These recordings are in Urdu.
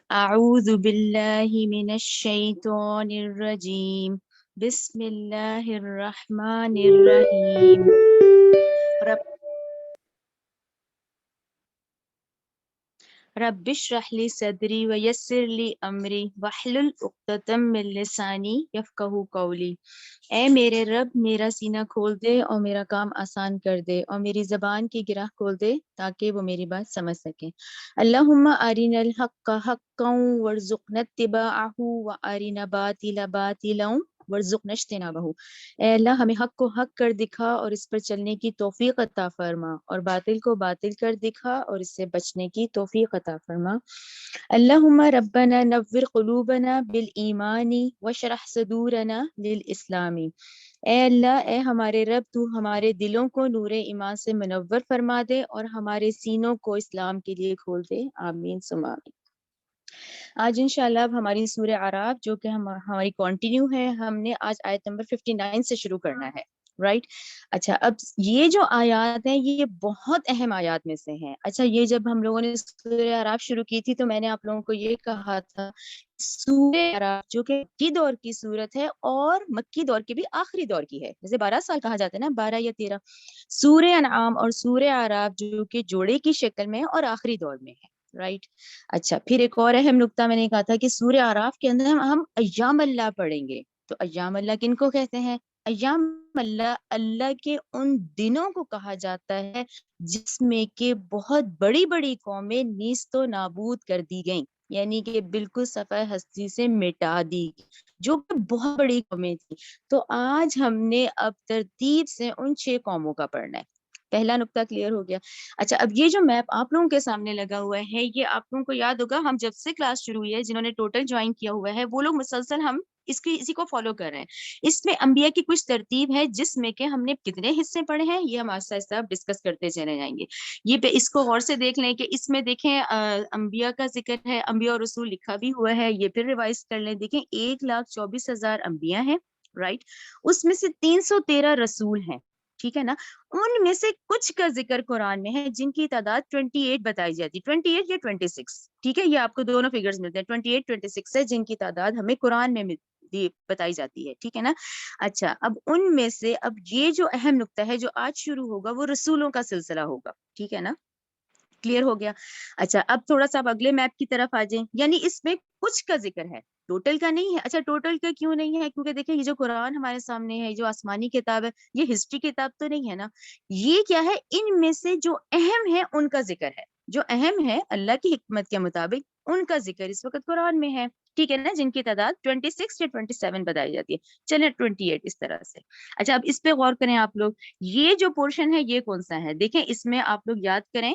اعوذ باللہ من الشیطان الرجیم بسم اللہ الرحمن الرحیم رب اشرح لی صدری ویسر لی امری واحلل عقدۃ من لسانی یفقہوا قولی۔ اے میرے رب، میرا سینہ کھول دے اور میرا کام آسان کر دے اور میری زبان کی گرہ کھول دے تاکہ وہ میری بات سمجھ سکیں۔ اللہم ارنا الحق حقا وارزقنا اتباعہ وارنا باطل باطلا وارزقنا اجتنابہ۔ اے اللہ، ہمیں حق کو حق کر دکھا اور اس پر چلنے کی توفیق عطا فرما، اور باطل کو باطل کر دکھا اور اس سے بچنے کی توفیق عطا فرما۔ اللہم ربنا نور قلوبنا بالایمان واشرح صدورنا للاسلام۔ اے اللہ، اے ہمارے رب، تو ہمارے دلوں کو نور ایمان سے منور فرما دے اور ہمارے سینوں کو اسلام کے لیے کھول دے۔ آمین ثم آمین۔ آج انشاءاللہ اب ہماری سورہ اعراف جو کہ ہماری کنٹینیو ہے، ہم نے آج آیت نمبر 59 سے شروع کرنا ہے، رائٹ؟ اچھا، اب یہ جو آیات ہیں یہ بہت اہم آیات میں سے ہیں۔ اچھا، یہ جب ہم لوگوں نے سورہ اعراف شروع کی تھی تو میں نے آپ لوگوں کو یہ کہا تھا سورہ اعراف جو کہ مکی دور کی صورت ہے اور مکی دور کی بھی آخری دور کی ہے، جیسے 12 سال کہا جاتا ہے نا، 12 یا 13۔ سورہ انعام اور سورہ اعراف جو کہ جوڑے کی شکل میں اور آخری دور میں ہے، رائٹ؟ اچھا، پھر ایک اور اہم نقطہ میں نے کہا تھا کہ سورہ اعراف کے اندر ہم ایام اللہ پڑھیں گے۔ تو ایام اللہ کن کو کہتے ہیں؟ ایام اللہ اللہ کے ان دنوں کو کہا جاتا ہے جس میں کہ بہت بڑی بڑی قومیں نیست و نابود کر دی گئیں، یعنی کہ بالکل صفحہ ہستی سے مٹا دی، جو کہ بہت بڑی قومیں تھیں۔ تو آج ہم نے اب ترتیب سے ان 6 قوموں کا پڑھنا ہے۔ پہلا نقطہ کلیئر ہو گیا۔ اچھا، اب یہ جو میپ آپ لوگوں کے سامنے لگا ہوا ہے، یہ آپ لوگوں کو یاد ہوگا ہم جب سے کلاس شروع ہوئی ہے، جنہوں نے ٹوٹل جوائن کیا ہوا ہے وہ لوگ مسلسل ہم اسی کو فالو کر رہے ہیں۔ اس میں انبیاء کی کچھ ترتیب ہے جس میں کہ ہم نے کتنے حصے پڑھے ہیں یہ ہم آہستہ آہستہ ڈسکس کرتے چلے جائیں گے۔ یہ اس کو غور سے دیکھ لیں کہ اس میں دیکھیں انبیاء کا ذکر ہے، انبیاء اور رسول لکھا بھی ہوا ہے، یہ پھر ریوائز کر لیں۔ دیکھیں 1,24,000 انبیاء ہیں، رائٹ؟ اس میں سے 313 رسول ہیں، ٹھیک ہے نا؟ ان میں سے کچھ کا ذکر قرآن میں ہے جن کی تعداد 28 بتائی جاتی ہے، 28 یا 26، ٹھیک ہے؟ یہ آپ کو دونوں فگرز ملتے ہیں، 28 26 ہے جن کی تعداد ہمیں قرآن میں بتائی جاتی ہے، ٹھیک ہے نا؟ اچھا، اب ان میں سے اب یہ جو اہم نقطہ ہے جو آج شروع ہوگا وہ رسولوں کا سلسلہ ہوگا، ٹھیک ہے نا؟ کلیئر ہو گیا؟ اچھا، اب تھوڑا سا اب اگلے میپ کی طرف آ جائیں، یعنی اس میں کچھ کا ذکر ہے، ٹوٹل کا نہیں ہے۔ اچھا، ٹوٹل کا کیوں نہیں ہے؟ کیونکہ دیکھیں یہ جو قرآن ہمارے سامنے ہے، جو آسمانی کتاب ہے، یہ ہسٹری کتاب تو نہیں ہے نا۔ یہ کیا ہے؟ ان میں سے جو اہم ہے ان کا ذکر ہے، جو اہم ہے اللہ کی حکمت کے مطابق ان کا ذکر اس وقت قرآن میں ہے، ٹھیک ہے نا؟ جن کی تعداد 26 یا 27 بتائی جاتی ہے، چلیں 28 اس طرح سے۔ اچھا، اب اس پہ غور کریں آپ لوگ، یہ جو پورشن ہے یہ کون سا ہے؟ دیکھیں اس میں آپ لوگ یاد کریں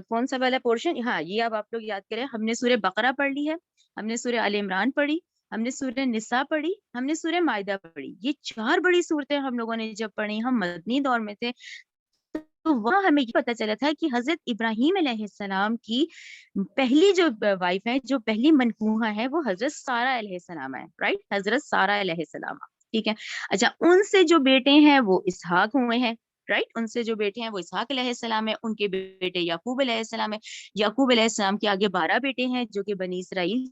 کون سا والا پورشن؟ ہاں، یہ اب آپ لوگ یاد کریں، ہم نے سورہ بقرہ پڑھ لی ہے، ہم نے سورہ آل عمران پڑھی، ہم نے سورہ نساء پڑھی، ہم نے سورہ مائدہ پڑھی۔ یہ 4 بڑی صورتیں ہم لوگوں نے جب پڑھی، ہم مدنی دور میں تھے، تو وہاں ہمیں یہ پتا چلا تھا کہ حضرت ابراہیم علیہ السلام کی پہلی جو وائف ہے، جو پہلی منکوحہ ہے، وہ حضرت سارہ علیہ السلام ہے، رائٹ؟ حضرت سارہ علیہ السلام، ٹھیک ہے؟ اچھا، ان سے جو بیٹے ہیں وہ اسحاق ہوئے ہیں، رائٹ؟ ان سے جو بیٹے ہیں وہ اسحاق علیہ السلام ہے، ان کے بیٹے یعقوب علیہ السلام ہے۔ یعقوب علیہ السلام کے آگے 12 بیٹے ہیں جو کہ بنی اسرائیل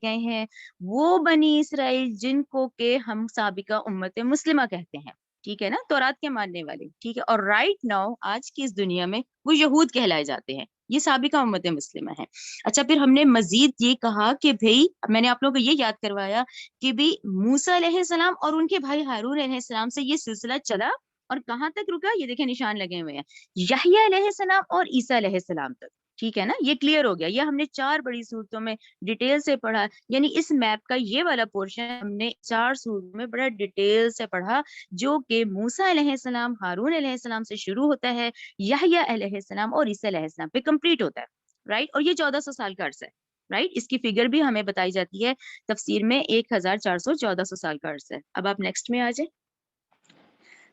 گئے ہیں، وہ بنی اسرائیل جن کو کہ ہم سابقہ امت مسلمہ کہتے ہیں، ٹھیک ہے نا؟ تورات کے ماننے والے، ٹھیک ہے؟ اور رائٹ ناؤ آج کی اس دنیا میں وہ یہود کہلائے جاتے ہیں، یہ سابقہ امت مسلمہ ہے۔ اچھا، پھر ہم نے مزید یہ کہا کہ بھئی میں نے آپ لوگوں کو یہ یاد کروایا کہ بھی موسیٰ علیہ السلام اور ان کے بھائی ہارون علیہ السلام سے یہ سلسلہ چلا اور کہاں تک رکا؟ یہ دیکھیں نشان لگے ہوئے ہیں، یحییٰ علیہ السلام اور عیسیٰ علیہ السلام تک، ٹھیک ہے نا؟ یہ کلیئر ہو گیا، یہ ہم نے 4 بڑی صورتوں میں ڈیٹیل سے پڑھا، یعنی اس میپ کا یہ والا پورشن ہم نے 4 صورتوں میں بڑا ڈیٹیل سے پڑھا، جو کہ موسیٰ علیہ السلام، ہارون علیہ السلام سے شروع ہوتا ہے، یحییٰ علیہ السلام اور عیسیٰ علیہ السلام پہ کمپلیٹ ہوتا ہے، رائٹ؟ اور یہ 1400 سال کا عرصہ ہے، رائٹ؟ اس کی فگر بھی ہمیں بتائی جاتی ہے تفسیر میں، 1400 سال کا عرصہ ہے۔ اب آپ نیکسٹ میں آ جائیں،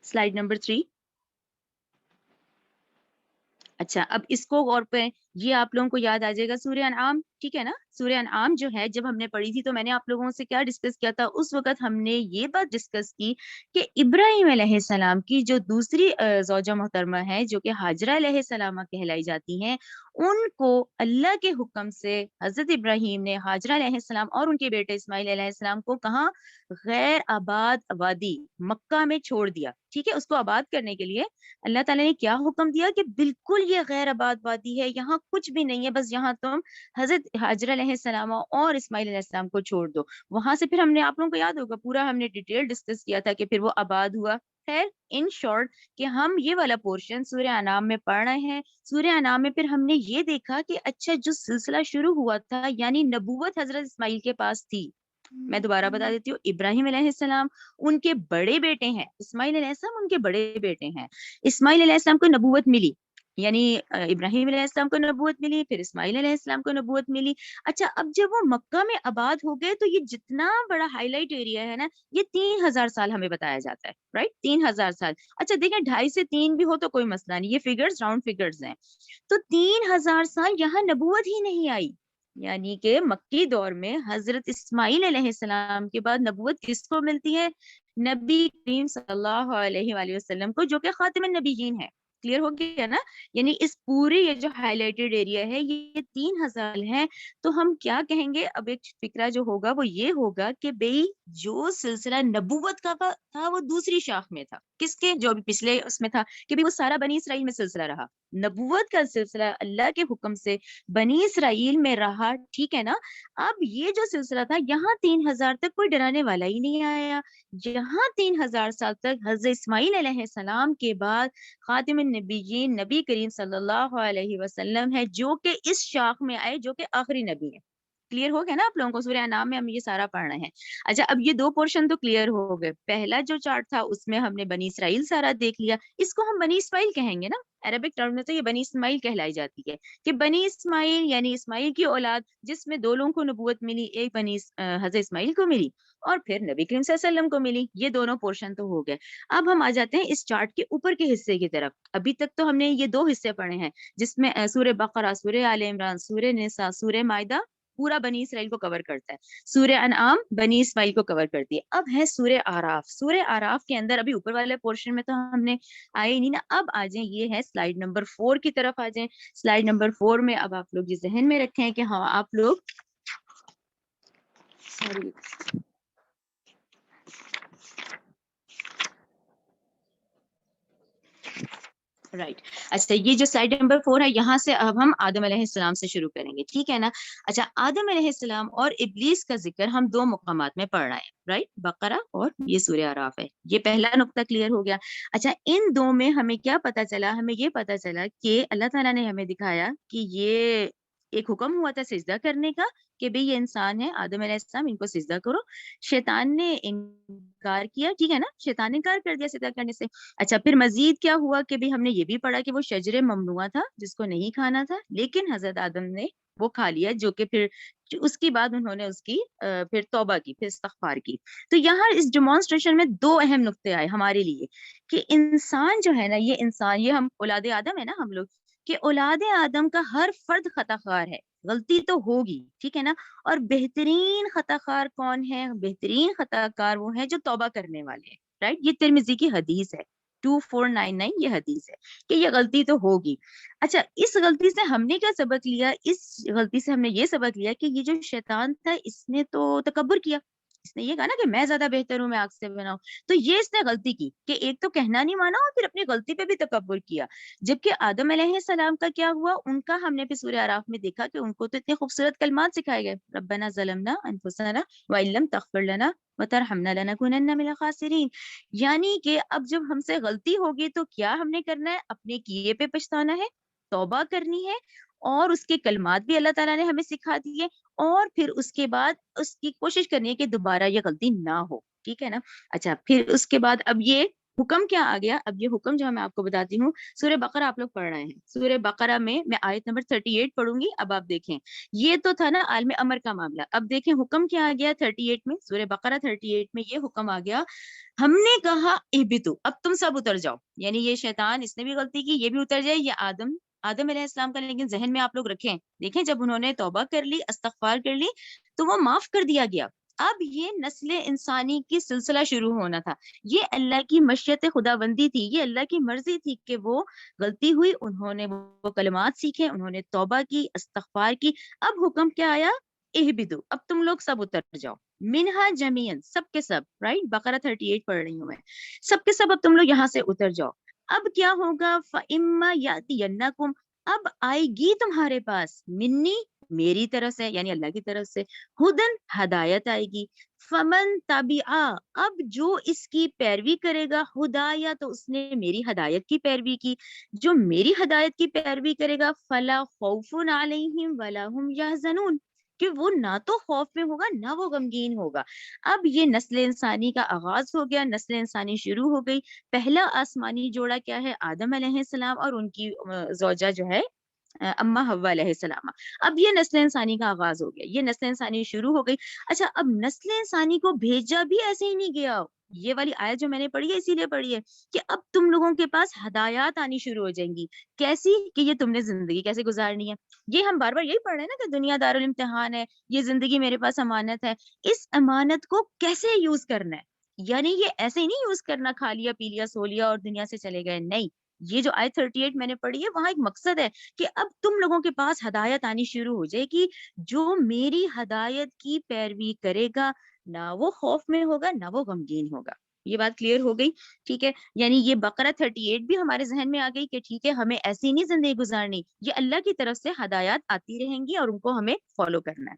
سلائیڈ نمبر 3۔ اچھا، اب اس کو غور پہ یہ آپ لوگوں کو یاد آ جائے گا سورہ انعام، ٹھیک ہے نا. سورہ انعام جو ہے جب ہم نے پڑھی تھی تو میں نے آپ لوگوں سے کیا ڈسکس کیا تھا؟ اس وقت ہم نے یہ بات ڈسکس کی کہ ابراہیم علیہ السلام کی جو دوسری زوجہ محترمہ ہے جو کہ ہاجرہ علیہ السلام کہلائی جاتی ہیں، ان کو اللہ کے حکم سے حضرت ابراہیم نے ہاجرہ علیہ السلام اور ان کے بیٹے اسماعیل علیہ السلام کو کہاں؟ غیر آباد وادی مکہ میں چھوڑ دیا. ٹھیک ہے، اس کو آباد کرنے کے لیے اللہ تعالیٰ نے کیا حکم دیا کہ بالکل یہ غیر آباد وادی ہے، یہاں کچھ بھی نہیں ہے، بس یہاں تم حضرت حاجرہ علیہ السلام اور اسماعیل علیہ السلام کو چھوڑ دو. وہاں سے پھر ہم نے، آپ لوگوں کو یاد ہوگا، پورا ہم نے ڈیٹیل ڈسکس کیا تھا کہ پھر وہ آباد ہوا. خیر ان شارٹ کہ ہم یہ والا پورشن سورہ انعام میں پڑھ رہے ہیں. سورہ انعام میں پھر ہم نے یہ دیکھا کہ اچھا جو سلسلہ شروع ہوا تھا یعنی نبوت حضرت اسماعیل کے پاس تھی. میں دوبارہ بتا دیتی ہوں، ابراہیم علیہ السلام ان کے بڑے بیٹے ہیں، اسماعیل علیہ السلام ان کے بڑے بیٹے ہیں. اسماعیل علیہ السلام کو نبوت ملی، یعنی ابراہیم علیہ السلام کو نبوت ملی، پھر اسماعیل علیہ السلام کو نبوت ملی. اچھا اب جب وہ مکہ میں آباد ہو گئے تو یہ جتنا بڑا ہائی لائٹ ایریا ہے نا، یہ 3000 سال ہمیں بتایا جاتا ہے، رائٹ؟ 3000 سال. اچھا دیکھیں 2.5 سے 3 بھی ہو تو کوئی مسئلہ نہیں، یہ فگرز راؤنڈ فگرز ہیں. تو 3000 سال یہاں نبوت ہی نہیں آئی، یعنی کہ مکی دور میں حضرت اسماعیل علیہ السلام کے بعد نبوت کس کو ملتی ہے؟ نبی کریم صلی اللہ علیہ وآلہ وسلم کو، جو کہ خاتم النبیین ہے. کلیئر ہو گیا نا؟ یعنی اس پوری یہ جو ہائی لائٹڈ ایریا ہے یہ 3000 ہے. تو ہم کیا کہیں گے؟ اب ایک فکرہ جو ہوگا وہ یہ ہوگا کہ بھئی جو سلسلہ نبوت کا تھا وہ دوسری شاخ میں تھا. کس کے؟ جو بھی پچھلے اس میں تھا کہ بھی وہ سارا بنی اسرائیل میں سلسلہ رہا. نبوت کا سلسلہ اللہ کے حکم سے بنی اسرائیل میں رہا، ٹھیک ہے نا؟ اب یہ جو سلسلہ تھا یہاں 3000 تک کوئی ڈرانے والا ہی نہیں آیا. یہاں 3000 سال تک حضرت اسماعیل علیہ السلام کے بعد خاتم النبیین نبی کریم صلی اللہ علیہ وسلم ہے، جو کہ اس شاخ میں آئے، جو کہ آخری نبی ہے. کلیئر ہو گیا نا آپ لوگوں کو؟ سورہ انعام میں ہم یہ سارا پڑھ رہے ہیں. اچھا اب یہ 2 پورشن تو کلیئر ہو گئے. پہلا جو چارٹ تھا اس میں ہم نے بنی اسرائیل سارا دیکھ لیا، اس کو ہم بنی اسماعیل کہیں گے نا، عربک ٹرم میں تو یہ بنی اسماعیل کہلائی جاتی ہے کہ بنی اسماعیل یعنی اسماعیل کی اولاد، جس میں 2 لوگوں کو نبوت ملی، ایک حضرت اسماعیل کو ملی اور پھر نبی کریم صلی اللہ علیہ وسلم کو ملی. یہ دونوں پورشن تو ہو گئے. اب ہم آ جاتے ہیں اس چارٹ کے اوپر کے حصے کی طرف. ابھی تک تو ہم نے یہ 2 حصے پڑھے ہیں جس میں سورہ بقرہ، سورہ آل عمران، سورہ نساء، سورہ مائدہ پورا بنی اسرائیل کو کور کرتا ہے. سورہ انعام بنی اسماعیل کو کور کرتی ہے. اب ہے سورہ آراف. سورہ آراف کے اندر ابھی اوپر والے پورشن میں تو ہم نے آئے نہیں نا. اب آ جائیں، یہ ہے سلائیڈ نمبر 4 کی طرف آ جائیں. سلائیڈ نمبر 4 میں اب آپ لوگ یہ ذہن میں رکھیں کہ ہاں آپ لوگ رائٹ. اچھا یہ جو سلائیڈ نمبر 4 ہے یہاں سے اب ہم آدم علیہ السلام سے شروع کریں گے، ٹھیک ہے نا؟ اچھا آدم علیہ السلام اور ابلیس کا ذکر ہم 2 مقامات میں پڑھ رہے ہیں، رائٹ؟ بقرہ اور یہ سورہ آراف ہے. یہ پہلا نقطہ کلیئر ہو گیا. اچھا ان 2 میں ہمیں کیا پتا چلا؟ ہمیں یہ پتا چلا کہ اللہ تعالیٰ نے ہمیں دکھایا کہ یہ ایک حکم ہوا تھا سجدہ کرنے کا کہ بھئی یہ انسان ہے آدم علیہ السلام، ان کو سجدہ کرو. شیطان نے انکار کیا، ٹھیک ہے نا؟ شیطان نے انکار کر دیا سجدہ کرنے سے. اچھا پھر مزید کیا ہوا کہ بھی ہم نے یہ بھی پڑھا کہ وہ شجر ممنوع تھا جس کو نہیں کھانا تھا، لیکن حضرت آدم نے وہ کھا لیا، جو کہ پھر اس کے بعد انہوں نے اس کی پھر توبہ کی، پھر استغفار کی. تو یہاں اس ڈیمونسٹریشن میں 2 اہم نقطے آئے ہمارے لیے کہ انسان جو ہے نا، یہ انسان، یہ ہم اولاد آدم ہے نا ہم لوگ، کہ اولاد آدم کا ہر فرد خطا خار ہے، غلطی تو ہوگی، ٹھیک ہے نا؟ اور بہترین خطا خار کون ہے؟ بہترین خطا کار وہ ہے جو توبہ کرنے والے ہیں، رائٹ؟ یہ ترمذی کی حدیث ہے 2499، یہ حدیث ہے کہ یہ غلطی تو ہوگی. اچھا اس غلطی سے ہم نے کیا سبق لیا؟ اس غلطی سے ہم نے یہ سبق لیا کہ یہ جو شیطان تھا اس نے تو تکبر کیا. اس نے یہ کہا نا کہ میں زیادہ بہتر ہوں، میں آگ سے بنا ہوں. تو یہ اس نے غلطی کی کہ ایک تو کہنا نہیں مانا اور پھر اپنی غلطی پہ بھی تکبر کیا. جبکہ آدم علیہ السلام کا کیا ہوا؟ ان کا ہم نے پھر سورہ اعراف میں دیکھا کہ ان کو تو اتنے خوبصورت کلمات سکھائے گئے، ربنا ظلمنا انفسنا وان لم تغفر لنا وترحمنا لنکونن من الخاسرین. یعنی کہ اب جب ہم سے غلطی ہوگی تو کیا ہم نے کرنا ہے؟ اپنے کیے پہ پچھتانا ہے، توبہ کرنی ہے، اور اس کے کلمات بھی اللہ تعالیٰ نے ہمیں سکھا دیے، اور پھر اس کے بعد اس کی کوشش کرنی ہے کہ دوبارہ یہ غلطی نہ ہو، ٹھیک ہے نا؟ اچھا پھر اس کے بعد اب یہ حکم کیا آ گیا؟ اب یہ حکم جو میں آپ کو بتاتی ہوں، سورہ بقرہ آپ لوگ پڑھ رہے ہیں. سورہ بقرہ میں آیت نمبر 38 پڑھوں گی. اب آپ دیکھیں یہ تو تھا نا عالم امر کا معاملہ. اب دیکھیں حکم کیا آ گیا 38 میں. سورہ بقرہ 38 میں یہ حکم آ گیا، ہم نے کہا اہبتو، اب تم سب اتر جاؤ. یعنی یہ شیطان، اس نے بھی غلطی کی، یہ بھی اتر جائے، یہ آدم آدم علیہ السلام کا لیکن ذہن میں آپ لوگ رکھیں، دیکھیں جب انہوں نے توبہ کر لی، استغفار کر لی، تو وہ معاف کر دیا گیا. اب یہ نسل انسانی کی سلسلہ شروع ہونا تھا. یہ اللہ کی مشیت خدا بندی تھی، یہ اللہ کی مرضی تھی کہ وہ غلطی ہوئی، انہوں نے وہ کلمات سیکھے، انہوں نے توبہ کی، استغفار کی. اب حکم کیا آیا؟ اہبدو، اب تم لوگ سب اتر جاؤ، منہا جمیعن، سب کے سب، رائٹ، بقرہ 38 پڑھ رہی ہوں میں، سب کے سب اب تم لوگ یہاں سے اتر جاؤ. اب کیا ہوگا؟ فَإِمَّا يَأْتِيَنَّكُمْ، اب آئے گی تمہارے پاس، منی، میری طرف سے، یعنی اللہ کی طرف سے، ہدن، ہدایت آئے گی. فمن تبعا، اب جو اس کی پیروی کرے گا، ہدایا تو اس نے میری ہدایت کی پیروی کی، جو میری ہدایت کی پیروی کرے گا، فلا خوف علیہم ولا هم یحزنون، کہ وہ نہ تو خوف میں ہوگا نہ وہ غمگین ہوگا. اب یہ نسل انسانی کا آغاز ہو گیا، نسل انسانی شروع ہو گئی. پہلا آسمانی جوڑا کیا ہے؟ آدم علیہ السلام اور ان کی زوجہ جو ہے اما حوا علیہ السلام. اب یہ نسل انسانی کا آغاز ہو گیا، یہ نسل انسانی شروع ہو گئی. اچھا، اب نسل انسانی کو بھیجا بھی ایسے ہی نہیں گیا. یہ والی آیت جو میں نے پڑھی ہے اسی لیے پڑھی ہے کہ اب تم لوگوں کے پاس ہدایات آنی شروع ہو جائیں گی. کیسی؟ کہ یہ تم نے زندگی کیسے گزارنی ہے. یہ ہم بار بار یہی پڑھ رہے ہیں نا کہ دنیا دارالامتحان ہے، یہ زندگی میرے پاس امانت ہے. اس امانت کو کیسے یوز کرنا ہے، یعنی یہ ایسے ہی نہیں یوز کرنا کھا لیا پی لیا سو لیا اور دنیا سے چلے گئے. نہیں، یہ جو آیت 38 میں نے پڑھی ہے وہاں ایک مقصد ہے کہ اب تم لوگوں کے پاس ہدایت آنی شروع ہو جائے گی. جو میری ہدایت کی پیروی کرے گا نہ وہ خوف میں ہوگا نہ وہ غمگین ہوگا. یہ بات کلیئر ہو گئی؟ ٹھیک ہے، یعنی یہ بقرہ 38 بھی ہمارے ذہن میں آ گئی کہ ٹھیک ہے ہمیں ایسی نہیں زندگی گزارنی، یہ اللہ کی طرف سے ہدایات آتی رہیں گی اور ان کو ہمیں فالو کرنا ہے.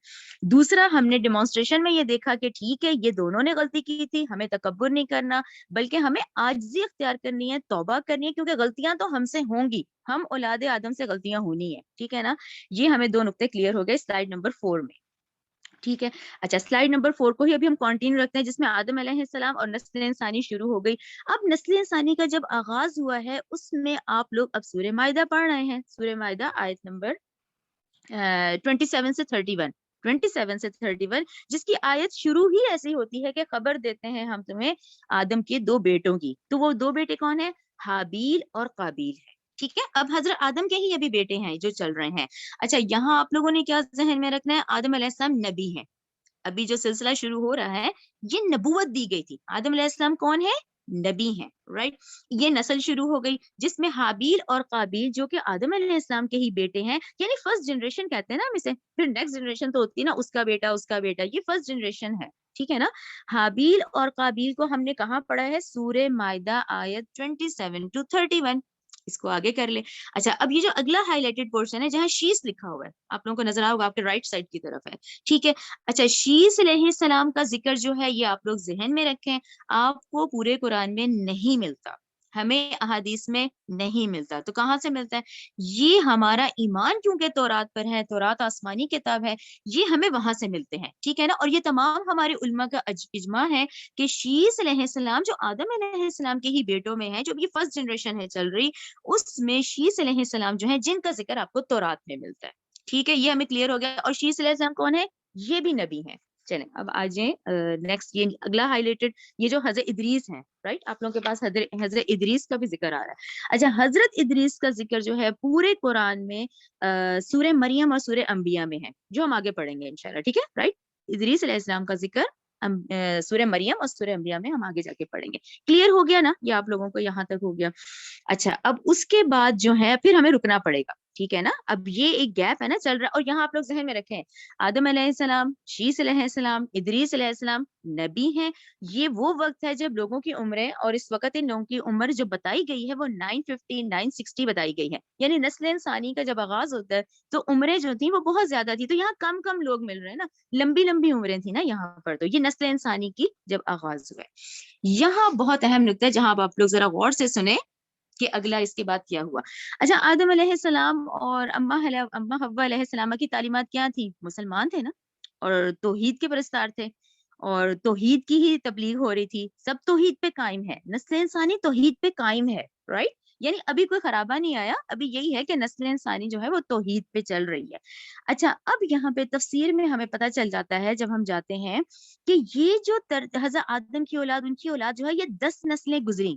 دوسرا، ہم نے ڈیمانسٹریشن میں یہ دیکھا کہ ٹھیک ہے یہ دونوں نے غلطی کی تھی، ہمیں تکبر نہیں کرنا بلکہ ہمیں عاجزی اختیار کرنی ہے، توبہ کرنی ہے، کیونکہ غلطیاں تو ہم سے ہوں گی، ہم اولاد آدم سے غلطیاں ہونی ہے. ٹھیک ہے نا، یہ ہمیں دو نقطے کلیئر ہو گئے سلائیڈ نمبر 4 میں. ٹھیک ہے، اچھا سلائیڈ نمبر 4 کو ہی ابھی ہم کنٹینیو رکھتے ہیں، جس میں آدم علیہ السلام اور نسل انسانی شروع ہو گئی. اب نسل انسانی کا جب آغاز ہوا ہے اس میں آپ لوگ اب سورہ مائدہ پڑھ رہے ہیں. سورہ مائدہ آیت نمبر 27 سے 31، 27 سے 31، جس کی آیت شروع ہی ایسی ہوتی ہے کہ خبر دیتے ہیں ہم تمہیں آدم کے 2 بیٹوں کی. تو وہ 2 بیٹے کون ہیں؟ حابیل اور قابیل ہے. ٹھیک ہے، اب حضرت آدم کے ہی ابھی بیٹے ہیں جو چل رہے ہیں. اچھا، یہاں آپ لوگوں نے کیا ذہن میں رکھنا ہے؟ آدم علیہ السلام نبی ہیں. ابھی جو سلسلہ شروع ہو رہا ہے یہ نبوت دی گئی تھی. آدم علیہ السلام کون ہے؟ نبی ہیں، رائٹ. یہ نسل شروع ہو گئی جس میں حابیل اور قابیل جو کہ آدم علیہ السلام کے ہی بیٹے ہیں، یعنی فرسٹ جنریشن کہتے ہیں نا ہم اسے. پھر نیکسٹ جنریشن تو ہوتی ہے نا، اس کا بیٹا اس کا بیٹا، یہ فرسٹ جنریشن ہے. ٹھیک ہے نا. حابیل اور قابیل کو ہم نے کہاں پڑھا ہے؟ سورہ مائدہ آیت 27 to 31. اس کو آگے کر لیں. اچھا، اب یہ جو اگلا ہائی لائٹڈ پورشن ہے جہاں شیس لکھا ہوا ہے، آپ لوگوں کو نظر آئے ہوگا، آپ کے رائٹ سائڈ کی طرف ہے. ٹھیک ہے. اچھا، شیس علیہ السلام کا ذکر جو ہے یہ آپ لوگ ذہن میں رکھیں، آپ کو پورے قرآن میں نہیں ملتا، ہمیں احادیث میں نہیں ملتا. تو کہاں سے ملتا ہے؟ یہ ہمارا ایمان کیونکہ تورات پر ہے، تورات آسمانی کتاب ہے، یہ ہمیں وہاں سے ملتے ہیں. ٹھیک ہے نا. اور یہ تمام ہمارے علماء کا اجماع ہے کہ شیس علیہ السلام جو آدم علیہ السلام کے ہی بیٹوں میں ہے، جو یہ فرسٹ جنریشن ہے چل رہی، اس میں شیس علیہ السلام جو ہے جن کا ذکر آپ کو تورات میں ملتا ہے. ٹھیک ہے، یہ ہمیں کلیئر ہو گیا. اور شیس علیہ السلام کون ہے؟ یہ بھی نبی ہیں. چلیں اب آ جائیں نیکسٹ، یہ اگلا ہائی لائٹڈ یہ جو حضرت ادریس ہیں، رائٹ، آپ لوگوں کے پاس حضرت ادریس کا بھی ذکر آ رہا ہے. اچھا، حضرت ادریس کا ذکر جو ہے پورے قرآن میں سورہ مریم اور سورہ انبیاء میں ہے، جو ہم آگے پڑھیں گے انشاءاللہ. ٹھیک ہے، رائٹ. ادریس علیہ السلام کا ذکر سورہ مریم اور سورہ انبیاء میں ہم آگے جا کے پڑھیں گے. کلیئر ہو گیا نا، یہ آپ لوگوں کو یہاں تک ہو گیا. اچھا، اب اس کے بعد جو ہے پھر ہمیں رکنا پڑے گا. ٹھیک ہے نا. اب یہ ایک گیپ ہے نا چل رہا ہے، اور یہاں آپ لوگ ذہن میں رکھیں آدم علیہ السلام، شیس علیہ السلام، ادریس علیہ السلام نبی ہیں. یہ وہ وقت ہے جب لوگوں کی عمریں، اور اس وقت ان لوگوں کی عمر جو بتائی گئی ہے وہ 950 960 بتائی گئی ہے. یعنی نسل انسانی کا جب آغاز ہوتا ہے تو عمریں جو تھیں وہ بہت زیادہ تھی، تو یہاں کم کم لوگ مل رہے ہیں نا، لمبی لمبی عمریں تھیں نا یہاں پر. تو یہ نسل انسانی کی جب آغاز ہوا ہے. یہاں بہت اہم نقطہ ہے جہاں آپ لوگ ذرا غور سے سنیں کہ اگلا اس کے بعد کیا ہوا. اچھا، آدم علیہ السلام اور اما حوا علیہ السلام کی تعلیمات کیا تھی؟ مسلمان تھے نا، اور توحید کے پرستار تھے، اور توحید کی ہی تبلیغ ہو رہی تھی. سب توحید پہ قائم ہے، نسل انسانی توحید پہ قائم ہے، رائٹ. یعنی ابھی کوئی خرابہ نہیں آیا، ابھی یہی ہے کہ نسل انسانی جو ہے وہ توحید پہ چل رہی ہے. اچھا، اب یہاں پہ تفسیر میں ہمیں پتہ چل جاتا ہے جب ہم جاتے ہیں کہ یہ جو حضرت آدم کی اولاد، ان کی اولاد جو ہے یہ 10 نسلیں گزری.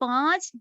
5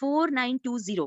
4920,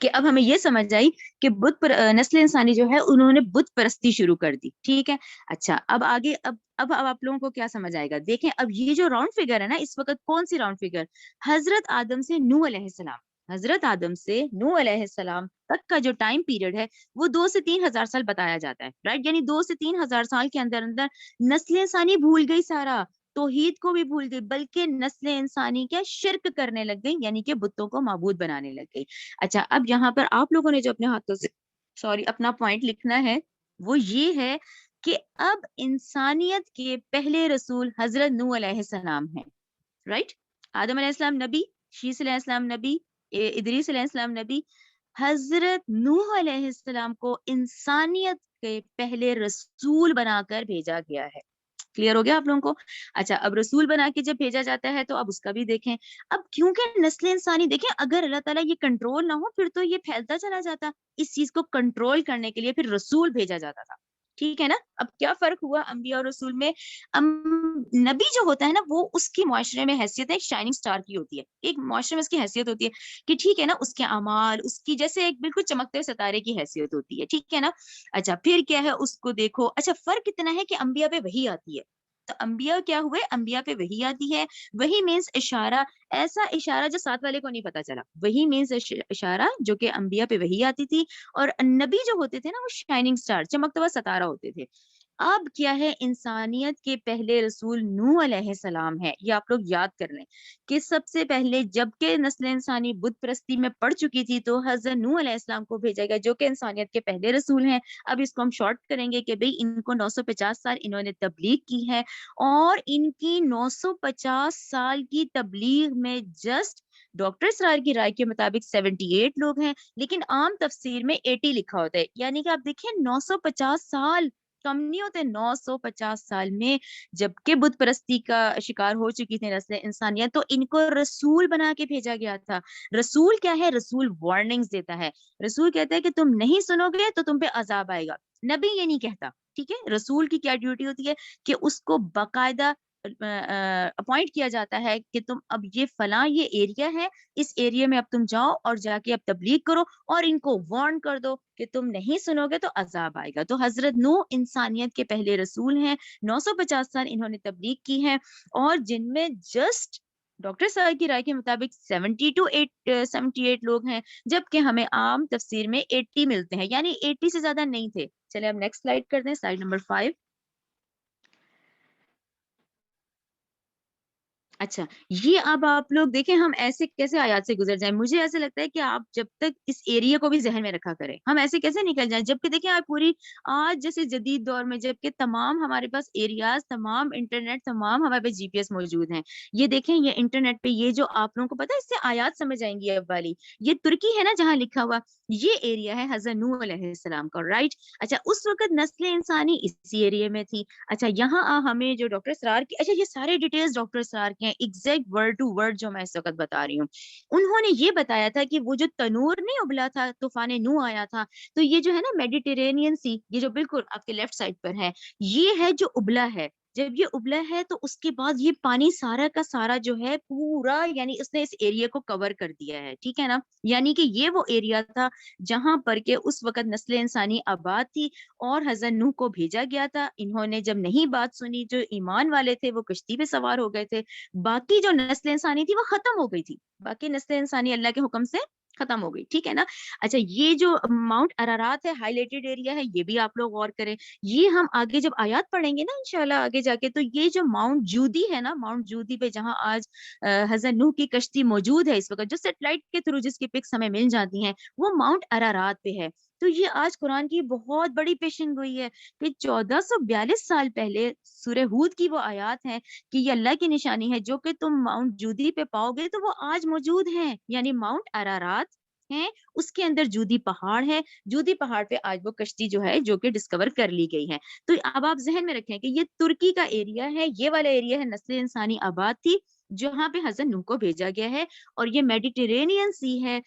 کہ اب ہمیں یہ سمجھ آئی کہ نسل انسانی جو ہے انہوں نے بت پرستی شروع کر دی. ٹھیک ہے. اچھا اب آگے اب آپ لوگوں کو کیا سمجھ آئے گا؟ دیکھیں اب یہ جو راؤنڈ فگر ہے نا اس وقت، کون سی راؤنڈ فگر؟ حضرت آدم سے نوح علیہ السلام، حضرت آدم سے نوح علیہ السلام تک کا جو ٹائم پیریڈ ہے وہ 2 سے 3 ہزار سال بتایا جاتا ہے. رائٹ، یعنی 2 سے 3 ہزار سال کے اندر اندر نسل انسانی بھول گئی سارا، توحید کو بھی بھول گئی، بلکہ نسل انسانی کیا شرک کرنے لگ گئی، یعنی کہ بتوں کو معبود بنانے لگ گئی. اچھا اب یہاں پر آپ لوگوں نے جو اپنے ہاتھوں سے اپنا پوائنٹ لکھنا ہے وہ یہ ہے کہ اب انسانیت کے پہلے رسول حضرت نوح علیہ السلام ہیں. رائٹ، آدم علیہ السلام نبی، شیس علیہ السلام نبی، ادریس علیہ السلام نبی. حضرت نوح علیہ السلام کو انسانیت کے پہلے رسول بنا کر بھیجا گیا ہے. کلیئر ہو گیا آپ لوگوں کو؟ اچھا اب رسول بنا کے جب بھیجا جاتا ہے تو اب اس کا بھی دیکھیں. اب کیونکہ نسل انسانی دیکھیں اگر اللہ تعالیٰ یہ کنٹرول نہ ہو پھر تو یہ پھیلتا چلا جاتا. اس چیز کو کنٹرول کرنے کے لیے پھر رسول بھیجا جاتا تھا. ٹھیک ہے نا. اب کیا فرق ہوا انبیاء اور رسول میں؟ نبی جو ہوتا ہے نا وہ اس کی معاشرے میں حیثیت ایک شائننگ سٹار کی ہوتی ہے. ایک معاشرے میں اس کی حیثیت ہوتی ہے کہ ٹھیک ہے نا، اس کے اعمال اس کی جیسے ایک بالکل چمکتے ہوئے ستارے کی حیثیت ہوتی ہے. ٹھیک ہے نا. اچھا پھر کیا ہے اس کو دیکھو. اچھا فرق اتنا ہے کہ انبیاء پہ وحی آتی ہے. تو انبیاء کیا ہوئے؟ انبیاء پہ وحی آتی ہے. وہی مینس اشارہ، ایسا اشارہ جو ساتھ والے کو نہیں پتا چلا. وہی مینس اشارہ جو کہ انبیاء پہ وحی آتی تھی. اور نبی جو ہوتے تھے نا وہ شائننگ سٹار، چمکتا ہوا ستارہ ہوتے تھے. اب کیا ہے، انسانیت کے پہلے رسول نوح علیہ السلام ہے. یہ آپ لوگ یاد کر لیں کہ سب سے پہلے جب کہ نسل انسانی بت پرستی میں پڑ چکی تھی تو حضرت نوح علیہ السلام کو بھیجا گیا جو کہ انسانیت کے پہلے رسول ہیں. اب اس کو ہم شارٹ کریں گے کہ بھئی ان کو 950 سال انہوں نے تبلیغ کی ہے، اور ان کی 950 سال کی تبلیغ میں جسٹ ڈاکٹر اسرار کی رائے کے مطابق 78 لوگ ہیں، لیکن عام تفسیر میں 80 لکھا ہوتا ہے. یعنی کہ آپ دیکھیں 950 سال کم نہیں ہوتے. 950 سال میں جبکہ بت پرستی کا شکار ہو چکی تھی نسل انسانیت تو ان کو رسول بنا کے بھیجا گیا تھا. رسول کیا ہے؟ رسول وارننگز دیتا ہے. رسول کہتا ہے کہ تم نہیں سنو گے تو تم پہ عذاب آئے گا. نبی یہ نہیں کہتا. ٹھیک ہے. رسول کی کیا ڈیوٹی ہوتی ہے کہ اس کو باقاعدہ اپوائنٹ کیا جاتا ہے کہ تم اب یہ فلاں یہ ایریا ہے، اس ایریا میں اب تم جاؤ اور جا کے اب تبلیغ کرو اور ان کو وارن کر دو کہ تم نہیں سنو گے تو عذاب آئے گا. تو حضرت نوح انسانیت کے پہلے رسول ہیں. 950 سال انہوں نے تبلیغ کی ہے، اور جن میں جسٹ ڈاکٹر صاحب کی رائے کے مطابق 78 لوگ ہیں، جبکہ ہمیں عام تفسیر میں 80 ملتے ہیں، یعنی 80 سے زیادہ نہیں تھے. چلے اب نیکسٹ سلائیڈ کر دیں، سلائیڈ نمبر 5. اچھا یہ اب آپ لوگ دیکھیں ہم ایسے کیسے آیات سے گزر جائیں. مجھے ایسے لگتا ہے کہ آپ جب تک اس ایریا کو بھی ذہن میں رکھا کریں، ہم ایسے کیسے نکل جائیں جبکہ دیکھیں آپ پوری آج جیسے جدید دور میں جبکہ تمام ہمارے پاس ایریاز، تمام انٹرنیٹ، تمام ہمارے پاس GPS موجود ہیں. یہ دیکھیں یہ انٹرنیٹ پہ یہ جو آپ لوگوں کو پتا ہے اس سے آیات سمجھ آئیں گی. اب والی یہ ترکی ہے نا جہاں لکھا ہوا، یہ ایریا ہے حضرت نوح علیہ السلام کا. رائٹ. اچھا اس وقت نسل انسانی اسی ایریا میں تھی. اچھا یہاں ہمیں جو ڈاکٹر اسرار کی، اچھا یہ سارے ڈیٹیلز ڈاکٹر اسرار کے ہیں، ایگزیکٹ ورڈ ٹو ورڈ جو میں اس وقت بتا رہی ہوں. انہوں نے یہ بتایا تھا کہ وہ جو تنور نہیں ابلا تھا، طوفان نوح آیا تھا، تو یہ جو ہے نا میڈیٹرینین سی، یہ جو بالکل آپ کے لیفٹ سائڈ پر ہے، یہ ہے جو ابلا ہے. جب یہ ابلا ہے تو اس کے بعد یہ پانی سارا کا سارا جو ہے پورا، یعنی اس نے اس ایریا کو کور کر دیا ہے. ٹھیک ہے نا. یعنی کہ یہ وہ ایریا تھا جہاں پر کہ اس وقت نسل انسانی آباد تھی اور حضرت نوح کو بھیجا گیا تھا. انہوں نے جب نہیں بات سنی، جو ایمان والے تھے وہ کشتی پہ سوار ہو گئے تھے. باقی جو نسل انسانی تھی وہ ختم ہو گئی تھی. باقی نسل انسانی اللہ کے حکم سے ختم ہو گئی. ٹھیک ہے نا. اچھا یہ جو ماؤنٹ ارارات ہے، ہائی لائٹڈ ایریا ہے، یہ بھی آپ لوگ غور کریں. یہ ہم آگے جب آیات پڑھیں گے نا انشاءاللہ آگے جا کے، تو یہ جو ماؤنٹ جودی ہے نا، ماؤنٹ جودی پہ جہاں آج حضرت نوح کی کشتی موجود ہے اس وقت، جو سیٹلائٹ کے تھرو جس کی پکس ہمیں مل جاتی ہیں، وہ ماؤنٹ ارارات پہ ہے. تو یہ آج قرآن کی بہت بڑی پیشن گوئی ہے کہ 1442 سال پہلے سورہ ہود کی وہ آیات ہیں کہ یہ اللہ کی نشانی ہے جو کہ تم ماؤنٹ جودی پہ پاؤ گے تو وہ آج موجود ہیں. یعنی ماؤنٹ ارارات ہیں، اس کے اندر جودی پہاڑ ہے. جودی پہاڑ پہ آج وہ کشتی جو ہے جو کہ ڈسکور کر لی گئی ہے. تو اب آپ ذہن میں رکھیں کہ یہ ترکی کا ایریا ہے، یہ والا ایریا ہے نسل انسانی آباد تھی جہاں پہ حضرت نوح کو بھیجا گیا ہے. اور یہ میڈیٹرینین سی ہے،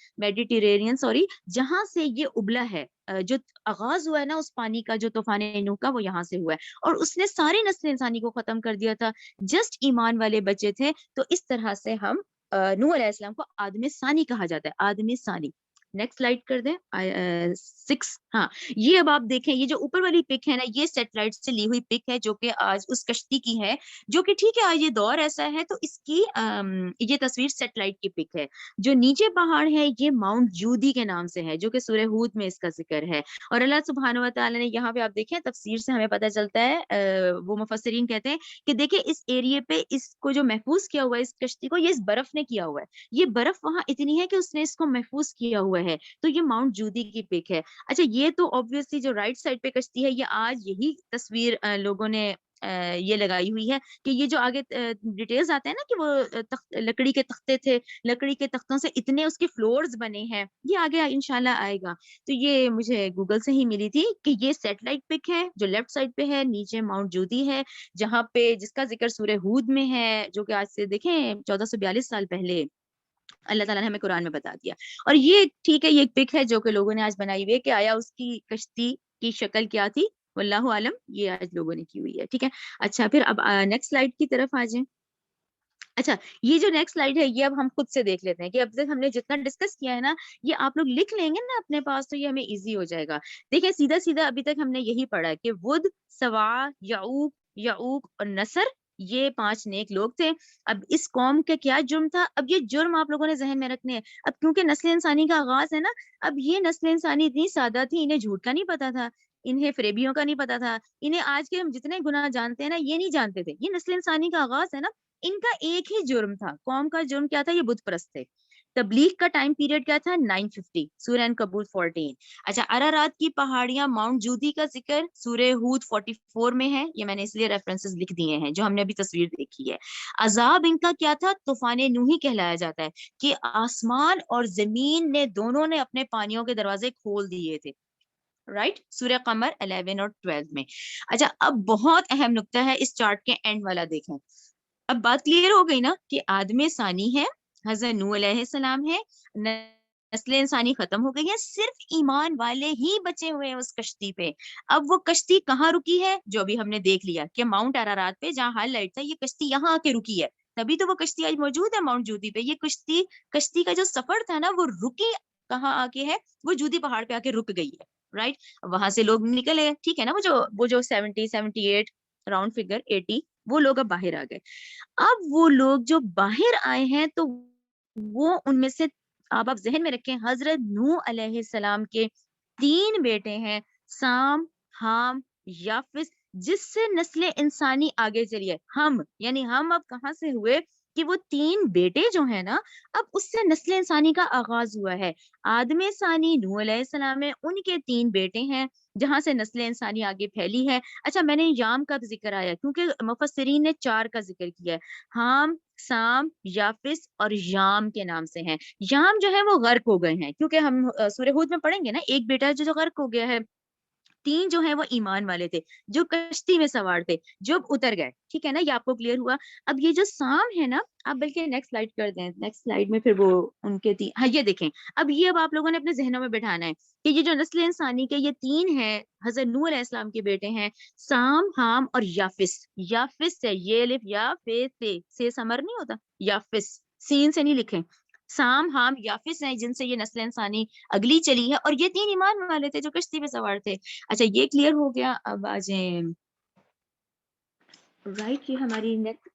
جہاں سے یہ ابلا ہے. جو آغاز ہوا ہے نا اس پانی کا، جو طوفان نوح کا، وہ یہاں سے ہوا ہے اور اس نے ساری نسل انسانی کو ختم کر دیا تھا. جسٹ ایمان والے بچے تھے. تو اس طرح سے ہم نوح علیہ السلام کو آدم ثانی کہا جاتا ہے. آدم ثانی. نیکسٹ سلائڈ کر دیں 6. ہاں یہ اب آپ دیکھیں یہ جو اوپر والی پک ہے نا یہ سیٹلائٹ سے لی ہوئی پک ہے جو کہ آج اس کشتی کی ہے جو کہ ٹھیک ہے آج یہ دور ایسا ہے تو اس کی یہ تصویر سیٹلائٹ کی پک ہے. جو نیچے پہاڑ ہے یہ ماؤنٹ جودی کے نام سے ہے جو کہ سورہ ہود میں اس کا ذکر ہے. اور اللہ سبحانہ و تعالیٰ نے یہاں پہ آپ دیکھیں تفسیر سے ہمیں پتہ چلتا ہے وہ مفسرین کہتے ہیں کہ دیکھیں اس ایریے پہ اس کو جو محفوظ کیا ہوا ہے اس کشتی کو یہ اس برف نے کیا ہوا ہے. یہ برف وہاں اتنی ہے کہ اس نے اس کو محفوظ کیا ہوا ہے تو یہ ماؤنٹ جودی کی پک ہے. اچھا یہ تو obviously جو رائٹ سائڈ پہ کشتی ہے یہ آج یہی تصویر لوگوں نے یہ لگائی ہوئی ہے کہ یہ جو آگے ڈیٹیلز آتے ہیں نا کہ وہ لکڑی کے تختے تھے لکڑی کے تختوں سے اتنے اس کے فلورز بنے ہیں یہ آگے انشاءاللہ آئے گا. تو یہ مجھے گوگل سے ہی ملی تھی کہ یہ سیٹلائٹ پک ہے جو لیفٹ سائڈ پہ ہے نیچے ماؤنٹ جودی ہے جہاں پہ جس کا ذکر سورہ ہود میں ہے جو کہ آج سے دیکھیں 1442 سال پہلے اللہ تعالیٰ نے ہمیں قرآن میں بتا دیا. اور یہ ٹھیک ہے یہ ایک پک ہے جو کہ لوگوں نے آج بنائی ہوئی ہے کہ آیا اس کی کشتی کی شکل کیا تھی واللہ عالم یہ آج لوگوں نے کی ہوئی ہے. ٹھیک ہے اچھا پھر اب نیکسٹ سلائڈ کی طرف آ جائیں. اچھا یہ جو نیکسٹ سلائڈ ہے یہ اب ہم خود سے دیکھ لیتے ہیں کہ اب تک ہم نے جتنا ڈسکس کیا ہے نا یہ آپ لوگ لکھ لیں گے نا اپنے پاس تو یہ ہمیں ایزی ہو جائے گا. دیکھیں سیدھا سیدھا ابھی تک ہم نے یہی پڑھا کہ ود سوا یعوق یعوق اور نصر یہ 5 نیک لوگ تھے. اب اس قوم کا کیا جرم تھا اب یہ جرم آپ لوگوں نے ذہن میں رکھنے ہیں. اب کیونکہ نسل انسانی کا آغاز ہے نا اب یہ نسل انسانی اتنی سادہ تھی انہیں جھوٹ کا نہیں پتا تھا انہیں فریبیوں کا نہیں پتا تھا انہیں آج کے ہم جتنے گناہ جانتے ہیں نا یہ نہیں جانتے تھے. یہ نسل انسانی کا آغاز ہے نا ان کا ایک ہی جرم تھا. قوم کا جرم کیا تھا یہ بت پرست تھے. تبلیغ کا ٹائم پیریڈ کیا تھا 950 سورہ انکبوت 14. اچھا ارارات کی پہاڑیاں ماؤنٹ جودی کا ذکر سورہ ہود 44 میں ہے یہ میں نے اس لیے ریفرنسز لکھ دیے ہیں جو ہم نے ابھی تصویر دیکھی ہے. عذاب ان کا کیا تھا طوفان نوحی کہلایا جاتا ہے کہ آسمان اور زمین نے دونوں نے اپنے پانیوں کے دروازے کھول دیے تھے رائٹ سورہ قمر 11 اور 12 میں. اچھا اب بہت اہم نقطہ ہے اس چارٹ کے اینڈ والا دیکھیں. اب بات کلیئر ہو گئی نا کہ آدم ثانی ہے حضرت نوح علیہ السلام ہے نسل انسانی ختم ہو گئی ہے صرف ایمان والے ہی بچے ہوئے ہیں اس کشتی پہ. اب وہ کشتی کہاں رکی ہے جو ابھی ہم نے دیکھ لیا کہ ماؤنٹ ارارات پہ جہاں ہائی لائٹ تھا یہ کشتی یہاں آ کے رکی ہے تبھی تو وہ کشتی آج موجود ہے ماؤنٹ جودی پہ. یہ کشتی کا جو سفر تھا نا وہ رکی کہاں آ کے ہے وہ جودی پہاڑ پہ آ کے رک گئی ہے رائٹ. وہاں سے لوگ نکلے ٹھیک ہے نا وہ جو 78 راؤنڈ فگر 80 وہ لوگ اب باہر آ گئے. اب وہ لوگ جو باہر آئے ہیں تو وہ ان میں سے آپ ذہن میں رکھیں حضرت نوح علیہ السلام کے 3 بیٹے ہیں سام حام یافس جس سے نسل انسانی آگے چلی ہے. ہم یعنی ہم اب کہاں سے ہوئے کہ وہ 3 بیٹے جو ہیں نا اب اس سے نسل انسانی کا آغاز ہوا ہے. آدم ثانی نوح علیہ السلام ہے ان کے 3 بیٹے ہیں جہاں سے نسل انسانی آگے پھیلی ہے. اچھا میں نے یام کا ذکر آیا کیونکہ مفسرین نے 4 کا ذکر کیا ہے. حام سام یافس اور یام کے نام سے ہیں. یام جو ہے وہ غرق ہو گئے ہیں کیونکہ ہم سورہ ہود میں پڑھیں گے نا ایک بیٹا جو غرق ہو گیا ہے 3 جو ہیں وہ ایمان والے تھے جو کشتی میں سوار تھے جو اتر گئے. ٹھیک ہے نا یہ آپ کو کلیئر ہوا. اب یہ جو سام ہے نا آپ بلکہ نیکسٹ سلائڈ کر دیں نیکسٹ سلائڈ میں پھر وہ ان کے ہاں یہ دیکھیں اب یہ اب آپ لوگوں نے اپنے ذہنوں میں بٹھانا ہے کہ یہ جو نسل انسانی کے یہ 3 ہیں حضرت نوح علیہ السلام کے بیٹے ہیں سام حام اور یافس. یافس سے یہ الف یا فے سے سمر نہیں ہوتا یافس سین سے نہیں لکھیں سام حام یافس ہیں جن سے یہ نسل انسانی اگلی چلی ہے اور یہ 3 ایمان والے تھے جو کشتی پہ سوار تھے. اچھا یہ کلیئر ہو گیا. اب آ جائیں رائٹ یہ ہماری نیکسٹ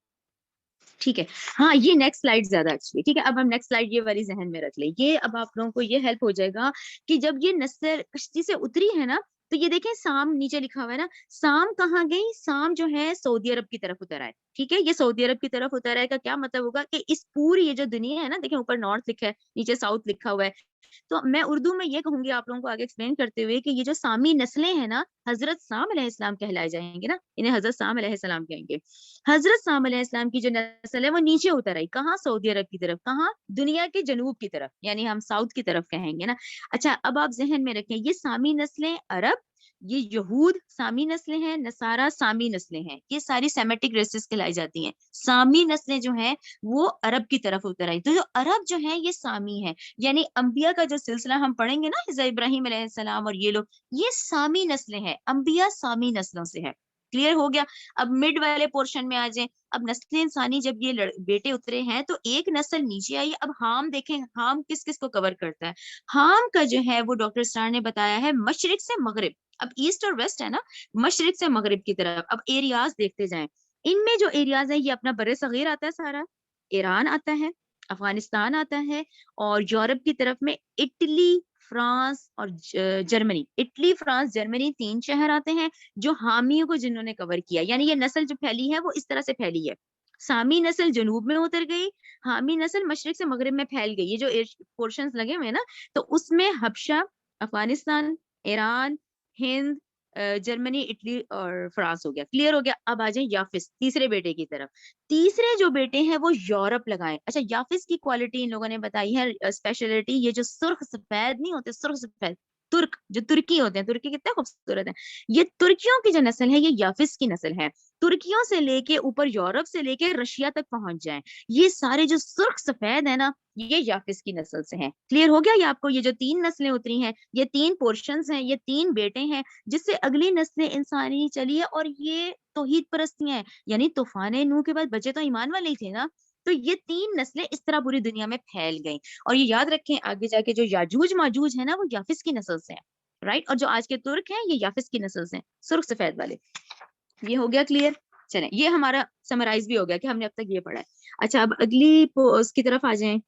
ٹھیک ہے ہاں یہ نیکسٹ سلائڈ زیادہ اچھی ہے. ٹھیک ہے اب ہم نیکسٹ سلائڈ یہ والی ذہن میں رکھ لیں یہ اب آپ لوگوں کو یہ ہیلپ ہو جائے گا کہ جب یہ نسل کشتی سے اتری ہے نا تو یہ دیکھیں سام نیچے لکھا ہوا ہے نا سام کہاں گئی سام جو ہے سعودی عرب کی طرف اتر آئے. ٹھیک ہے یہ سعودی عرب کی طرف اتر آئے کا کیا مطلب ہوگا کہ اس پوری یہ جو دنیا ہے نا دیکھیں اوپر نارتھ لکھا ہے نیچے ساؤتھ لکھا ہوا ہے. تو میں اردو میں یہ کہوں گی آپ لوگوں کو آگے ایکسپلین کرتے ہوئے کہ یہ جو سامی نسلیں ہیں نا حضرت سام علیہ السلام کہلائے جائیں گے نا انہیں حضرت سام علیہ السلام کہیں گے. حضرت سام علیہ السلام کی جو نسل ہے وہ نیچے اتر آئی کہاں سعودی عرب کی طرف کہاں دنیا کے جنوب کی طرف یعنی ہم ساؤتھ کی طرف کہیں گے نا. اچھا اب آپ ذہن میں رکھیں یہ سامی نسلیں عرب یہ یہود سامی نسلیں ہیں نصارہ سامی نسلیں ہیں یہ ساری سیمیٹک ریسز کہلائی جاتی ہیں. سامی نسلیں جو ہیں وہ عرب کی طرف اتر آئی تو جو عرب جو ہیں یہ سامی ہیں یعنی انبیاء کا جو سلسلہ ہم پڑھیں گے نا حضرت ابراہیم علیہ السلام اور یہ لوگ یہ سامی نسلیں ہیں انبیاء سامی نسلوں سے ہے. کلیئر ہو گیا. اب مڈ والے پورشن میں آ جائیں. اب نسل انسانی جب یہ بیٹے اترے ہیں تو ایک نسل نیچے آئی. اب ہام دیکھیں, ہام کس کس کو کور کرتا ہے. ہام کا جو ہے وہ ڈاکٹر اسٹار نے بتایا ہے مشرق سے مغرب. اب ایسٹ اور ویسٹ ہے نا, مشرق سے مغرب کی طرف. اب ایریاز دیکھتے جائیں. ان میں جو ایریاز ہے یہ اپنا بر صغیر آتا ہے سارا, ایران آتا ہے, افغانستان آتا ہے, اور یورپ کی طرف میں اٹلی, فرانس اور جرمنی. اٹلی, فرانس, جرمنی 3 شہر آتے ہیں جو حامیوں کو جنہوں نے کور کیا. یعنی یہ نسل جو پھیلی ہے وہ اس طرح سے پھیلی ہے. سامی نسل جنوب میں اتر گئی, حامی نسل مشرق سے مغرب میں پھیل گئی. یہ جو پورشنز لگے ہوئے ہیں نا, تو اس میں حبشہ, افغانستان, ایران, ہند, جرمنی, اٹلی اور فرانس ہو گیا. کلیئر ہو گیا. اب آ جائیں یافس, تیسرے بیٹے کی طرف. تیسرے جو بیٹے ہیں وہ یورپ لگائیں. اچھا, یافس کی کوالٹی ان لوگوں نے بتائی ہے, اسپیشلٹی, یہ جو سرخ سفید نہیں ہوتے, سرخ سفید ترک, جو ترکی ہوتے ہیں, ترکی کتنے خوبصورت ہیں, یہ ترکیوں کی جو نسل ہے یہ یافس کی نسل ہے. ترکیوں سے لے کے اوپر یورپ سے لے کے رشیا تک پہنچ جائیں, یہ سارے جو سرخ سفید ہیں نا, یہ یافس کی نسل سے ہیں. کلیئر ہو گیا یہ آپ کو. یہ جو 3 نسلیں اتری ہیں, یہ 3 پورشنز ہیں, یہ 3 بیٹے ہیں جس سے اگلی نسلیں انسانی چلی ہے. اور یہ توحید پرستیاں ہیں, یعنی طوفان نوح کے بعد بچے تو ایمان والے ہی تھے نا. تو یہ 3 نسلیں اس طرح پوری دنیا میں پھیل گئیں. اور یہ یاد رکھیں آگے جا کے جو یاجوج ماجوج ہے نا وہ یافس کی نسل سے ہیں, رائٹ. اور جو آج کے ترک ہیں یہ یافس کی نسل سے ہیں, سرخ سفید والے. یہ ہو گیا کلیئر. چلیں, یہ ہمارا سمرائز بھی ہو گیا کہ ہم نے اب تک یہ پڑھا ہے. اچھا, اب اگلی اس کی طرف آ جائیں.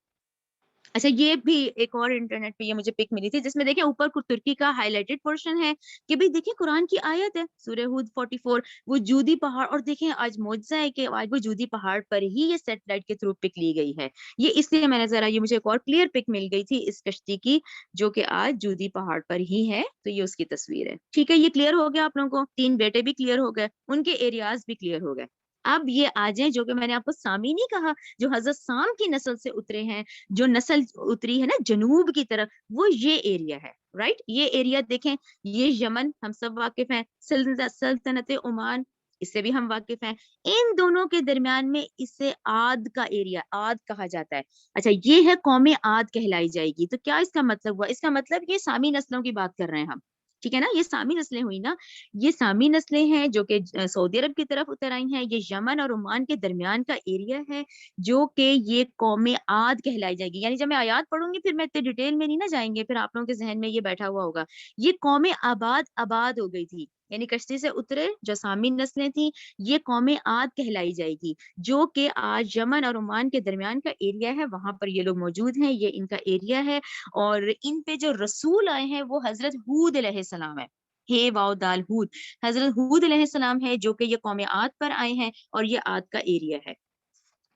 اچھا, یہ بھی ایک اور انٹرنیٹ پہ یہ مجھے پک ملی تھی جس میں دیکھیں اوپر ترکی کا ہائی لائٹڈ پورشن ہے کہ بھئی دیکھیں قرآن کی آیت ہے سورہ ہود 44, وہ جودی پہاڑ. اور دیکھیں آج معجزہ ہے کہ آج وہ جودی پہاڑ پر ہی یہ سیٹلائٹ کے تھرو پک لی گئی ہے. یہ اس لیے میں نے ذرا, یہ مجھے ایک اور کلیئر پک مل گئی تھی اس کشتی کی جو کہ آج جودی پہاڑ پر ہی ہے, تو یہ اس کی تصویر ہے. ٹھیک ہے, یہ کلیئر ہو گیا آپ لوگوں کو. 3 بیٹے بھی کلیئر ہو گئے, ان کے ایریاز بھی کلیئر ہو گئے. اب یہ آ جائیں جو کہ میں نے آپ کو سامی نہیں کہا, جو حضرت سام کی نسل سے اترے ہیں, جو نسل اتری ہے نا جنوب کی طرف, وہ یہ ایریا ہے, رائٹ. یہ ایریا دیکھیں, یہ یمن ہم سب واقف ہیں, سلطنت عمان اس سے بھی ہم واقف ہیں. ان دونوں کے درمیان میں اسے عاد کا ایریا, عاد کہا جاتا ہے. اچھا, یہ ہے قوم عاد کہلائی جائے گی. تو کیا اس کا مطلب ہوا؟ اس کا مطلب یہ سامی نسلوں کی بات کر رہے ہیں ہم, ٹھیک ہے نا. یہ سامی نسلیں ہوئی نا, یہ سامی نسلیں ہیں جو کہ سعودی عرب کی طرف اتر آئی ہیں. یہ یمن اور عمان کے درمیان کا ایریا ہے جو کہ یہ قوم عاد کہلائی جائے گی. یعنی جب میں آیات پڑھوں گی پھر میں اتنے ڈیٹیل میں نہیں نہ جائیں گے, پھر آپ لوگوں کے ذہن میں یہ بیٹھا ہوا ہوگا. یہ قوم آباد ہو گئی تھی, یعنی کشتی سے اترے جو سامی نسلیں تھیں, یہ قوم عاد کہلائی جائے گی جو کہ آج یمن اور عمان کے درمیان کا ایریا ہے. وہاں پر یہ لوگ موجود ہیں, یہ ان کا ایریا ہے. اور ان پہ جو رسول آئے ہیں وہ حضرت ہود علیہ السلام ہے. ہے واو دال ہود, حضرت ہود علیہ السلام ہے جو کہ یہ قوم عاد پر آئے ہیں, اور یہ عاد کا ایریا ہے.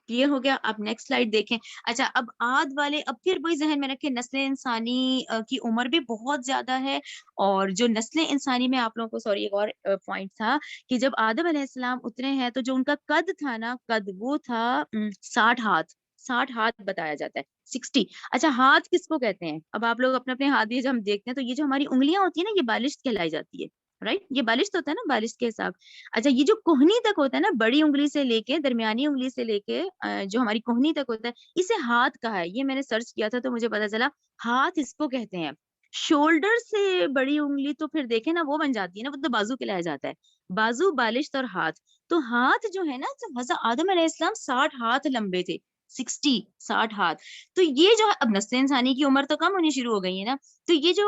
کلیئر ہو گیا. اب نیکسٹ سلائیڈ دیکھیں. اچھا, اب عاد والے, اب پھر وہی ذہن میں رکھیں نسل انسانی کی عمر بھی بہت زیادہ ہے. اور جو نسل انسانی میں آپ لوگوں کو, سوری ایک اور پوائنٹ تھا کہ جب آدم علیہ السلام اترے ہیں تو جو ان کا قد تھا نا, قد وہ تھا 60 ہاتھ. 60 ہاتھ بتایا جاتا ہے, 60. اچھا, ہاتھ کس کو کہتے ہیں؟ اب آپ لوگ اپنے اپنے ہاتھ یہ جو ہم دیکھتے ہیں تو یہ جو ہماری انگلیاں ہوتی ہیں نا, یہ بالشت کہلائی جاتی ہے, رائٹ. یہ بالشت ہوتا ہے نا, بالشت کے حساب. اچھا, یہ جو کوہنی تک ہوتا ہے نا, بڑی انگلی سے لے کے درمیانی انگلی سے لے کے جو ہماری کوہنی تک ہوتا ہے, اسے ہاتھ کہا ہے. یہ میں نے سرچ کیا تھا تو مجھے پتا چلا ہاتھ اس کو کہتے ہیں. شولڈر سے بڑی انگلی تو پھر دیکھیں نا وہ بن جاتی ہے نا, وہ تو بازو کہلایا جاتا ہے. بازو, بالشت اور ہاتھ. تو ہاتھ جو ہے نا, حضرت آدم علیہ السلام 60 ہاتھ لمبے تھے, 60 ہاتھ. تو یہ جو ہے, اب نسل انسانی کی عمر تو کم ہونی شروع ہو گئی ہے نا, تو یہ جو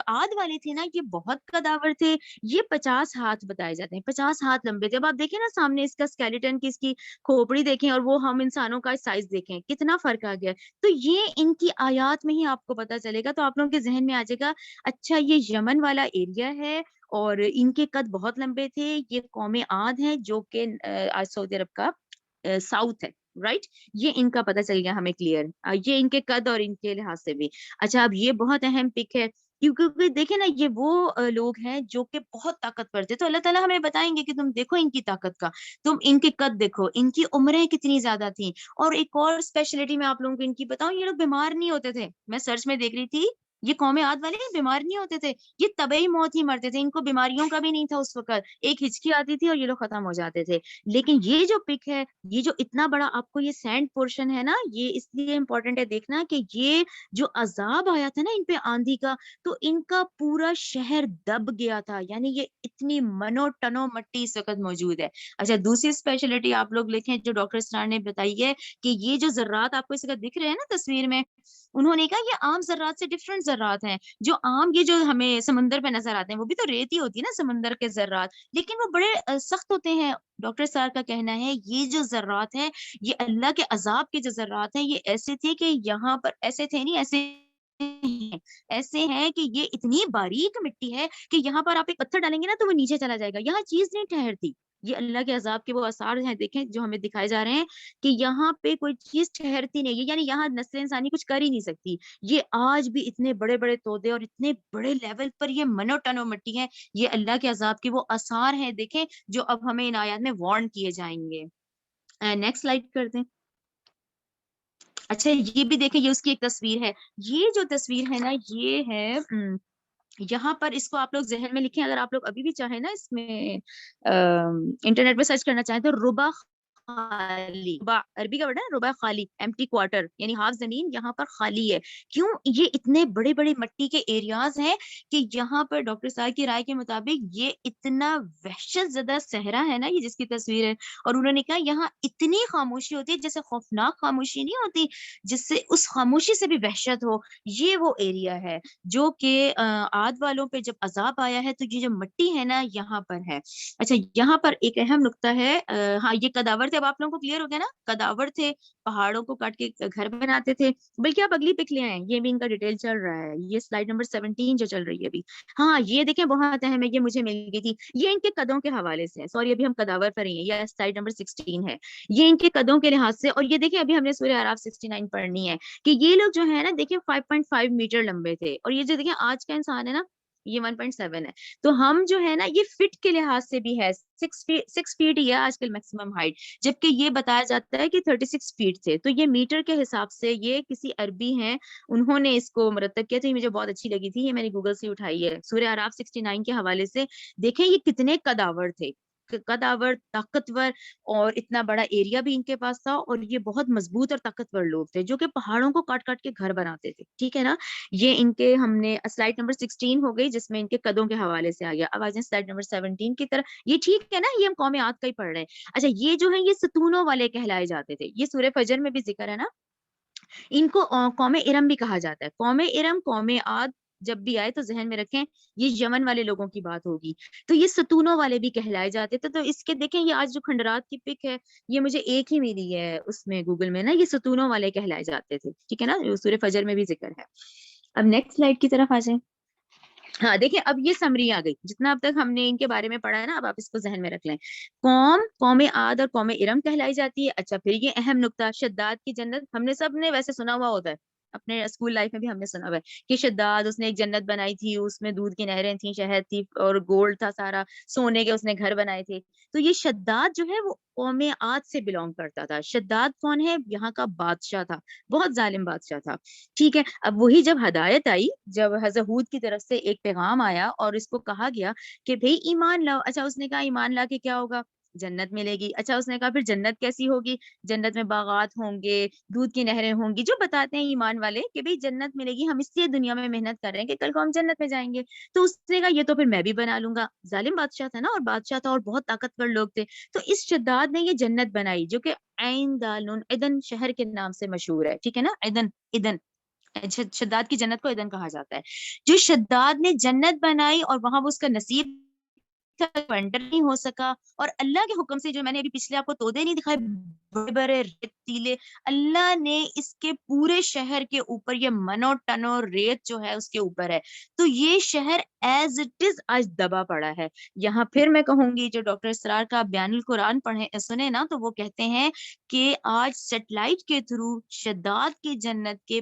عاد والے تھے نا یہ بہت قداور تھے. یہ 50 ہاتھ بتائے جاتے ہیں, 50 ہاتھ لمبے تھے. اب آپ دیکھیں نا سامنے اس کا اسکیلیٹن کی, اس کی کھوپڑی دیکھیں, اور وہ ہم انسانوں کا سائز دیکھیں, کتنا فرق آ گیا. تو یہ ان کی آیات میں ہی آپ کو پتا چلے گا. تو آپ لوگوں کے ذہن میں آ جائے گا, اچھا یہ یمن والا ایریا ہے اور ان کے قد بہت لمبے تھے. یہ قوم عاد ہے جو کہ آج سعودی عرب کا ساؤتھ ہے, رائٹ. یہ ان کا پتہ چل گیا ہمیں کلیئر, یہ ان کے قد اور ان کے لحاظ سے بھی. اچھا, اب یہ بہت اہم پک ہے کیونکہ دیکھیں نا یہ وہ لوگ ہیں جو کہ بہت طاقتور تھے. تو اللہ تعالیٰ ہمیں بتائیں گے کہ تم دیکھو ان کی طاقت کا, تم ان کے قد دیکھو, ان کی عمریں کتنی زیادہ تھیں. اور ایک اور اسپیشلٹی میں آپ لوگوں کو ان کی بتاؤں, یہ لوگ بیمار نہیں ہوتے تھے. میں سرچ میں دیکھ رہی تھی, یہ قوم عاد والے بیمار نہیں ہوتے تھے, یہ طبعی موت ہی مرتے تھے, ان کو بیماریوں کا بھی نہیں تھا اس وقت, ایک ہچکی آتی تھی اور یہ لوگ ختم ہو جاتے تھے. لیکن یہ جو پک ہے, یہ جو اتنا بڑا آپ کو یہ سینڈ پورشن ہے نا, یہ اس لیے امپورٹنٹ ہے دیکھنا کہ یہ جو عذاب آیا تھا نا ان پہ آندھی کا, تو ان کا پورا شہر دب گیا تھا, یعنی یہ اتنی منو ٹنو مٹی اس وقت موجود ہے. اچھا دوسری اسپیشلٹی آپ لوگ لکھیں جو ڈاکٹر اسرار نے بتائی ہے کہ یہ جو ذرات آپ کو اس وقت دکھ رہے ہیں نا تصویر میں, انہوں نے کہا یہ عام ذرات سے ڈفرنٹ ذرات ہیں. جو عام یہ جو ہمیں سمندر پہ نظر آتے ہیں وہ بھی تو ریت ہی ہوتی ہے نا سمندر کے ذرات, لیکن وہ بڑے سخت ہوتے ہیں. ڈاکٹر صاحب کا کہنا ہے یہ جو ذرات ہیں یہ اللہ کے عذاب کے جو ذرات ہیں یہ ایسے تھے کہ یہاں پر ایسے تھے نہیں, ایسے ہیں کہ یہ اتنی باریک مٹی ہے کہ یہاں پر آپ ایک پتھر ڈالیں گے نا تو وہ نیچے چلا جائے گا, یہاں چیز نہیں ٹھہرتی. یہ اللہ کے عذاب کے وہ آثار ہیں دیکھیں جو ہمیں دکھائے جا رہے ہیں کہ یہاں پہ کوئی چیز ٹھہرتی نہیں ہے, یعنی یہاں نسل انسانی کچھ کر ہی نہیں سکتی. یہ آج بھی اتنے بڑے بڑے تودے اور اتنے بڑے لیول پر یہ منو ٹنو مٹی ہے, یہ اللہ کے عذاب کے وہ آثار ہیں دیکھیں جو اب ہمیں ان آیات میں وارن کیے جائیں گے. نیکسٹ سلائڈ کر دیں. اچھا یہ بھی دیکھیں, یہ اس کی ایک تصویر ہے. یہ جو تصویر ہے نا یہ ہے یہاں پر, اس کو آپ لوگ ذہن میں لکھیں, اگر آپ لوگ ابھی بھی چاہیں نا اس میں انٹرنیٹ پہ سرچ کرنا چاہیں تو ربا خالی, عربی کا ورڈ ہے ربا خالی, ایمٹی کوارٹر, یعنی ہاف زمین یہاں پر خالی ہے. کیوں؟ یہ اتنے بڑے بڑے مٹی کے ایریاز ہیں کہ یہاں پر ڈاکٹر صاحب کی رائے کے مطابق یہ اتنا وحشت زدہ صحرا ہے نا یہ جس کی تصویر ہے, اور انہوں نے کہا یہاں اتنی خاموشی ہوتی ہے جیسے خوفناک خاموشی نہیں ہوتی جس سے اس خاموشی سے بھی وحشت ہو. یہ وہ ایریا ہے جو کہ عاد والوں پہ جب عذاب آیا ہے تو یہ جو مٹی ہے نا یہاں پر ہے. اچھا یہاں پر ایک اہم نقطہ ہے, ہاں یہ کداور تھے, اب آپ لوگوں کو کلیئر ہو گیا نا, کداور تھے, پہاڑوں کو کاٹ کے گھر بناتے تھے. بلکہ آپ اگلی پک لے آئیں, یہ بھی ان کا ڈیٹیل چل رہا ہے, یہ سلائڈ نمبر 17 جو چل رہی ہے ابھی. ہاں یہ دیکھیں بہت اہم ہے, یہ مجھے مل گئی تھی, یہ ان کے قدوں کے حوالے سے ہے, سوری ابھی ہم کداور پر ہی ہیں, یہ سلائڈ نمبر 16 ہے. یہ ان کے قدوں کے لحاظ سے, اور یہ دیکھیں ابھی ہم نے سورہ اعراف 69 پڑھنی ہے کہ یہ لوگ جو ہے نا دیکھیں 5.5 میٹر لمبے تھے, اور یہ جو دیکھیں آج کا انسان ہے نا یہ 1.7 ہے. تو ہم جو ہے نا یہ فٹ کے لحاظ سے بھی ہے 6 فیٹ ہی ہے آج کل میکسیمم ہائٹ, جبکہ یہ بتایا جاتا ہے کہ 36 فیٹ تھے. تو یہ میٹر کے حساب سے یہ کسی عربی ہیں انہوں نے اس کو مرتب کیا, تو یہ مجھے بہت اچھی لگی تھی, یہ میں نے گوگل سے اٹھائی ہے. سورہ اعراف 69 کے حوالے سے دیکھیں یہ کتنے قداور تھے, قداور, طاقتور, اور اتنا بڑا ایریا بھی ان کے پاس تھا, اور یہ بہت مضبوط اور طاقتور لوگ تھے جو کہ پہاڑوں کو کاٹ کاٹ کے گھر بناتے تھے. ٹھیک ہے نا, یہ ان کے ہم نے سلائڈ نمبر 16 ہو گئی جس میں ان کے قدوں کے حوالے سے آ گیا. اب آ جائیں سلائڈ نمبر 17 کی طرف. یہ ٹھیک ہے نا, یہ ہم قوم عاد کا ہی پڑھ رہے ہیں. اچھا یہ جو ہے یہ ستونوں والے کہلائے جاتے تھے, یہ سورہ فجر میں بھی ذکر ہے نا, ان کو قوم ارم بھی کہا جاتا ہے. قوم ارم, قوم عاد جب بھی آئے تو ذہن میں رکھیں یہ یمن والے لوگوں کی بات ہوگی. تو یہ ستونوں والے بھی کہلائے جاتے تھے. تو اس کے دیکھیں یہ آج جو کھنڈرات کی پک ہے یہ مجھے ایک ہی ملی ہے اس میں گوگل میں نا, یہ ستونوں والے کہلائے جاتے تھے. ٹھیک ہے نا, سورہ فجر میں بھی ذکر ہے. اب نیکسٹ سلائڈ کی طرف آ جائیں. ہاں دیکھیں اب یہ سمری آ گئی, جتنا اب تک ہم نے ان کے بارے میں پڑھا ہے نا اب آپ اس کو ذہن میں رکھ لیں. قوم عاد اور قوم ارم کہلائی جاتی ہے. اچھا پھر یہ اہم نقطہ, شداد کی جنت, ہم نے سب نے ویسے سنا ہوا ہوتا ہے, اپنے اسکول لائف میں بھی ہم نے سنا ہوا ہے کہ شداد اس نے ایک جنت بنائی تھی, اس میں دودھ کی نہریں تھیں, شہد تھی اور گولڈ تھا سارا, سونے کے اس نے گھر بنائے تھے. تو یہ شداد جو ہے وہ قوم عاد سے بلونگ کرتا تھا. شداد کون ہے؟ یہاں کا بادشاہ تھا, بہت ظالم بادشاہ تھا. ٹھیک ہے, اب وہی جب ہدایت آئی, جب حضرت ہود کی طرف سے ایک پیغام آیا اور اس کو کہا گیا کہ بھئی ایمان لاؤ. اچھا اس نے کہا ایمان لا کے کیا ہوگا؟ جنت ملے گی. اچھا اس نے کہا پھر جنت کیسی ہوگی؟ جنت میں باغات ہوں گے, دودھ کی نہریں ہوں گی, جو بتاتے ہیں ایمان والے کہ بھئی جنت ملے گی, ہم اس لیے دنیا میں محنت کر رہے ہیں کہ کل کو ہم جنت میں جائیں گے. تو اس نے کہا یہ تو پھر میں بھی بنا لوں گا. ظالم بادشاہ تھا نا, اور بادشاہ تھا اور بہت طاقتور لوگ تھے. تو اس شداد نے یہ جنت بنائی جو کہ عین دال نون عدن شہر کے نام سے مشہور ہے. ٹھیک ہے نا, عدن شداد کی جنت کو عدن کہا جاتا ہے. جو شداد نے جنت بنائی اور وہاں وہ اس کا نصیب انٹر نہیں ہو سکا, اور اللہ کے حکم سے, جو میں نے ابھی پچھلے آپ کو تودے نہیں دکھائے بڑے بڑے ریتیلے, اللہ نے اس کے پورے شہر کے اوپر یہ منو ٹنو ریت جو ہے اس کے اوپر ہے. تو یہ شہر ایز اٹ از آج دبا پڑا ہے. یہاں پھر میں کہوں گی جو ڈاکٹر اسرار کا بیان القرآن پڑھے سنے نا, تو وہ کہتے ہیں کہ آج سیٹلائٹ کے تھرو شداد کی جنت کے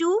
2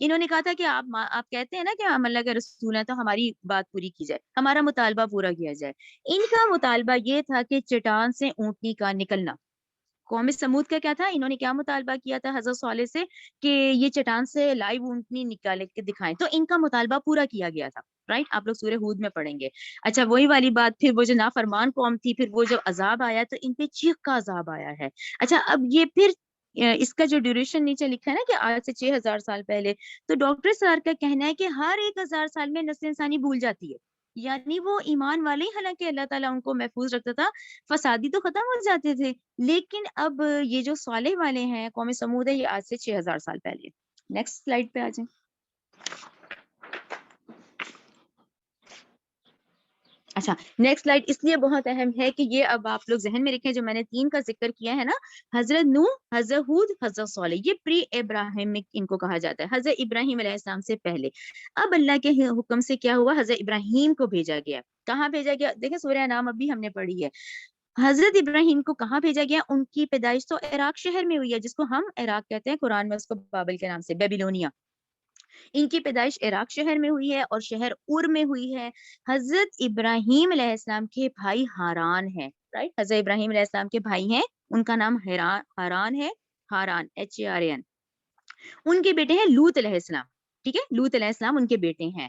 انہوں نے کہا تھا کہ آپ کہتے ہیں نا کہ ہم اللہ کے رسول ہیں تو ہماری بات پوری کی جائے، ہمارا مطالبہ پورا کیا جائے۔ ان کا مطالبہ یہ تھا کہ چٹان سے اونٹنی کا نکلنا۔ قوم سمود کا کیا تھا؟ انہوں نے کیا مطالبہ کیا تھا حضرت صالح سے کہ یہ چٹان سے لائیو اونٹنی نکال کے دکھائیں، تو ان کا مطالبہ پورا کیا گیا تھا، رائٹ؟ آپ لوگ سورہ ہود میں پڑھیں گے۔ اچھا وہی والی بات، پھر وہ جو نافرمان قوم تھی، پھر وہ جو عذاب آیا تو ان پہ چیخ کا عذاب آیا ہے۔ اچھا اب یہ پھر اس کا جو ڈیوریشن نیچے لکھا ہے نا کہ آج سے 6000 سال پہلے، تو ڈاکٹر سار کا کہنا ہے کہ ہر 1000 سال میں نسل انسانی بھول جاتی ہے، یعنی وہ ایمان والے ہی، حالانکہ اللہ تعالیٰ ان کو محفوظ رکھتا تھا، فسادی تو ختم ہو جاتے تھے، لیکن اب یہ جو صالح والے ہیں قوم سمود ہے، یہ آج سے 6000 سال پہلے۔ نیکسٹ سلائڈ پہ آ جائیں۔ اچھا نیکسٹ سلائڈ اس لیے بہت اہم ہے کہ یہ اب آپ لوگ ذہن میں رکھیں، جو میں نے 3 کا ذکر کیا ہے نا، حضرت نوح، حضرت ہود، حضرت صالح، یہ پری ابراہیمک ان کو کہا جاتا ہے، حضرت ابراہیم علیہ السلام سے پہلے۔ اب اللہ کے حکم سے کیا ہوا؟ حضرت ابراہیم کو بھیجا گیا۔ کہاں بھیجا گیا؟ دیکھیں سورہ انعام ابھی ہم نے پڑھی ہے۔ حضرت ابراہیم کو کہاں بھیجا گیا؟ ان کی پیدائش تو عراق شہر میں ہوئی ہے، جس کو ہم عراق کہتے ہیں، قرآن میں اس کو بابل کے نام سے، بیبیلونیا۔ ان کی پیدائش عراق شہر میں ہوئی ہے اور شہر اور میں ہوئی ہے۔ حضرت ابراہیم علیہ السلام کے بھائی ہاران ہیں، رائٹ؟ حضرت ابراہیم علیہ السلام کے بھائی ہیں، ان کا نام ہاران ہے، ہاران HARAN۔ ان کے بیٹے ہیں لوط علیہ السلام، ٹھیک ہے؟ لوط علیہ السلام ان کے بیٹے ہیں۔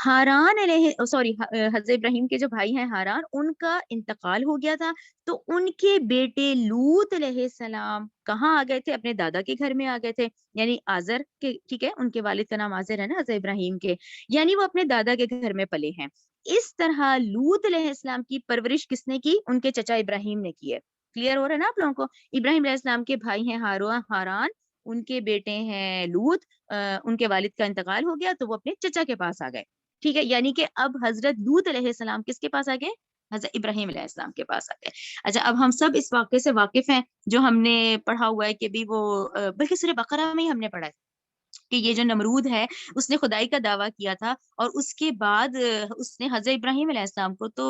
ہاران علیہ سوری حضرت ابراہیم کے جو بھائی ہیں ہاران، ان کا انتقال ہو گیا تھا، تو ان کے بیٹے لوط علیہ السلام کہاں آ گئے تھے؟ اپنے دادا کے گھر میں آ گئے تھے، یعنی آزر کے، ٹھیک ہے؟ ان کے والد کا نام آزر ہے نا حضرت ابراہیم کے، یعنی وہ اپنے دادا کے گھر میں پلے ہیں۔ اس طرح لوط علیہ السلام کی پرورش کس نے کی؟ ان کے چچا ابراہیم نے کی ہے۔ کلیئر ہو رہا ہے نا آپ لوگوں کو؟ ابراہیم علیہ السلام کے بھائی ہیں ہاران، ان کے بیٹے ہیں لوط، ان کے والد کا انتقال ہو گیا تو وہ اپنے چچا کے پاس آ گئے، ٹھیک ہے؟ یعنی کہ اب حضرت لوط علیہ السلام کس کے پاس آ گئے؟ حضرت ابراہیم علیہ السلام کے پاس آ گئے۔ اچھا اب ہم سب اس واقعے سے واقف ہیں، جو ہم نے پڑھا ہوا ہے کہ بھی وہ بلکہ سورہ بقرہ میں ہی ہم نے پڑھا ہے کہ یہ جو نمرود ہے اس نے خدائی کا دعویٰ کیا تھا، اور اس کے بعد اس نے حضرت ابراہیم علیہ السلام کو تو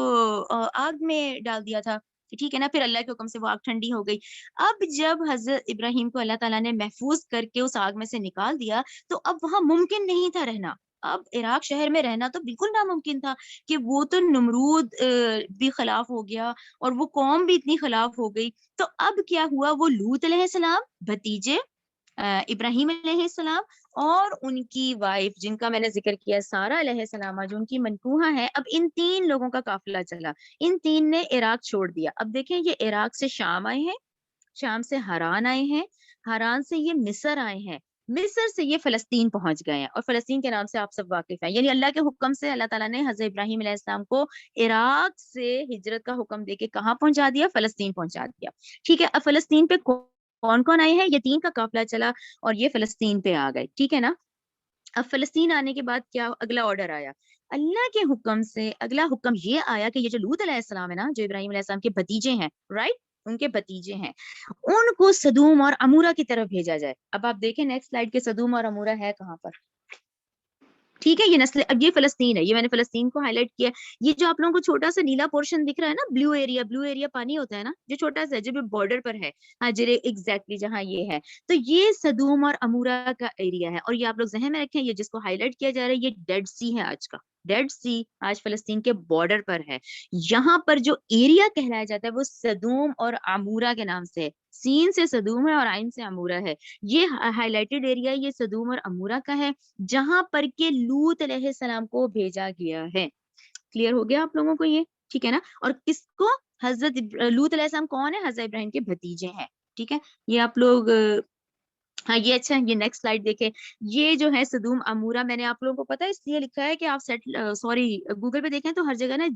آگ میں ڈال دیا تھا، ٹھیک ہے نا؟ پھر اللہ کے حکم سے وہ آگ ٹھنڈی ہو گئی۔ اب جب حضرت ابراہیم کو اللہ تعالیٰ نے محفوظ کر کے اس آگ میں سے نکال دیا، تو اب وہاں ممکن نہیں تھا رہنا، اب عراق شہر میں رہنا تو بالکل ناممکن تھا، کہ وہ تو نمرود بھی خلاف ہو گیا اور وہ قوم بھی اتنی خلاف ہو گئی، تو اب کیا ہوا؟ وہ لوط علیہ السلام، بھتیجے ابراہیم علیہ السلام، اور ان کی وائف جن کا میں نے ذکر کیا سارہ علیہ السلام، جو ان کی منکوحہ ہے، اب ان 3 لوگوں کا قافلہ چلا، ان 3 نے عراق چھوڑ دیا۔ اب دیکھیں یہ عراق سے شام آئے ہیں، شام سے ہاران آئے ہیں، ہاران سے یہ مصر آئے ہیں، مصر سے یہ فلسطین پہنچ گئے ہیں، اور فلسطین کے نام سے آپ سب واقف ہیں، یعنی اللہ کے حکم سے اللہ تعالیٰ نے حضرت ابراہیم علیہ السلام کو عراق سے ہجرت کا حکم دے کے کہاں پہنچا دیا؟ فلسطین پہنچا دیا، ٹھیک ہے؟ اب فلسطین پہ کون کون آئے ہیں؟ یہ 3 کا قافلہ چلا اور یہ فلسطین پہ آ گئے، ٹھیک ہے نا؟ اب فلسطین آنے کے بعد کیا اگلا آرڈر آیا؟ اللہ کے حکم سے اگلا حکم یہ آیا کہ یہ جو لوط علیہ السلام ہے نا، جو ابراہیم علیہ السلام کے بھتیجے ہیں، رائٹ؟ ان کے بھتیجے ہیں، ان کو سدوم اور عمورہ کی طرف بھیجا جائے۔ اب آپ دیکھیں نیکسٹ سلائیڈ کے سدوم اور عمورہ ہے کہاں پر؟ ٹھیک ہے، یہ نسل، اب یہ فلسطین ہے، یہ میں نے فلسطین کو ہائی لائٹ کیا۔ یہ جو آپ لوگوں کو چھوٹا سا نیلا پورشن دکھ رہا ہے نا، بلو ایریا پانی ہوتا ہے نا، جو چھوٹا سا جو بارڈر پر ہے، ہاں جی ایگزیکٹلی جہاں یہ ہے، تو یہ سدوم اور عمورہ کا ایریا ہے، اور یہ آپ لوگ ذہن میں رکھیں، یہ جس کو ہائی لائٹ کیا جا رہا ہے یہ ڈیڈ سی ہے، آج کا ڈیڈ سی آج فلسطین کے بارڈر پر ہے۔ یہاں پر جو ایریا کہلایا جاتا ہے وہ سدوم اور عمورہ کے نام سے ہے، سین سے سدوم ہے اور عین سے عمورہ ہے، یہ ہائی لائٹڈ ایریا یہ سدوم اور عمورہ کا ہے، جہاں پر کے لوط علیہ السلام کو بھیجا گیا ہے۔ کلیئر ہو گیا آپ لوگوں کو یہ؟ ٹھیک ہے نا؟ اور کس کو؟ حضرت لوط علیہ السلام کون ہے؟ حضرت ابراہیم کے بھتیجے ہیں، ٹھیک ہے؟ یہ آپ لوگ ہاں یہ اچھا ہے، یہ نیکسٹ سلائیڈ دیکھیں، یہ جو ہے سدوم عمورہ، میں نے آپ لوگوں کو پتا اس لیے لکھا ہے کہ آپ سوری گوگل پہ دیکھیں تو ہر جگہ نا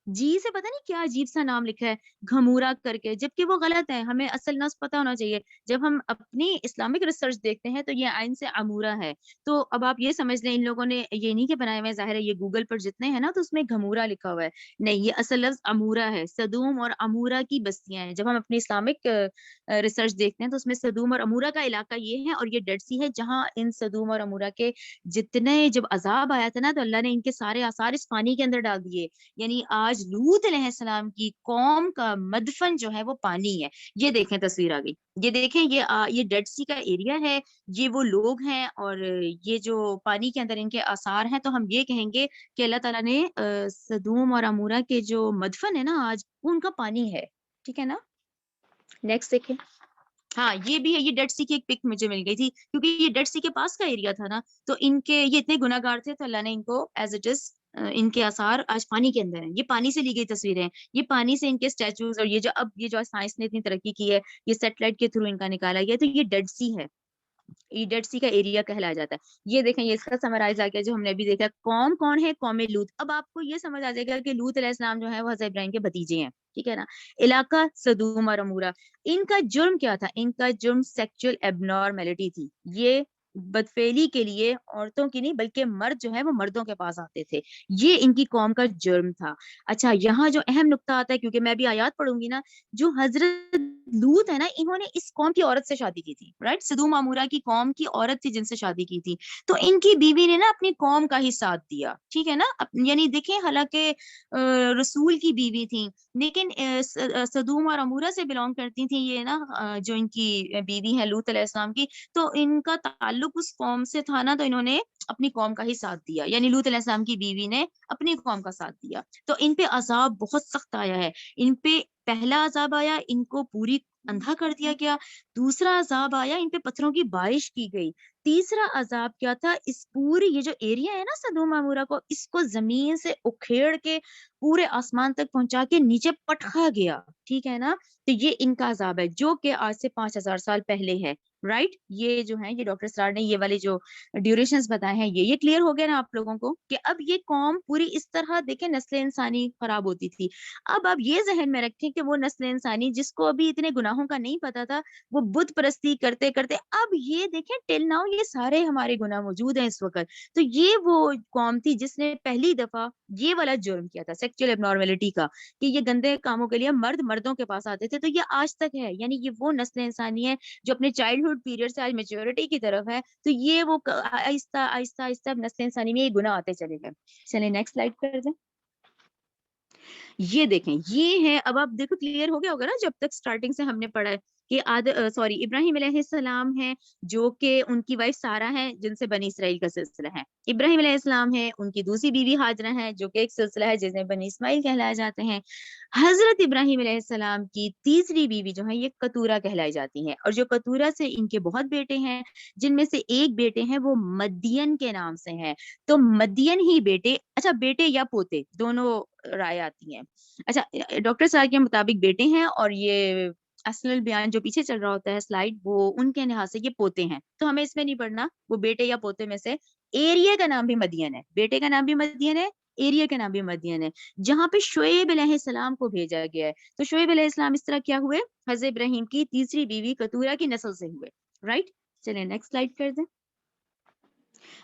جی سے پتہ نہیں کیا عجیب سا نام لکھا ہے، گھمورا کر کے، جبکہ وہ غلط ہے، ہمیں اصل نصب پتہ ہونا چاہیے۔ جب ہم اپنی اسلامک ریسرچ دیکھتے ہیں تو یہ عین سے عمورہ ہے، تو اب آپ یہ سمجھ لیں ان لوگوں نے یہ نہیں کہ بنائے ہوئے، ظاہر ہے یہ گوگل پر جتنے ہیں نا تو اس میں گھمورا لکھا ہوا ہے، نہیں، یہ اصل لفظ عمورہ ہے، سدوم اور عمورہ کی بستیاں ہیں۔ جب ہم اپنی اسلامک ریسرچ دیکھتے ہیں تو اس میں سدوم اور عمورہ کا علاقہ یہ ہے، اور یہ ڈیڈ سی ہے جہاں ان سدوم اور عمورہ کے جتنے جب عذاب آیا تھا نا تو اللہ نے ان کے سارے آثار اس پانی کے اندر ڈال دیے، یعنی آج آج لوط علیہ السلام کی قوم کا مدفن جو ہے وہ پانی ہے. یہ دیکھیں تصویر آ گئی, یہ دیکھیں یہ ڈیڈ سی کا ایریا ہے, یہ وہ لوگ ہیں, اور یہ جو پانی کے اندر ان کے آثار ہیں. تو ہم یہ کہیں گے کہ اللہ تعالیٰ نے سدوم اور عمورہ کے جو مدفن ہے نا آج, وہ ان کا پانی ہے. ٹھیک ہے نا. نیکسٹ دیکھیں. ہاں یہ بھی ہے, یہ ڈیڈ سی کی ایک پک مجھے مل گئی تھی, کیونکہ یہ ڈیڈ سی کے پاس کا ایریا تھا نا, تو ان کے یہ اتنے گناہ گار تھے, تو اللہ نے ان کو ایز اٹ از ان کے آثار آج پانی کے اندر ہیں. یہ پانی سے لی گئی تصویریں ہیں, یہ پانی سے ان کے اسٹیچوز, اور یہ جو سائنس نے اتنی ترقی کی ہے, یہ سیٹلائٹ کے تھرو ان کا نکالا گیا, تو یہ ڈیڈ سی ہے, یہ ڈیڈ سی کا ایریا کہلایا جاتا ہے. یہ دیکھیں, یہ اس کا سمرائز آ گیا جو ہم نے ابھی دیکھا. قوم کون ہے؟ قوم لوط. اب آپ کو یہ سمجھ آ جائے گا کہ لوط علیہ السلام جو ہے وہ حضرت ابراہیم کے بھتیجے ہیں. ٹھیک ہے نا. علاقہ سدوم اور عمورہ, ان کا جرم کیا تھا؟ ان کا جرم سیکچوئل ایب نارمیلٹی تھی. یہ بدفعلی کے لیے عورتوں کی نہیں بلکہ مرد جو ہے وہ مردوں کے پاس آتے تھے, یہ ان کی قوم کا جرم تھا. اچھا, یہاں جو اہم نقطہ آتا ہے, کیونکہ میں بھی آیات پڑھوں گی نا, جو حضرت لوط ہے نا, انہوں نے اس قوم کی عورت سے شادی کی تھی, رائٹ. سدوم عمورہ کی قوم کی عورت تھی جن سے شادی کی تھی, تو ان کی بیوی نے نا اپنی قوم کا ہی ساتھ دیا. ٹھیک ہے نا. یعنی دیکھیں, حالانکہ رسول کی بیوی تھی, لیکن سدوم اور عمورہ سے بلونگ کرتی تھی یہ نا, جو ان کی بیوی ہے لوط علیہ السلام کی, تو ان کا تعلق اس قوم سے تھا نا, تو انہوں نے اپنی قوم کا ہی ساتھ دیا. یعنی لوط علیہ السلام کی بیوی نے اپنی قوم کا ساتھ دیا, تو ان پہ عذاب بہت سخت آیا ہے. ان پہ پہلا عذاب آیا, ان کو پوری اندھا کر دیا گیا. دوسرا عذاب آیا, ان پہ پتھروں کی بارش کی گئی. تیسرا عذاب کیا تھا؟ اس پوری یہ جو ایریا ہے نا سدوم عمورہ کو, اس کو زمین سے اکھیڑ کے پورے آسمان تک پہنچا کے نیچے پٹکا گیا. ٹھیک ہے نا. تو یہ ان کا عذاب ہے, جو کہ آج سے 5000 سال پہلے ہے, رائٹ. یہ جو ہے, یہ ڈاکٹر سرار نے یہ والے جو ڈیوریشنز بتائے ہیں, یہ کلیئر ہو گیا نا آپ لوگوں کو, کہ اب یہ قوم پوری اس طرح دیکھیں نسل انسانی خراب ہوتی تھی. اب آپ یہ ذہن میں رکھیں کہ وہ نسل انسانی جس کو ابھی اتنے گناہوں کا نہیں پتا تھا, وہ بت پرستی کرتے کرتے اب یہ دیکھیں ٹل ناؤ یہ سارے ہمارے گناہ موجود ہیں اس وقت. تو یہ وہ قوم تھی جس نے پہلی دفعہ یہ والا جرم کیا تھا سیکچوئل ایب نارمیلٹی کا, کہ یہ گندے کاموں کے لیے مرد مردوں کے پاس آتے تھے. تو یہ آج تک ہے, یعنی یہ وہ نسل انسانی ہے جو اپنے چائلڈہڈ پیریڈ سے آج میچورٹی کی طرف ہے. تو یہ وہ آہستہ آہستہ آہستہ نسل انسانی میں یہ گناہ آتے چلے گئے. چلیں نیکسٹ سلائڈ کر دیں. یہ دیکھیں, یہ ہے, اب آپ دیکھو کلیئر ہو گیا ہوگا نا جب تک سٹارٹنگ سے ہم نے پڑھا ہے کہ ابراہیم علیہ السلام ہے جو کہ ان کی وائف سارہ ہے جن سے بنی اسرائیل کا سلسلہ ہے. ابراہیم علیہ السلام ہے, ان کی دوسری بیوی ہاجرہ ہے جو کہ ایک سلسلہ ہے جسے بنی اسماعیل کہلائے جاتے ہیں. حضرت ابراہیم علیہ السلام کی تیسری بیوی جو ہے یہ کتورہ کہلائی جاتی ہے, اور جو کتورہ سے ان کے بہت بیٹے ہیں, جن میں سے ایک بیٹے ہیں وہ مدین کے نام سے ہیں. تو مدین ہی بیٹے, اچھا بیٹے یا پوتے دونوں رائے آتی ہیں. اچھا, ڈاکٹر صاحب کے مطابق بیٹے ہیں, اور یہ اصل البیان جو پیچھے چل رہا ہوتا ہے سلائیڈ, وہ ان کے لحاظ سے یہ پوتے ہیں. تو ہمیں اس میں نہیں پڑھنا وہ بیٹے یا پوتے میں سے. ایریا کا نام بھی مدین ہے, بیٹے کا نام بھی مدین ہے, ایریا کا نام بھی مدین ہے, جہاں پہ شعیب علیہ السلام کو بھیجا گیا ہے. تو شعیب علیہ السلام اس طرح کیا ہوئے؟ حضرت ابراہیم کی تیسری بیوی کتورہ کی نسل سے ہوئے, رائٹ. چلیں نیکسٹ سلائیڈ کر دیں.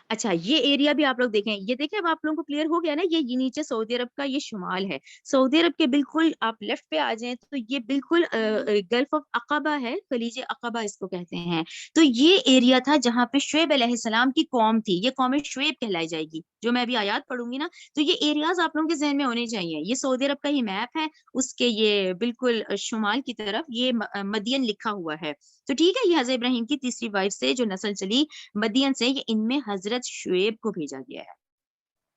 اچھا, یہ ایریا بھی آپ لوگ دیکھیں, یہ دیکھیں اب آپ لوگوں کو کلیئر ہو گیا نا, یہ نیچے سعودی عرب کا یہ شمال ہے. سعودی عرب کے بالکل آپ لیفٹ پہ آ جائیں تو یہ بالکل گلف آف عقبہ ہے, خلیج عقبہ اس کو کہتے ہیں. تو یہ ایریا تھا جہاں پہ شعیب علیہ السلام کی قوم تھی, یہ قوم شعیب کہلائی جائے گی, جو میں ابھی آیات پڑھوں گی نا. تو یہ ایریاز آپ لوگوں کے ذہن میں ہونے چاہیے. یہ سعودی عرب کا ہی میپ ہے, اس کے یہ بالکل شمال کی طرف یہ مدین لکھا ہوا ہے. تو ٹھیک ہے, یہ حضرت ابراہیم کی تیسری وائف سے جو نسل چلی مدین سے, یہ ان میں حضرت شعیب کو بھیجا گیا ہے.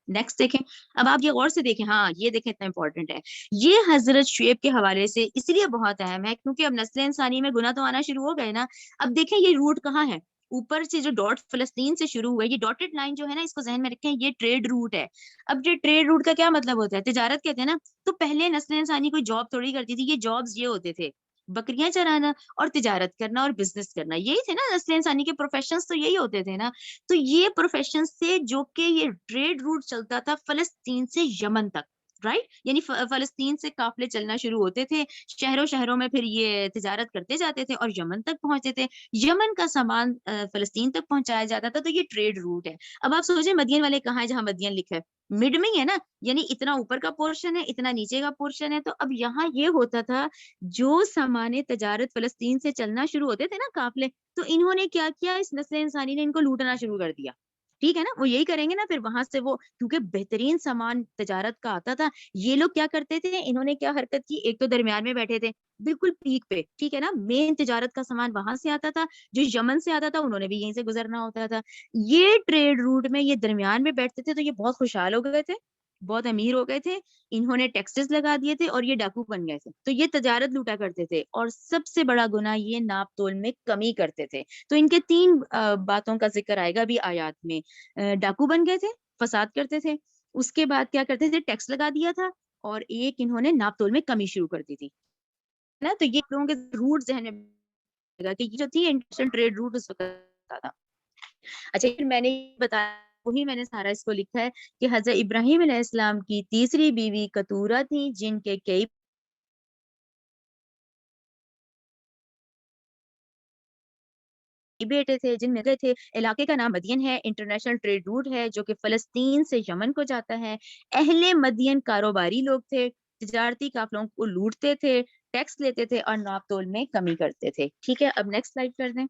نیکسٹ دیکھیں, اب آپ یہ غور سے دیکھیں, ہاں یہ دیکھیں اتنا امپورٹنٹ ہے. یہ حضرت شعیب کے حوالے سے اس لیے بہت اہم ہے کیونکہ اب نسل انسانی میں گناہ تو آنا شروع ہو گئے نا. اب دیکھیں یہ روٹ کہاں ہے, اوپر سے جو ڈاٹ فلسطین سے شروع ہوا ہے, یہ ڈاٹڈ لائن جو ہے نا, اس کو ذہن میں رکھیں, یہ ٹریڈ روٹ ہے. اب یہ ٹریڈ روٹ کا کیا مطلب ہوتا ہے؟ تجارت کہتے ہیں نا. تو پہلے نسل انسانی کوئی جاب تھوڑی کرتی تھی, یہ جابز یہ ہوتے تھے, بکریاں چرانا اور تجارت کرنا اور بزنس کرنا, یہی تھے نا نسل انسانی کے پروفیشنز, تو یہی ہوتے تھے نا. تو یہ پروفیشنز سے جو کہ یہ ٹریڈ روٹ چلتا تھا فلسطین سے یمن تک, رائٹ. یعنی فلسطین سے قافلے چلنا شروع ہوتے تھے, شہروں شہروں میں پھر یہ تجارت کرتے جاتے تھے اور یمن تک پہنچتے تھے. یمن کا سامان فلسطین تک پہنچایا جاتا تھا. تو یہ ٹریڈ روٹ ہے. اب آپ سوچیں مدین والے کہاں ہے جہاں مدین لکھا ہے؟ مڈ میں ہی ہے نا, یعنی اتنا اوپر کا پورشن ہے, اتنا نیچے کا پورشن ہے. تو اب یہاں یہ ہوتا تھا, جو سامان تجارت فلسطین سے چلنا شروع ہوتے تھے نا قافلے, تو انہوں نے کیا کیا, اس نسل انسانی نے ان کو لوٹنا شروع کر دیا. ٹھیک ہے نا, وہ یہی کریں گے نا. پھر وہاں سے وہ کیونکہ بہترین سامان تجارت کا آتا تھا, یہ لوگ کیا کرتے تھے, انہوں نے کیا حرکت کی, ایک تو درمیان میں بیٹھے تھے بالکل پیک پہ, ٹھیک ہے نا, مین تجارت کا سامان وہاں سے آتا تھا, جو یمن سے آتا تھا انہوں نے بھی یہیں سے گزرنا ہوتا تھا. یہ ٹریڈ روٹ میں یہ درمیان میں بیٹھتے تھے, تو یہ بہت خوشحال ہو گئے تھے, بہت امیر ہو گئے تھے, انہوں نے ٹیکسز لگا دیے تھے اور یہ ڈاکو بن گئے تھے, تو یہ تجارت لوٹا کرتے تھے. اور سب سے بڑا گناہ یہ ناپ تول میں کمی کرتے تھے. تو ان کے تین باتوں کا ذکر آئے گا بھی آیات میں. ڈاکو بن گئے تھے, فساد کرتے تھے, اس کے بعد کیا کرتے تھے, ٹیکس لگا دیا تھا, اور ایک انہوں نے ناپ تول میں کمی شروع کر دی تھی نا. تو یہ لوگوں کے روٹ ذہن میں کہ یہ جو تھی انٹرنیشنل ٹریڈ روٹ اس وقت تھا. اچھا, پھر میں نے بتایا, وہی میں نے سارا اس کو لکھا ہے کہ حضرت ابراہیم علیہ السلام کی تیسری بیوی کتورہ تھی, جن کے کئی بیٹے تھے, جن میں تھے. علاقے کا نام مدین ہے, انٹرنیشنل ٹریڈ روٹ ہے جو کہ فلسطین سے یمن کو جاتا ہے. اہل مدین کاروباری لوگ تھے, تجارتی قافلوں کو لوٹتے تھے, ٹیکس لیتے تھے اور ناپ تول میں کمی کرتے تھے. ٹھیک ہے, اب نیکسٹ سلائڈ کر دیں.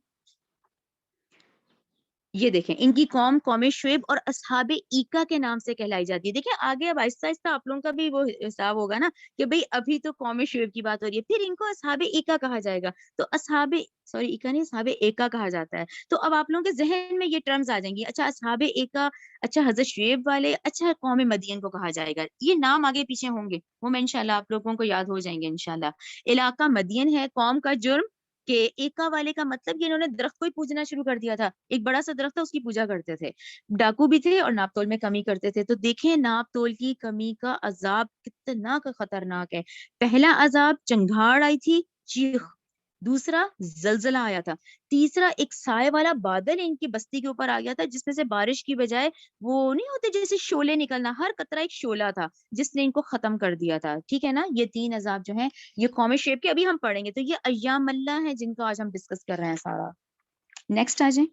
یہ دیکھیں, ان کی قوم شعیب اور اصحاب ایکا کے نام سے کہلائی جاتی ہے. دیکھیں آگے اب آہستہ آہستہ آپ لوگوں کا بھی وہ حساب ہوگا نا کہ بھئی ابھی تو قوم شعیب کی بات ہو رہی ہے, پھر ان کو اصحاب ایکا کہا جائے گا. تو ایکا نہیں, اصحاب ایکا کہا جاتا ہے. تو اب آپ لوگوں کے ذہن میں یہ ٹرمز آ جائیں گی, اچھا اصحاب ایکا, اچھا حضرت شعیب والے, اچھا قوم مدین کو کہا جائے گا. یہ نام آگے پیچھے ہوں گے, وہ میں انشاءاللہ آپ لوگوں کو یاد ہو جائیں گے انشاءاللہ. علاقہ مدین ہے. قوم کا جرم کہ ایکا والے کا مطلب کہ انہوں نے درخت کو ہی پوجنا شروع کر دیا تھا. ایک بڑا سا درخت تھا, اس کی پوجا کرتے تھے. ڈاکو بھی تھے اور ناپ تول میں کمی کرتے تھے. تو دیکھیں ناپ تول کی کمی کا عذاب کتنا کا خطرناک ہے. پہلا عذاب چنگھاڑ آئی تھی, چیخ. دوسرا زلزلہ آیا تھا. تیسرا ایک سائے والا بادل ان کی بستی کے اوپر آ گیا تھا, جس میں سے بارش کی بجائے وہ نہیں ہوتے جیسے شعلے نکلنا, ہر قطرہ ایک شعلہ تھا جس نے ان کو ختم کر دیا تھا. ٹھیک ہے نا, یہ تین عذاب جو ہیں یہ قوم شعیب کے ابھی ہم پڑھیں گے. تو یہ ایام اللہ ہیں جن کو آج ہم ڈسکس کر رہے ہیں سارا. نیکسٹ آ جائیں.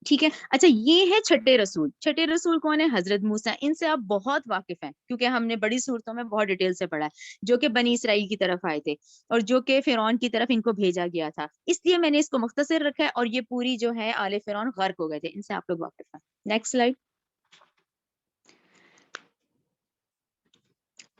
ٹھیک ہے, اچھا یہ ہے چھٹے رسول. چھٹے رسول کون ہے؟ حضرت موسیٰ. ان سے آپ بہت واقف ہیں کیونکہ ہم نے بڑی صورتوں میں بہت ڈیٹیل سے پڑھا ہے, جو کہ بنی اسرائیل کی طرف آئے تھے اور جو کہ فرعون کی طرف ان کو بھیجا گیا تھا. اس لیے میں نے اس کو مختصر رکھا ہے, اور یہ پوری جو ہے آل فرعون غرق ہو گئے تھے. ان سے آپ لوگ واقف ہیں. Next slide.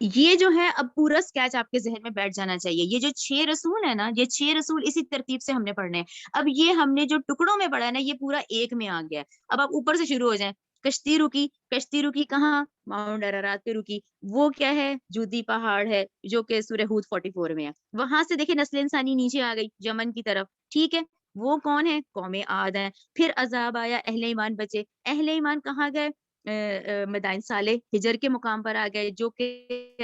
یہ جو ہے اب پورا سکیچ آپ کے ذہن میں بیٹھ جانا چاہیے. یہ جو 6 رسول ہیں نا, یہ 6 رسول اسی ترتیب سے ہم نے پڑھنے ہیں. اب یہ ہم نے جو ٹکڑوں میں پڑھا ہے نا, یہ پورا ایک میں آ گیا ہے. اب آپ اوپر سے شروع ہو جائیں. کشتی رکی. کشتی رکی کہاں؟ ماؤنٹ ارارات پہ رکی. وہ کیا ہے؟ جودی پہاڑ ہے, جو کہ سورہ ہود 44 میں ہے. وہاں سے دیکھیں نسل انسانی نیچے آ گئی یمن کی طرف. ٹھیک ہے, وہ کون ہے؟ قوم عاد ہے. پھر عذاب آیا, اہل ایمان بچے. اہل ایمان کہاں گئے؟ مدائن صالح, ہجر کے مقام پر آ گئے, جو کہ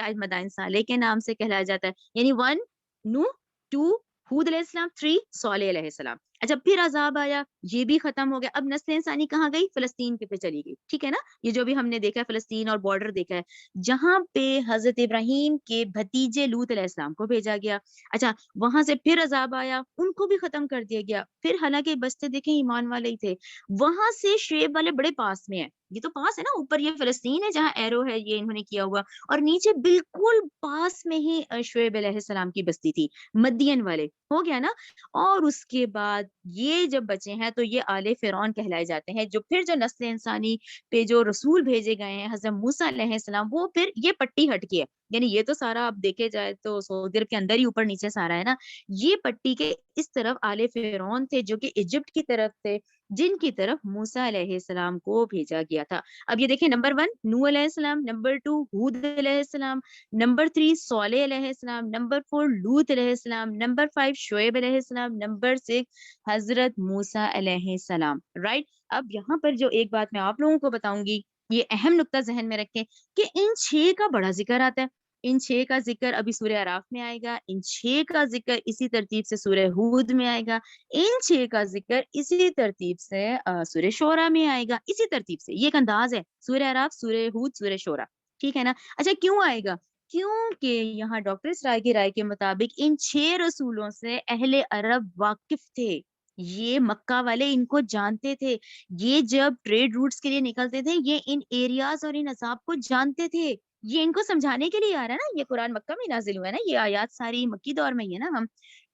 آج مدائن صالح کے نام سے کہلایا جاتا ہے. یعنی 1 نوح, 2 ہود علیہ السلام, 3 صالح علیہ السلام. اچھا پھر عذاب آیا, یہ بھی ختم ہو گیا. اب نسل انسانی کہاں گئی؟ فلسطین کے پہ چلی گئی. ٹھیک ہے نا, یہ جو بھی ہم نے دیکھا ہے فلسطین اور بارڈر دیکھا ہے, جہاں پہ حضرت ابراہیم کے بھتیجے لوط علیہ السلام کو بھیجا گیا. اچھا وہاں سے پھر عذاب آیا, ان کو بھی ختم کر دیا گیا. پھر حالانکہ بستے دیکھیں ایمان والے ہی تھے. وہاں سے شعیب والے بڑے پاس میں ہیں, یہ تو پاس ہے نا, اوپر یہ فلسطین ہے جہاں ایرو ہے یہ انہوں نے کیا ہوا, اور نیچے بالکل پاس میں ہی شعیب علیہ السلام کی بستی تھی, مدین والے. ہو گیا نا. اور اس کے بعد یہ جب بچے ہیں تو یہ آل فرعون کہلائے جاتے ہیں, جو پھر جو نسل انسانی پہ جو رسول بھیجے گئے ہیں حضرت موسیٰ علیہ السلام, وہ پھر یہ پٹی ہٹ کی ہے. یعنی یہ تو سارا آپ دیکھے جائے تو سعودی عرب کے اندر ہی اوپر نیچے سارا ہے نا. یہ پٹی کے اس طرف آل فرعون تھے جو کہ ایجپٹ کی طرف تھے, جن کی طرف موسیٰ علیہ السلام کو بھیجا گیا تھا. اب یہ دیکھیں, نمبر 1 نوح علیہ السلام, نمبر 2 ہود علیہ السلام, نمبر 3 صالح علیہ السلام, نمبر 4 لوط علیہ السلام, نمبر 5 شعیب علیہ السلام, نمبر 6 حضرت موسیٰ علیہ السلام. رائٹ. اب یہاں پر جو ایک بات میں آپ لوگوں کو بتاؤں گی, یہ اہم نقطہ ذہن میں رکھیں کہ ان 6 کا بڑا ذکر آتا ہے. ان 6 کا ذکر ابھی سورہ اعراف میں آئے گا, ان 6 کا ذکر اسی ترتیب سے سورہ ہود میں آئے گا, ان 6 کا ذکر اسی ترتیب سے سورہ شورا میں آئے گا, اسی ترتیب سے. یہ ایک انداز ہے, سورہ اعراف, سورہ ہود, سورہ شورا. ٹھیک ہے نا. اچھا کیوں آئے گا؟ کیونکہ یہاں ڈاکٹر اسرائے کی رائے کے مطابق ان 6 رسولوں سے اہل عرب واقف تھے. یہ مکہ والے ان کو جانتے تھے. یہ جب ٹریڈ روٹس کے لیے نکلتے تھے, یہ ان ایریاز اور ان عذاب کو جانتے تھے. یہ ان کو سمجھانے کے لیے آ رہا ہے نا. یہ قرآن مکہ میں نازل ہوا ہے نا, یہ آیات ساری مکی دور میں ہی ہے نا. ہم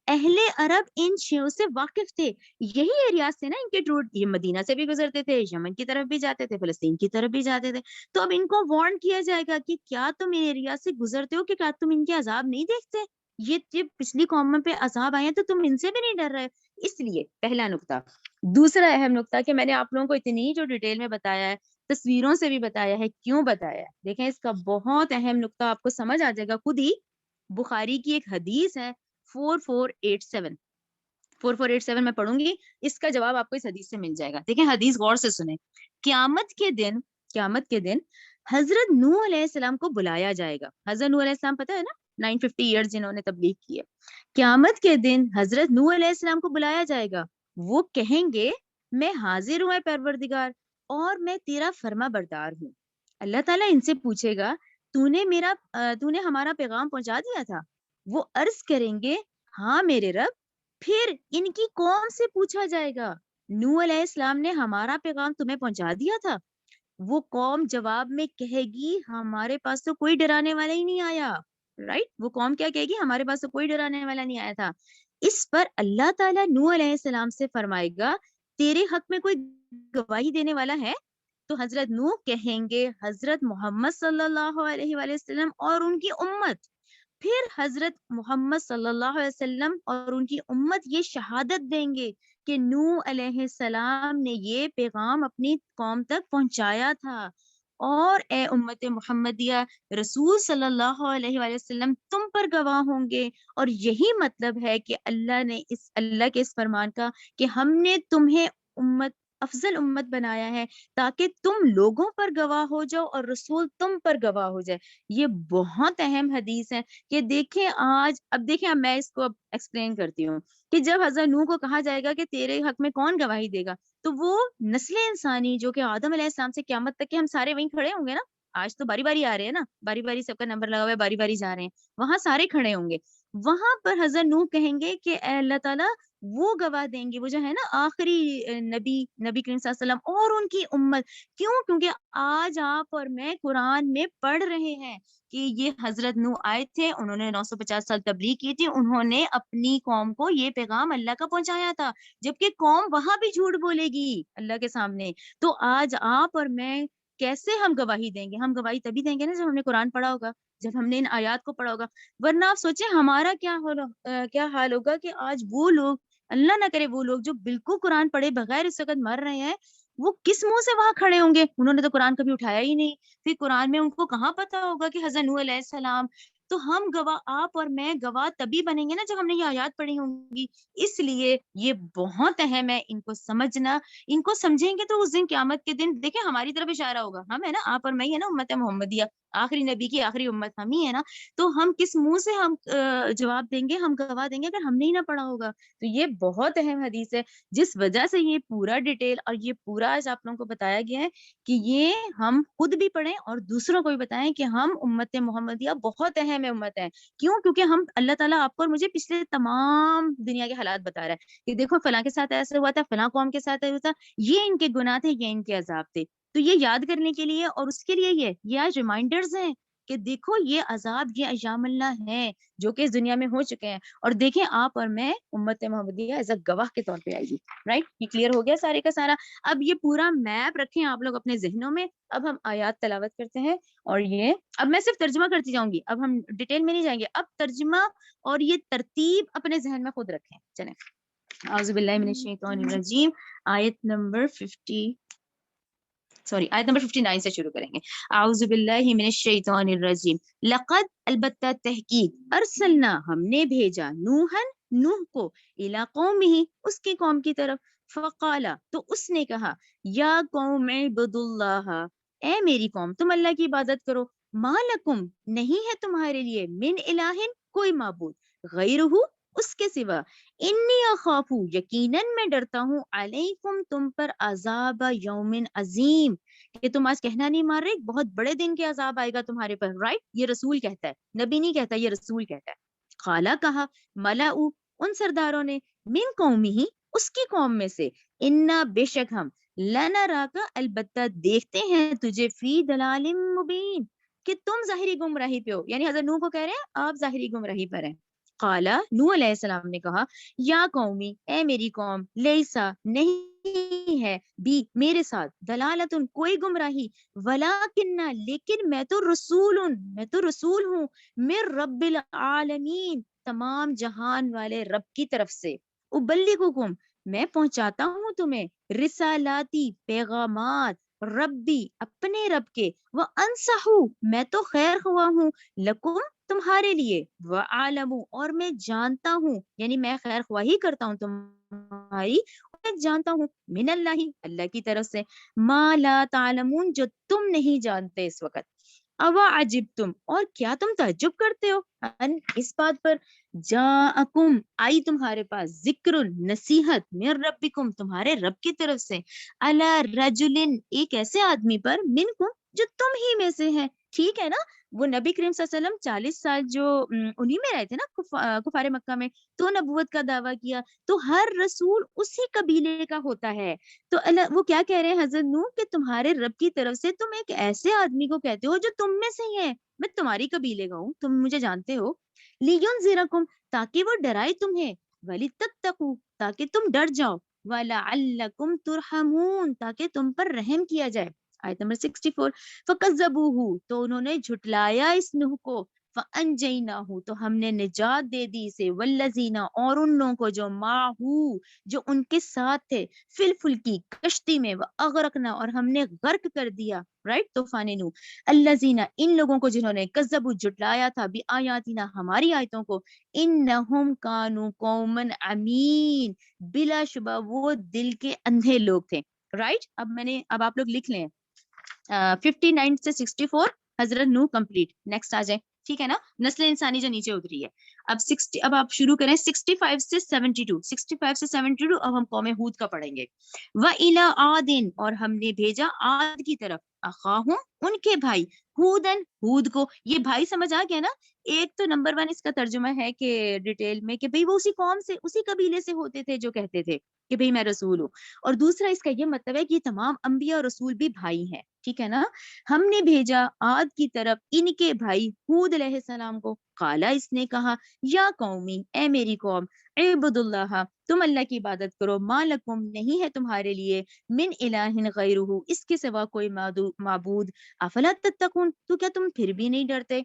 اہل عرب ان شیوں سے واقف تھے، یہی ایریاز تھے نا ان کے روٹ، یہ مدینہ سے بھی گزرتے تھے، یمن کی طرف بھی جاتے تھے، فلسطین کی طرف بھی جاتے تھے. تو اب ان کو وارن کیا جائے گا کہ کیا تم ان ایریاز سے گزرتے ہو، کہ کیا تم ان کے عذاب نہیں دیکھتے؟ یہ پچھلی قوموں پہ عذاب آئے ہیں تو تم ان سے بھی نہیں ڈر رہے. اس لیے پہلا نقطہ. دوسرا اہم نقطہ کہ میں نے آپ لوگوں کو اتنی جو ڈیٹیل میں بتایا ہے، تصویروں سے بھی بتایا ہے، کیوں بتایا ہے؟ دیکھیں اس کا بہت اہم نقطہ آپ کو سمجھ آ جائے گا خود ہی. بخاری کی ایک حدیث ہے 4487، 4487 میں پڑھوں گی، اس کا جواب آپ کو اس حدیث سے مل جائے گا. دیکھیں حدیث غور سے سنیں. قیامت کے دن حضرت نوح علیہ السلام کو بلایا جائے گا. حضرت نوح علیہ السلام پتہ ہے نا 950 ایئرز جنہوں نے تبلیغ کی ہے. قیامت کے دن حضرت نوح علیہ السلام کو بلایا جائے گا. وہ کہیں گے میں حاضر ہوں اے پروردگار، اور میں تیرا فرما بردار ہوں. اللہ تعالیٰ ان سے پوچھے گا تو نے ہمارا پیغام پہنچا دیا تھا؟ وہ عرض کریں گے ہاں میرے رب. پھر ان کی قوم سے پوچھا جائے گا نوح علیہ السلام نے ہمارا پیغام تمہیں پہنچا دیا تھا؟ وہ قوم جواب میں کہے گی ہمارے پاس تو کوئی ڈرانے والا ہی نہیں آیا. رائٹ، وہ قوم کیا کہے گی؟ ہمارے پاس تو کوئی ڈرانے والا نہیں آیا تھا. اس پر اللہ تعالیٰ نوح علیہ السلام سے فرمائے گا تیرے حق میں کوئی گواہی دینے والا ہے؟ تو حضرت نوح کہیں گے حضرت محمد صلی اللہ علیہ وآلہ وسلم اور ان کی امت. پھر حضرت محمد صلی اللہ علیہ وسلم اور ان کی امت یہ شہادت دیں گے کہ نوح علیہ السلام نے یہ پیغام اپنی قوم تک پہنچایا تھا، اور اے امت محمدیہ رسول صلی اللہ علیہ وآلہ وسلم تم پر گواہ ہوں گے. اور یہی مطلب ہے کہ اللہ کے اس فرمان کا کہ ہم نے تمہیں افضل امت بنایا ہے تاکہ تم لوگوں پر گواہ ہو جاؤ اور رسول تم پر گواہ ہو جائے. یہ بہت اہم حدیث ہے کہ اب دیکھیں میں اس کو اب ایکسپلین کرتی ہوں کہ جب حضرت نوح کو کہا جائے گا کہ تیرے حق میں کون گواہی دے گا، تو وہ نسل انسانی جو کہ آدم علیہ السلام سے قیامت تک کے ہم سارے وہیں کھڑے ہوں گے نا. آج تو باری باری آ رہے ہیں نا، باری باری سب کا نمبر لگا ہوا ہے، باری باری جا رہے ہیں، وہاں سارے کھڑے ہوں گے. وہاں پر حضرت نوح کہیں گے کہ اے اللہ تعالیٰ وہ گواہ دیں گے، وہ جو ہے نا آخری نبی کریم صلی اللہ علیہ وسلم اور ان کی امت. کیونکہ آج آپ اور میں قرآن میں پڑھ رہے ہیں کہ یہ حضرت نوح آئے تھے، انہوں نے 950 سال تبلیغ کی تھی، انہوں نے اپنی قوم کو یہ پیغام اللہ کا پہنچایا تھا، جبکہ قوم وہاں بھی جھوٹ بولے گی اللہ کے سامنے. تو آج آپ اور میں کیسے ہم گواہی دیں گے؟ ہم گواہی تبھی دیں گے نا جب ہم نے قرآن پڑھا ہوگا، جب ہم نے ان آیات کو پڑھا ہوگا. ورنہ آپ سوچیں ہمارا کیا حال ہوگا کہ آج وہ لوگ، اللہ نہ کرے وہ لوگ جو بالکل قرآن پڑھے بغیر اس وقت مر رہے ہیں، وہ کس منہ سے وہاں کھڑے ہوں گے؟ انہوں نے تو قرآن کبھی اٹھایا ہی نہیں. پھر قرآن میں ان کو کہاں پتا ہوگا کہ حضرت نوح علیہ السلام. تو ہم گواہ، آپ اور میں گواہ تبھی بنیں گے نا جب ہم نے یہ آیات پڑھی ہوں گی. اس لیے یہ بہت اہم ہے ان کو سمجھنا. ان کو سمجھیں گے تو اس دن قیامت کے دن دیکھیں ہماری طرف اشارہ ہوگا. ہم ہے نا، آپ اور میں ہی ہے نا امت محمدیہ، آخری نبی کی آخری امت ہم ہی ہے نا. تو ہم کس منہ سے ہم جواب دیں گے، ہم گواہ دیں گے اگر ہم نے ہی نہ پڑھا ہوگا. تو یہ بہت اہم حدیث ہے جس وجہ سے یہ پورا ڈیٹیل اور یہ پورا آج آپ لوگوں کو بتایا گیا ہے کہ یہ ہم خود بھی پڑھیں اور دوسروں کو بھی بتائیں کہ ہم امت محمدیہ بہت اہم امت ہے. کیونکہ ہم اللہ تعالیٰ آپ کو اور مجھے پچھلے تمام دنیا کے حالات بتا رہا ہے کہ دیکھو فلاں کے ساتھ ایسا ہوا تھا، فلاں قوم کے ساتھ ایسا تھا، یہ ان کے گناہ تھے، یہ ان کے عذاب تھے. تو یہ یاد کرنے کے لیے اور اس کے لیے یہ آج ریمائنڈرز ہیں کہ دیکھو یہ عذاب، یہ ایام اللہ ہیں جو کہ اس دنیا میں ہو چکے ہیں. اور دیکھیں آپ اور میں امت محمدیہ ایز اے گواہ کے طور پہ آئے گی. رائٹ، یہ کلیئر ہو گیا سارے کا سارا. اب یہ پورا میپ رکھیں آپ لوگ اپنے ذہنوں میں. اب ہم آیات تلاوت کرتے ہیں، اور یہ اب میں صرف ترجمہ کرتی جاؤں گی، اب ہم ڈیٹیل میں نہیں جائیں گے. اب ترجمہ اور یہ ترتیب اپنے ذہن میں خود رکھیں. چلیں، اعوذ باللہ من الشیطان الرجیم. آیت نمبر 59 سے شروع کریں گے. اعوذ باللہ من الشیطان الرجیم. لقد، البتہ، تحقیق، ارسلنا، ہم نے بھیجا، نوح کو، الی قومہ، اس کی قوم کی طرف. فقالا، تو اس نے کہا، یا قوم اعبدوا اللہ، اے میری قوم تم اللہ کی عبادت کرو. ما لکم، نہیں ہے تمہارے لیے، من الہ، کوئی معبود، غیرہ، اس کے سوا، انی اخاف، یقیناً میں ڈرتا ہوں، علیکم، تم پر، عذاب یوم عظیم، کہ تم آج کہنا نہیں مار رہے ایک بہت بڑے دن کے عذاب آئے گا تمہارے پر. رائٹ، یہ رسول کہتا ہے، نبی نہیں کہتا، یہ رسول کہتا ہے. قالا، کہا، ملأ، ان سرداروں نے، من قومہ، اس کی قوم میں سے، انا، بے شک ہم، لنراک، البتہ دیکھتے ہیں تجھے، فی ضلال مبین، کہ تم ظاہری گمراہی پہ ہو. یعنی حضرت نوح کو کہہ رہے ہیں آپ ظاہری گمراہی پر ہیں. قالا نوح علیہ السلام نے کہا یا قومی اے میری قوم لیسا نہیں ہے بھی میرے ساتھ دلالتن کوئی گمراہی ولیکنہ لیکن میں تو رسول ہوں من رب العالمین تمام جہان والے رب کی طرف سے ابلغکم میں پہنچاتا ہوں تمہیں رسالاتی پیغامات ربی اپنے رب کے وہ انصحو میں تو خیر خواہ ہوں لکم تمہارے لیے وعالم اور میں جانتا ہوں یعنی میں خیر خواہی کرتا ہوں تمہاری میں جانتا ہوں من اللہ کی طرف سے ما لا تعلمون جو تم نہیں جانتے اس وقت اوا عجبتم اور کیا تم تعجب کرتے ہو ان اس بات پر جاءکم آئی تمہارے پاس ذکر نصیحت من ربکم تمہارے رب کی طرف سے علی رجل ایک ایسے آدمی پر منکم جو تم ہی میں سے ہے ٹھیک ہے نا وہ نبی کریم صلی اللہ علیہ وسلم 40 سال جو انہی میں رہے تھے نا کفار مکہ میں تو نبوت کا دعویٰ کیا تو ہر رسول اسی قبیلے کا ہوتا ہے تو اللہ وہ کیا کہہ رہے ہیں حضرت نوح کہ تمہارے رب کی طرف سے تم ایک ایسے آدمی کو کہتے ہو جو تم میں سے ہی ہے میں تمہاری قبیلے کا ہوں تم مجھے جانتے ہو لِيُنذِرَكُمْ تاکہ وہ ڈرائے تمہیں وَلِتَتَّقُوا تاکہ تم ڈر جاؤ وَلَعَلَّكُمْ تُرْحَمُونَ تاکہ تم پر رحم کیا جائے آیت نمبر 64 فَكَذَّبُوهُ تو انہوں نے جھٹلایا اس نوح کو فَأَنجَيْنَاهُ تو ہم نے نجات دے دی اسے وَالَّذِينَ اور ان لوگوں کو جو مَعَهُ جو ان کے ساتھ تھے فِي الْفُلْكِ کشتی میں وَأَغْرَقْنَا اور ہم نے غرق کر دیا رائٹ طوفان نوح الذین ان لوگوں کو جنہوں نے کذبوا جھٹلایا تھا بھی آیاتنا ہماری آیتوں کو انہم کانوا قوما عمین بلا شبہ وہ دل کے اندھے لوگ تھے رائٹ اب آپ لوگ لکھ لیں 59 سے 64 حضرت نوح کمپلیٹ نیکسٹ آ جائیں ٹھیک ہے نا نسل انسانی جو نیچے اتری ہے اب آپ شروع کریں 65 سے 65 سے 72 اب ہم قوم ہود کا پڑھیں گے وَإِلَىٰ عَادٍ اور ہم نے بھیجا عاد کی طرف اخاہم ان کے بھائی ہود کو یہ بھائی سمجھ آ گیا نا ایک تو نمبر 1 اس کا ترجمہ ہے کہ ڈیٹیل میں کہ بھئی وہ اسی قوم سے اسی قبیلے سے ہوتے تھے جو کہتے تھے کہ بھئی میں رسول ہوں اور دوسرا اس کا یہ مطلب ہے کہ یہ تمام انبیاء اور رسول بھی بھائی ہیں ٹھیک ہے نا ہم نے بھیجا عاد کی طرف ان کے بھائی ہود علیہ السلام کو قالا اس نے کہا یا قومی اے میری قوم عبد اللہ تم اللہ کی عبادت کرو ما لکم نہیں ہے تمہارے لیے من الہ غیرہ اس کے سوا کوئی معبود افلا تتقون تو کیا تم پھر بھی نہیں ڈرتے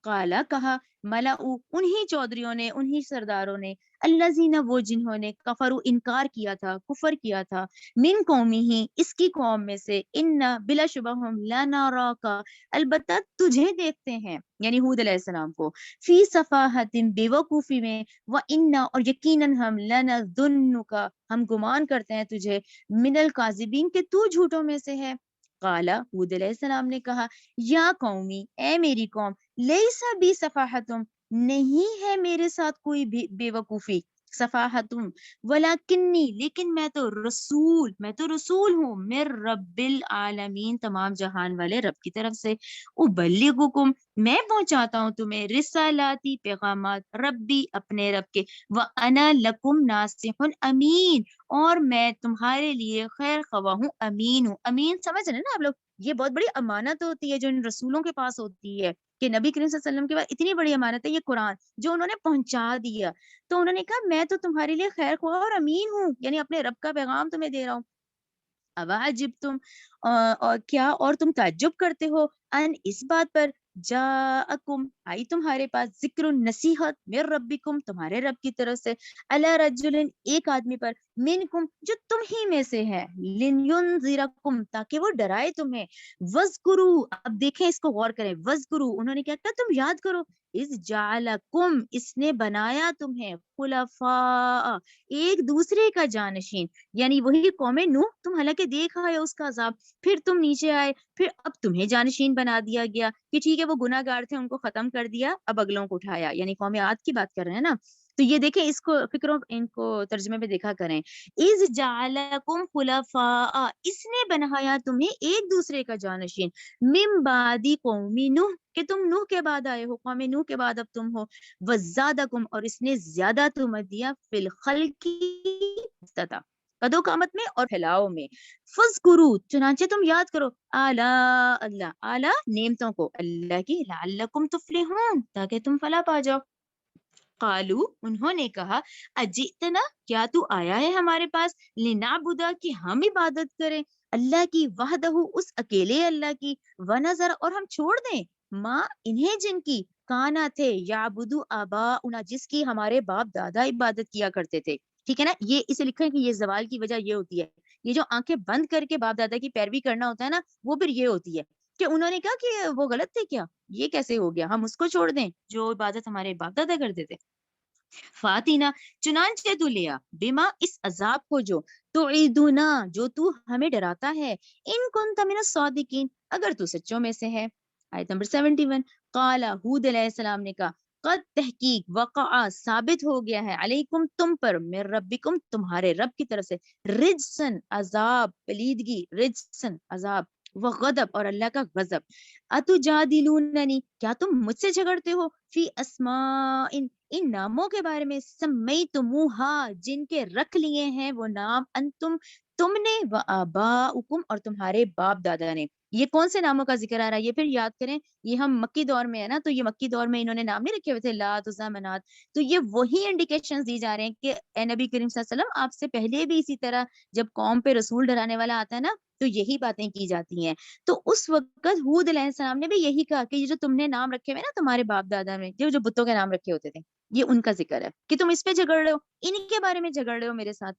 قالا کہا ملأ انہی چودھریوں نے انہی سرداروں نے الذین وہ جنہوں نے کفروا انکار کیا تھا کفر کیا تھا من قومی ہی اس کی قوم میں سے ان بلا شبہ ہم لنراک البتہ تجھے دیکھتے ہیں یعنی ہود علیہ السلام کو فی صفاحت بیوقوفی میں وان اور یقیناً ہم لنظنک ہم گمان کرتے ہیں تجھے من الکاذبین کہ تو جھوٹوں میں سے ہے قالا ہود علیہ السلام نے کہا یا قومی اے میری قوم لیسا بی صفاحتم نہیں ہے میرے ساتھ کوئی بے وقوفی صفاحتم ولیکنی لیکن میں تو رسول ہوں من رب العالمین تمام جہان والے رب کی طرف سے ابلغکم میں پہنچاتا ہوں تمہیں رسالاتی پیغامات ربی اپنے رب کے وانا لکم ناصح امین اور میں تمہارے لیے خیر خواہ ہوں امین سمجھ رہے ہیں نا آپ لوگ یہ بہت بڑی امانت ہوتی ہے جو ان رسولوں کے پاس ہوتی ہے کہ نبی کریم صلی اللہ علیہ وسلم کے بعد اتنی بڑی امانت ہے یہ قرآن جو انہوں نے پہنچا دیا تو انہوں نے کہا میں تو تمہارے لیے خیر خواہ اور امین ہوں یعنی اپنے رب کا پیغام تمہیں دے رہا ہوں اواجب تم اور کیا اور تم تعجب کرتے ہو ان اس بات پر جاءکم آئی تمہارے پاس ذکر نصیحت من ربکم تمہارے رب کی طرف سے علی رجل ایک آدمی پر منکم جو تم ہی میں سے ہے لینذرکم تاکہ وہ ڈرائے تمہیں وذکروا اب دیکھیں اس کو غور کریں وذکروا انہوں نے کیا کہا تم یاد کرو اس جعلکم اس نے بنایا تمہیں خلفاء ایک دوسرے کا جانشین یعنی وہی قوم نوح تم حالانکہ دیکھ آئے اس کا عذاب پھر تم نیچے آئے پھر اب تمہیں جانشین بنا دیا گیا کہ ٹھیک ہے وہ گناہ گار تھے ان کو ختم کر دیا اب اگلوں کو اٹھایا یعنی قوم عاد کی بات کر رہے ہیں نا تو یہ دیکھیں اس کو فکروں ان کو ترجمے میں دیکھا کریں اذ جعلکم خلفاء اس نے بنایا تمہیں ایک دوسرے کا جانشین من بعد قوم نوح کہ تم نوح کے بعد آئے ہو قوم نوح کے بعد اب تم ہو وزادکم اور اس نے زیادہ تمہیں دیا فی الخلق قدو قامت میں اور پھیلاؤ میں فذکروا چنانچہ تم یاد کرو اعلیٰ نعمتوں کو اللہ کی لعلکم تفلحون تاکہ تم فلاح پا جاؤ قالو انہوں نے کہا اجئتنا کیا تو آیا ہے ہمارے پاس لنعبدا کہ ہم عبادت کریں اللہ کی وحدہ اس اکیلے اللہ کی ونظر اور ہم چھوڑ دیں ماں انہیں جن کی کانا تھے یعبدو آباؤنا جس کی ہمارے باپ دادا عبادت کیا کرتے تھے. ٹھیک ہے نا, یہ اسے لکھا ہے کہ یہ زوال کی وجہ یہ ہوتی ہے, یہ جو آنکھیں بند کر کے باپ دادا کی پیروی کرنا ہوتا ہے نا, وہ پھر یہ ہوتی ہے کہ انہوں نے کہا کہ وہ غلط تھے کیا, یہ کیسے ہو گیا, ہم اس کو چھوڑ دیں جو عبادت ہمارے باپ دادا کرتے تھے. فاتینا چنانچہ تو لیا بما اس عذاب کو جو تعیدنا جو تو ہمیں ڈراتا ہے ان کنت من الصادقین اگر تو سچوں میں سے ہے. آیت نمبر 71 قال ہود علیہ السلام نے کہا قد تحقیق وقع ثابت ہو گیا ہے علیکم تم پر من ربکم تمہارے رب کی طرف سے رجسن عذاب پلیدگی رجسن عذاب وغضب اور اللہ کا غضب. اتجادلوننی کیا تم مجھ سے جھگڑتے ہو فی اسماء ان ناموں کے بارے میں سمیتموہا جن کے رکھ لیے ہیں وہ نام انتم تم نے و آباؤکم اور تمہارے باپ دادا نے. یہ کون سے ناموں کا ذکر آ رہا ہے, یہ پھر یاد کریں یہ ہم مکی دور میں ہے نا, تو یہ مکی دور میں انہوں نے نام نہیں رکھے ہوئے تھے لات عزیٰ منات, تو یہ وہی انڈیکیشنز دی جا رہے ہیں کہ اے نبی کریم صلی اللہ علیہ وسلم آپ سے پہلے بھی اسی طرح جب قوم پہ رسول ڈرانے والا آتا ہے نا تو یہی باتیں کی جاتی ہیں. تو اس وقت ہود علیہ السلام نے بھی یہی کہا کہ یہ جو تم نے نام رکھے ہوئے نا تمہارے باپ دادا میں جو بتوں کے نام رکھے ہوتے تھے یہ ان کا ذکر ہے کہ تم اس پہ جھگڑ رہے ہو, ان کے بارے میں جھگڑ رہے ہو میرے ساتھ.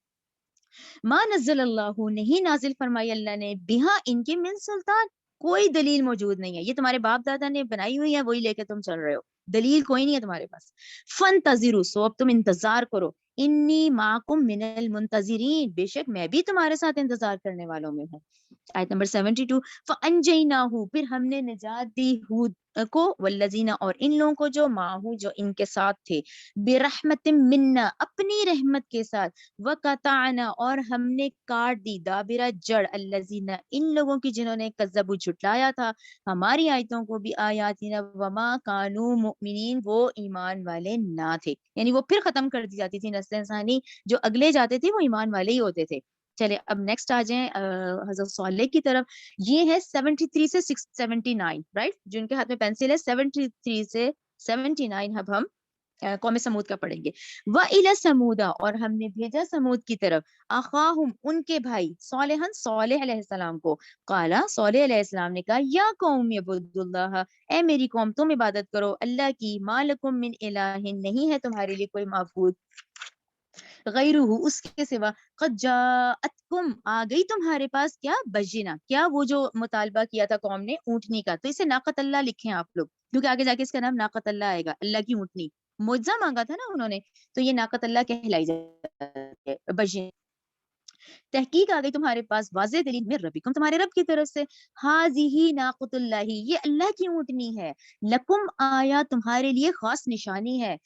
ما نزل اللہ نہیں نازل فرمائی اللہ نے بہا ان کے من سلطان کوئی دلیل موجود نہیں ہے, یہ تمہارے باپ دادا نے بنائی ہوئی ہے وہی لے کے تم چل رہے ہو, دلیل کوئی نہیں ہے تمہارے پاس. فانتظروا سو اب تم انتظار کرو انی معکم من المنتظرین بے شک میں بھی تمہارے ساتھ انتظار کرنے والوں میں ہوں. آیت نمبر 72 فانجیناہ پھر ہم نے نجات دی ہود کو والذین اور ان لوگوں کو جو معہو جو ان کے ساتھ تھے برحمت منا اپنی رحمت کے ساتھ وقطعنا اور ہم نے کاٹ دی دابرہ جڑ الذین ان لوگوں کی جنہوں نے کذبوا جھٹلایا تھا ہماری آیتوں کو بھی آیاتنا وما کانوا مؤمنین وہ ایمان والے نہ تھے, یعنی وہ پھر ختم کر دی جاتی تھی نسل انسانی, جو اگلے جاتے تھے وہ ایمان والے ہی ہوتے تھے. چلے اب نیکسٹ آ جائیں حضرت صالح کی طرف. یہ ہے 73 سے 679 رائٹ, جن کے ہاتھ میں پینسل ہے 73 سے 79 اب ہم قوم سمود کا پڑھیں گے. وَإِلَى سَمُودَ اور ہم نے بھیجا سمود کی طرف اخاہم ان کے بھائی صالحن صالح علیہ السلام کو. قالا صالح علیہ السلام نے کہا یا قوم اعبدوا اللہ اے میری قوم تم عبادت کرو اللہ کی ما لکم من الہ نہیں ہے تمہارے لیے کوئی معبود غیرہ اس کے سوا قد جاءتکم آ گئی تمہارے پاس کیا بجینا کیا وہ جو مطالبہ کیا تھا قوم نے اونٹنی کا, تو اسے ناقت اللہ لکھیں آپ لوگ کیونکہ آگے جا کے اس کا نام ناقت اللہ آئے گا, اللہ کی اونٹنی معجزہ مانگا تھا نا انہوں نے تو یہ ناقت اللہ کہلائی جاتی ہے بجین. تحقیق آ گئی تمہارے پاس واضح دلیل میں ربکم تمہارے رب کی طرف سے ہاذہ ناقۃ اللہ یہ اللہ کی اونٹنی ہے لکم آیا تمہارے لیے خاص نشانی ہے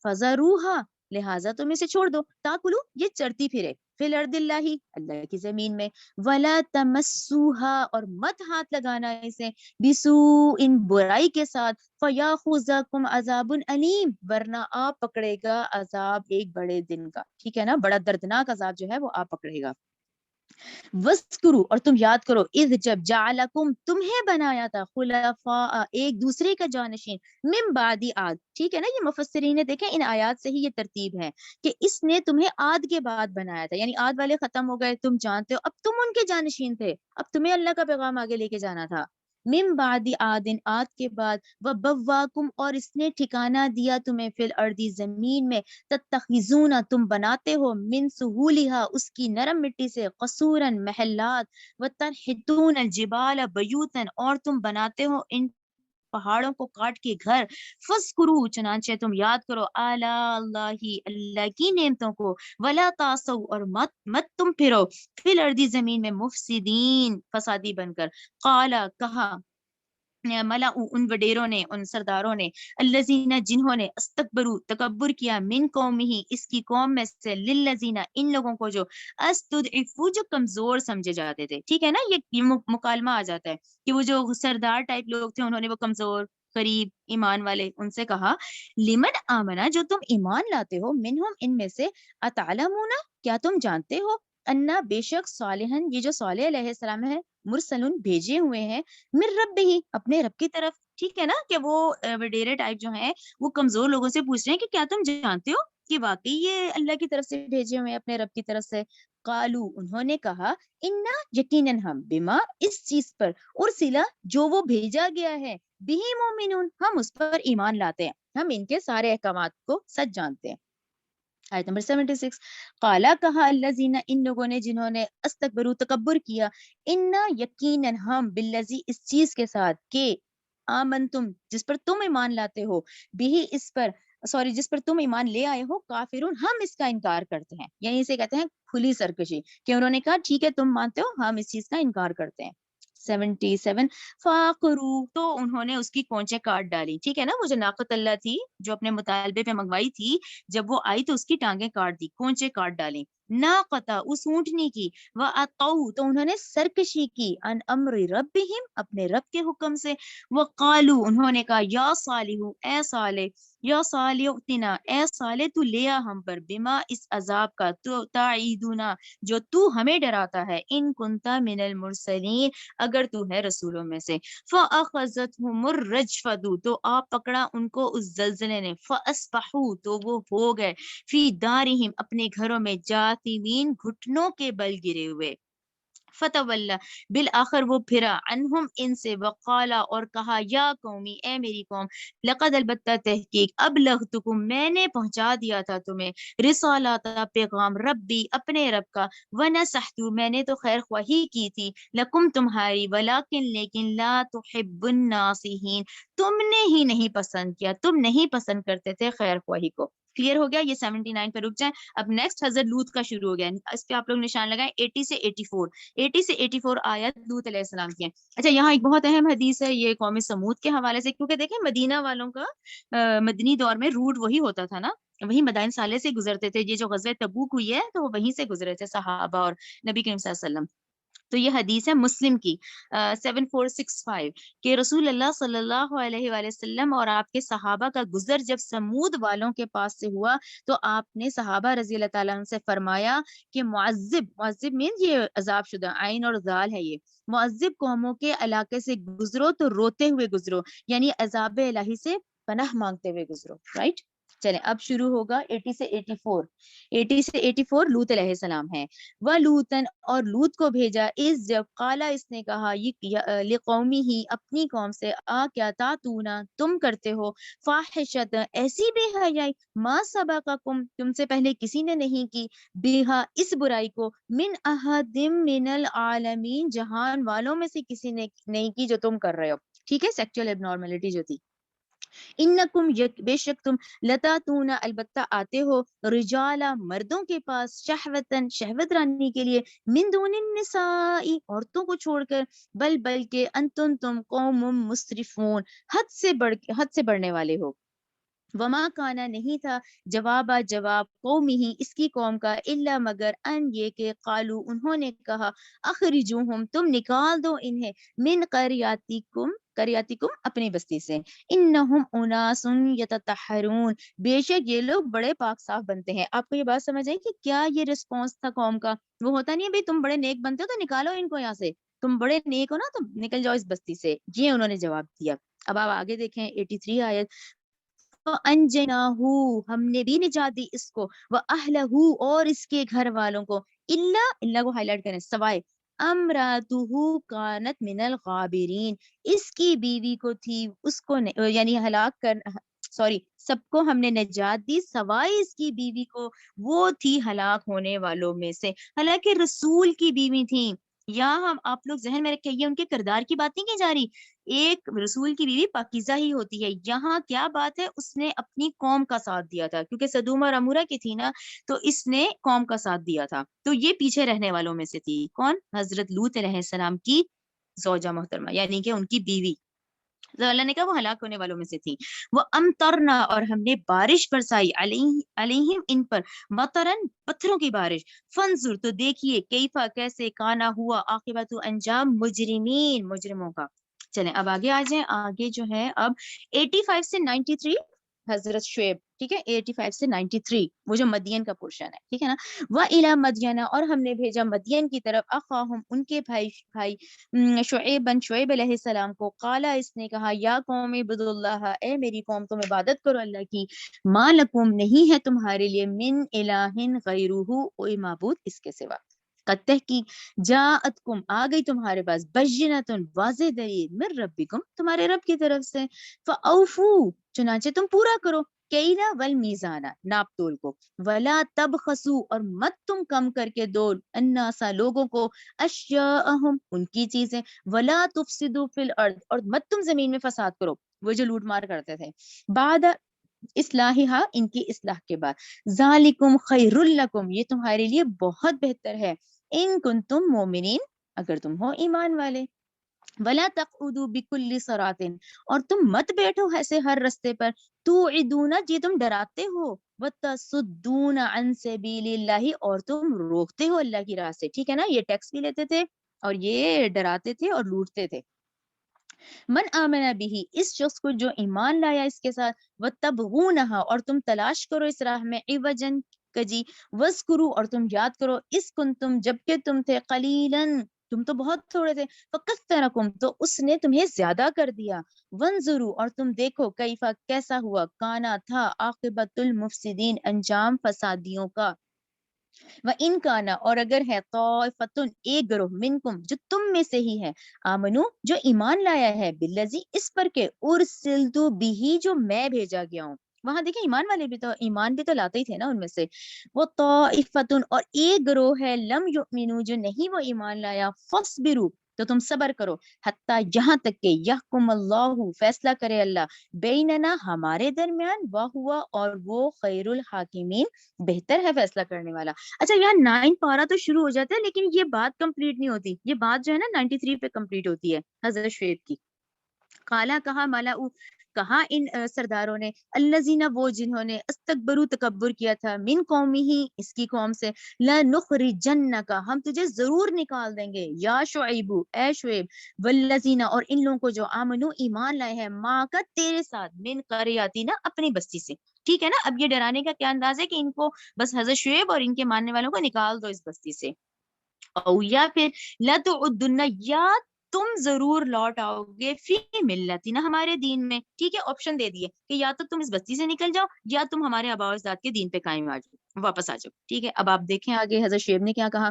فذروها لہٰذا تم اسے چھوڑ دو تاکلو یہ چرتی پھرے فی الارض اللہ اللہ کی زمین میں ولا تمسوها اور مت ہاتھ لگانا اسے بسوء برائی کے ساتھ فیاخذکم عذاب علیم ورنہ آپ پکڑے گا عذاب ایک بڑے دن کا. ٹھیک ہے نا, بڑا دردناک عذاب جو ہے وہ آپ پکڑے گا. وَاذْكُرُوا اور تم یاد کرو اذ جب جعلکم تمہیں بنایا تھا خلفاء ایک دوسرے کا جانشین من بعد عاد. ٹھیک ہے نا, یہ مفسرین نے دیکھیں ان آیات سے ہی یہ ترتیب ہے کہ اس نے تمہیں عاد کے بعد بنایا تھا, یعنی عاد والے ختم ہو گئے تم جانتے ہو, اب تم ان کے جانشین تھے, اب تمہیں اللہ کا پیغام آگے لے کے جانا تھا. من بعد عاد عاد کے بعد وبواکم اور اس نے ٹھکانہ دیا تمہیں فی الارض زمین میں تتخذون تم بناتے ہو من سہولہا اس کی نرم مٹی سے قصورا محلات وتنحتون الجبال بیوتا اور تم بناتے ہو ان پہاڑوں کو کاٹ کے گھر. فذکروا چنانچہ تم یاد کرو آلاء اللہ اللہ کی نعمتوں کو ولا تعصوا اور مت تم پھرو فی الارض زمین میں مفسدین فسادی بن کر. قال کہا ملا ان وڈیروں نے ان سرداروں نے الذین جنہوں نے استکبروا تکبر کیا من قومہ اس کی قوم میں سے للذین ان لوگوں کو جو استضعفوا جو کمزور سمجھے جاتے تھے. ٹھیک ہے نا, یہ مکالمہ آ جاتا ہے کہ وہ جو سردار ٹائپ لوگ تھے انہوں نے وہ کمزور قریب ایمان والے ان سے کہا لمن آمنا جو تم ایمان لاتے ہو منہم ان میں سے اتعلمون کیا تم جانتے ہو انا بے شک صالحن یہ جو صالح علیہ السلام ہے مرسلون بھیجے ہوئے ہیں من رب ہی اپنے رب کی طرف. ٹھیک ہے نا, کہ وہ وڈیرے ٹائپ جو ہیں وہ کمزور لوگوں سے پوچھ رہے ہیں کہ کیا تم جانتے ہو کہ واقعی یہ اللہ کی طرف سے بھیجے ہوئے ہیں, اپنے رب کی طرف سے. قالو, انہوں نے کہا, انا, یقیناً ہم, بما, اس چیز پر, ارسلا, جو وہ بھیجا گیا ہے, بہی مومنون, ہم اس پر ایمان لاتے ہیں, ہم ان کے سارے احکامات کو سچ جانتے ہیں. آیت نمبر 76. قالا, کہا, الذین, ان لوگوں نے جنہوں نے استکبروا, تکبر کیا, انا, یقیناً ہم, بالذی, اس چیز کے ساتھ, کہ آمنتم, جس پر تم ایمان لاتے ہو, بھی, اس پر, سوری, جس پر تم ایمان لے آئے ہو, کافرون, ہم اس کا انکار کرتے ہیں. یعنی اسے کہتے ہیں کھلی سرکشی, کہ انہوں نے کہا ٹھیک ہے تم مانتے ہو, ہم اس چیز کا انکار کرتے ہیں. 77. فاقرو, تو انہوں نے اس کی کونچیں کاٹ ڈالی. ٹھیک ہے نا, وہ جو ناقۃ اللہ تھی جو اپنے مطالبے پہ منگوائی تھی, جب وہ آئی تو اس کی ٹانگیں کاٹ دی, کونچیں کاٹ ڈالی. ناقۃ, اس اونٹنی کی. وَأَطَوْا, تو انہوں نے سرکشی کی, ان امر ربہم, اپنے رب کے حکم سے. وَقَالُوا, انہوں نے کہا, یا صالح, اے صالح, یا صالح اتنا, اے صالح تو لیا ہم پر, بما, اس عذاب کا, تو تعیدنا, جو تو ہمیں ڈراتا ہے, ان کنتا من المرسلین, اگر تو ہے رسولوں میں سے. فَأَخَذَتْهُمُ الرَّجْفَةُ, تو آپ پکڑا ان کو اس زلزلے نے. فَأَصْبَحُوا, تو وہ ہو گئے, فی دارہم, اپنے گھروں میں, جاثمین, گھٹنوں کے بل گرے ہوئے. فتولا, بالآخر وہ پھرا, عنہم, ان سے, وقالا, اور کہا, یا قومی, اے میری قوم, لقد, البتہ تحقیق, ابلغتکم, میں نے پہنچا دیا تھا تمہیں, رسالات, پیغام, ربی, اپنے رب کا, ونصحت, میں نے تو خیر خواہی کی تھی, لکم, تمہاری, ولیکن, لیکن, لا تحب الناصحین, تم نے ہی نہیں پسند کیا, تم نہیں پسند کرتے تھے خیر خواہی کو. کلیئر ہو گیا, یہ 79 پہ رک جائیں. اب نیکسٹ حضرت لوط کا شروع ہو گیا, اس پہ آپ لوگ نشان لگائیں. 80 سے 84, 80 سے 84 آیت لوط علیہ السلام کی ہیں. اچھا, یہاں ایک بہت اہم حدیث ہے, یہ قوم سمود کے حوالے سے, کیونکہ دیکھیں مدینہ والوں کا مدنی دور میں روٹ وہی ہوتا تھا نا, وہی مدائن صالح سے گزرتے تھے. یہ جو غزوہ تبوک ہوئی ہے تو وہ وہیں سے گزرے تھے صحابہ اور نبی کریم صلی اللہ علیہ وسلم. تو یہ حدیث ہے مسلم کی 7465, کہ رسول اللہ صلی اللہ علیہ وآلہ وسلم اور آپ کے صحابہ کا گزر جب سمود والوں کے پاس سے ہوا, تو آپ نے صحابہ رضی اللہ تعالیٰ عنہ سے فرمایا کہ معذب مینز یہ عذاب شدہ, عین اور ذال ہے, یہ معذب قوموں کے علاقے سے گزرو تو روتے ہوئے گزرو, یعنی عذاب الہی سے پناہ مانگتے ہوئے گزرو. رائٹ, چلیں اب شروع ہوگا 80 سے 84. 80 سے 84 لوط علیہ السلام ہے. وَلُوطًا, اور لوط کو بھیجا, اس جب, قالا, اس نے کہا, لقومی ہی, اپنی قوم سے, آ کیا, تاتونا, تم کرتے ہو, فاحشۃ, ایسی بے حیائی, ما سبقکم, تم سے پہلے کسی نے نہیں کی, بہا, اس برائی کو, من احد من العالمین, جہان والوں میں سے کسی نے نہیں کی جو تم کر رہے ہو. ٹھیک ہے, سیکچوئل ابنارملٹی جو تھی. انکم, بے شک تم, لتاتون, البتہ آتے ہو, رجالا, مردوں کے پاس, شہوتن, شہوت رانی کے لیے, من دون النساء, عورتوں کو چھوڑ کر, بلکہ انتم, تم, قوم مسرفون, حد سے بڑھنے والے ہو. وما کانا, نہیں تھا, جواب قومی, اس کی قوم کا, الا, مگر, ان, یہ کہ, قالو, انہوں نے کہا, اخرجوہم, تم نکال دو انہیں, من قریاتکم, اپنی بستی سے, انہم اناس یتطہرون, بے شک یہ لوگ بڑے پاک صاف بنتے ہیں. آپ کو یہ بات سمجھ آئی کہ کیا یہ رسپانس تھا قوم کا؟ وہ ہوتا نہیں ہے بھئی تم بڑے نیک بنتے ہو تو نکالو ان کو یہاں سے, تم بڑے نیک ہو نا تو نکل جاؤ اس بستی سے. یہ انہوں نے جواب دیا. اب آپ آگے دیکھیں 83 آیت. فَأَنْجَيْنَاهُ, ہم نے بھی نجات دی اس کو, وَأَهْلَهُ, اور اس کے گھر والوں کو, اللہ کو ہائی لائٹ کریں, سوائے, امراتہ کانت من الغابرین, اس کی بیوی کو تھی, اس کو یعنی ہلاک کر, سب کو ہم نے نجات دی, سوائے اس کی بیوی کو, وہ تھی ہلاک ہونے والوں میں سے. حالانکہ رسول کی بیوی تھی. یہاں ہم آپ لوگ ذہن میں رکھیں, یہ ان کے کردار کی بات نہیں کی جا رہی, ایک رسول کی بیوی پاکیزہ ہی ہوتی ہے. یہاں کیا بات ہے, اس نے اپنی قوم کا ساتھ دیا تھا, کیونکہ سدوم اور عمورہ کی تھی نا, تو اس نے قوم کا ساتھ دیا تھا. تو یہ پیچھے رہنے والوں میں سے تھی. کون؟ حضرت لوط علیہ السلام کی زوجہ محترمہ, یعنی کہ ان کی بیوی. تو اللہ نے کہا وہ ہلاک ہونے والوں میں سے تھی. وہ امطرنا, اور ہم نے بارش برسائی, علیہم, ان پر, مطرن, پتھروں کی بارش. فنظر, تو دیکھیے, کیفا, کیسے, کانا, ہوا, عاقبت, انجام, مجرمین, مجرموں کا. چلیں اب آگے آ جائیں. آگے جو ہے اب 85 سے 93 حضرت شعیب، ٹھیک ہے 85 سے 93، وہ جو مدین کا پورشن ہے، ٹھیک ہے نا. وَإِلَى مَدْيَنَ، اور ہم نے بھیجا مدین کی طرف اخاہم ان کے بھائی شعیب علیہ السلام کو. قالا اس نے کہا یا قوم اعبدوا اللہ، اے میری قوم تم عبادت کرو اللہ کی. ما لکم نہیں ہے تمہارے لیے من الہ غیرہ کوئی معبود اس کے سوا. قد تحقیق جاءتکم آ گئی تمہارے پاس بینۃ واضح دلیل من ربکم تمہارے رب کی طرف سے. فاوفو چنانچہ تم پورا کرو کیلا والمیزانہ ناپ تول کو. ولا تبخسوا اور مت تم کم کر کے دو الناسا لوگوں کو اشیاءہم ان کی چیزیں. ولا تفسدوا فی الارض اور مت تم زمین میں فساد کرو، وہ جو لوٹ مار کرتے تھے. بعد اصلاحہ ان کی اصلاح کے بعد. ذالکم خیر لکم یہ تمہارے لیے بہت بہتر ہے. ان کنتم مومنین اگر تم ہو ایمان والے. ولا تقعدوا بكل صراط اور تم مت بیٹھو ایسے ہر رستے پر. توعدون جی تم ڈراتے ہو. وتصدون عن سبیل اللہ اور تم روکتے ہو اللہ کی راہ سے. ٹھیک ہے نا، یہ ٹیکس بھی لیتے تھے اور یہ ڈراتے تھے اور لوٹتے تھے. من آمن بھی اس شخص کو جو ایمان لایا اس کے ساتھ. وتبغونها اور تم تلاش کرو اس راہ میں عوجن کجی. وذکروا اور تم یاد کرو اس کنتم جبکہ تم تھے قلیلاً تم تو بہت تھوڑے تھے. فکثرکم تو اس نے تمہیں زیادہ کر دیا. وانظروا اور تم دیکھو کیفا کیسا ہوا کانا تھا عاقبت المفسدین انجام فسادیوں کا. وَإِن كَانَ اور اگر ہے طائفتٌ ایک گروہ منکم جو تم میں سے ہی ہے آمنو جو ایمان لایا ہے بالذی اس پر کے ارسلت بھی جو میں بھیجا گیا ہوں. وہاں دیکھیں ایمان والے بھی تو ایمان بھی تو لاتے ہی تھے نا ان میں سے. وہ طائفتٌ اور ایک گروہ ہے لم یؤمنو جو نہیں وہ ایمان لایا. فاصبروا تو تم صبر کرو حتی یہاں تک کہ یحکم اللہ فیصلہ کرے اللہ بیننا ہمارے درمیان وہوا اور وہ خیر الحاکمین بہتر ہے فیصلہ کرنے والا. اچھا یہاں 9 پارا تو شروع ہو جاتا ہے لیکن یہ بات کمپلیٹ نہیں ہوتی. یہ بات جو ہے نا 93 پہ کمپلیٹ ہوتی ہے حضرت شعیب کی. قالا کہا ملأ کہا ان سرداروں نے الذین وہ جنہوں نے استکبروا تکبر کیا تھا من قومی ہی اس کی قوم سے. لنخرجنک ہم تجھے ضرور نکال دیں گے یا شعیب اے شعیب. والذین اور ان لوگوں کو جو آمنو ایمان لائے ہیں ماں کا تیرے ساتھ من قریاتنا اپنی بستی سے. ٹھیک ہے نا، اب یہ ڈرانے کا کیا انداز ہے کہ ان کو بس حضرت شعیب اور ان کے ماننے والوں کو نکال دو اس بستی سے. او یا پھر لتعدن یا تم ضرور لوٹ آؤ گے فی ملتنا ہمارے دین میں. ٹھیک ہے، آپشن دے دیے کہ یا تو تم اس بستی سے نکل جاؤ یا تم ہمارے آباء و اجداد کے دین پہ قائم آ جاؤ، واپس آ جاؤ. ٹھیک ہے، اب آپ دیکھیں آگے حضرت شعیب نے کیا کہا.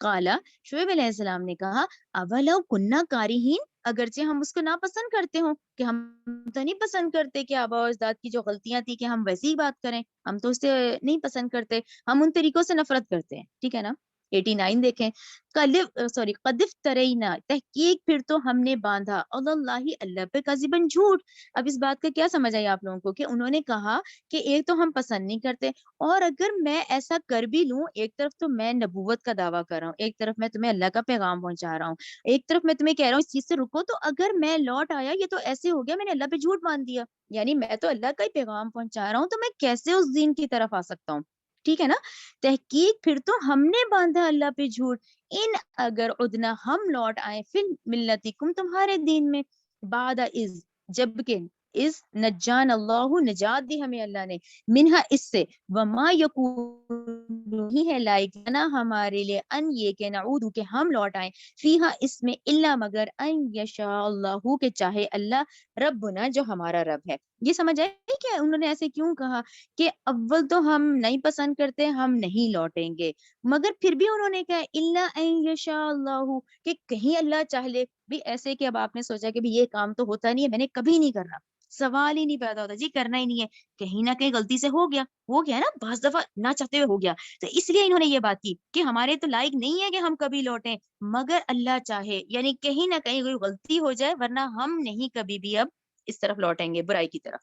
قالا شعیب علیہ السلام نے کہا اولو کننا کارہین اگرچہ ہم اس کو ناپسند کرتے ہوں کہ ہم تو نہیں پسند کرتے کہ آباء و اجداد کی جو غلطیاں تھی کہ ہم ویسی ہی بات کریں، ہم تو اس سے نہیں پسند کرتے، ہم ان طریقوں سے نفرت کرتے ہیں. ٹھیک ہے نا. 89 دیکھیں. قد افترینا تحقیق پھر تو ہم نے باندھا اللہ اللہ پہ کذباً جھوٹ. اب اس بات کا کیا سمجھ آئی آپ لوگوں کو کہ انہوں نے کہا کہ ایک تو ہم پسند نہیں کرتے اور اگر میں ایسا کر بھی لوں ایک طرف تو میں نبوت کا دعویٰ کر رہا ہوں، ایک طرف میں تمہیں اللہ کا پیغام پہنچا رہا ہوں، ایک طرف میں تمہیں کہہ رہا ہوں اس چیز سے رکو، تو اگر میں لوٹ آیا یہ تو ایسے ہو گیا میں نے اللہ پہ جھوٹ باندھ دیا. یعنی میں تو اللہ کا ہی پیغام پہنچا رہا ہوں تو میں کیسے اس دین کی طرف آ سکتا ہوں. ٹھیک ہے نا. تحقیق پھر تو ہم نے باندھا اللہ پہ جھوٹ. ان اگر ادنا ہم لوٹ آئے فی ملتکم تمہارے دین میں. بعد از جبکہ اس نجان اللہ نجات دی ہمیں اللہ نے منہا اس سے. وما یکون ہی ہے لائق لنا ہمارے لیے ان یہ کہ نعود کہ ہم لوٹ آئیں فیہا اس میں الا مگر ان یشاء اللہ کہ چاہے اللہ ربنا جو ہمارا رب ہے. یہ سمجھ آئے کہ انہوں نے ایسے کیوں کہا کہ اول تو ہم نہیں پسند کرتے ہم نہیں لوٹیں گے، مگر پھر بھی انہوں نے کہا الا ان یشاء اللہ کہ کہیں اللہ چاہ لے. بھی ایسے کہ اب آپ نے سوچا کہ بھی یہ کام تو ہوتا نہیں ہے میں نے کبھی نہیں کرنا، سوال ہی نہیں پیدا ہوتا جی کرنا ہی نہیں ہے، کہیں نہ کہیں غلطی سے ہو گیا نا، بعض دفعہ نہ چاہتے ہوئے ہو گیا، تو اس لیے انہوں نے یہ بات کی کہ ہمارے تو لائق نہیں ہے کہ ہم کبھی لوٹیں مگر اللہ چاہے، یعنی کہیں نہ کہیں کوئی غلطی ہو جائے ورنہ ہم نہیں کبھی بھی اب اس طرف لوٹیں گے برائی کی طرف.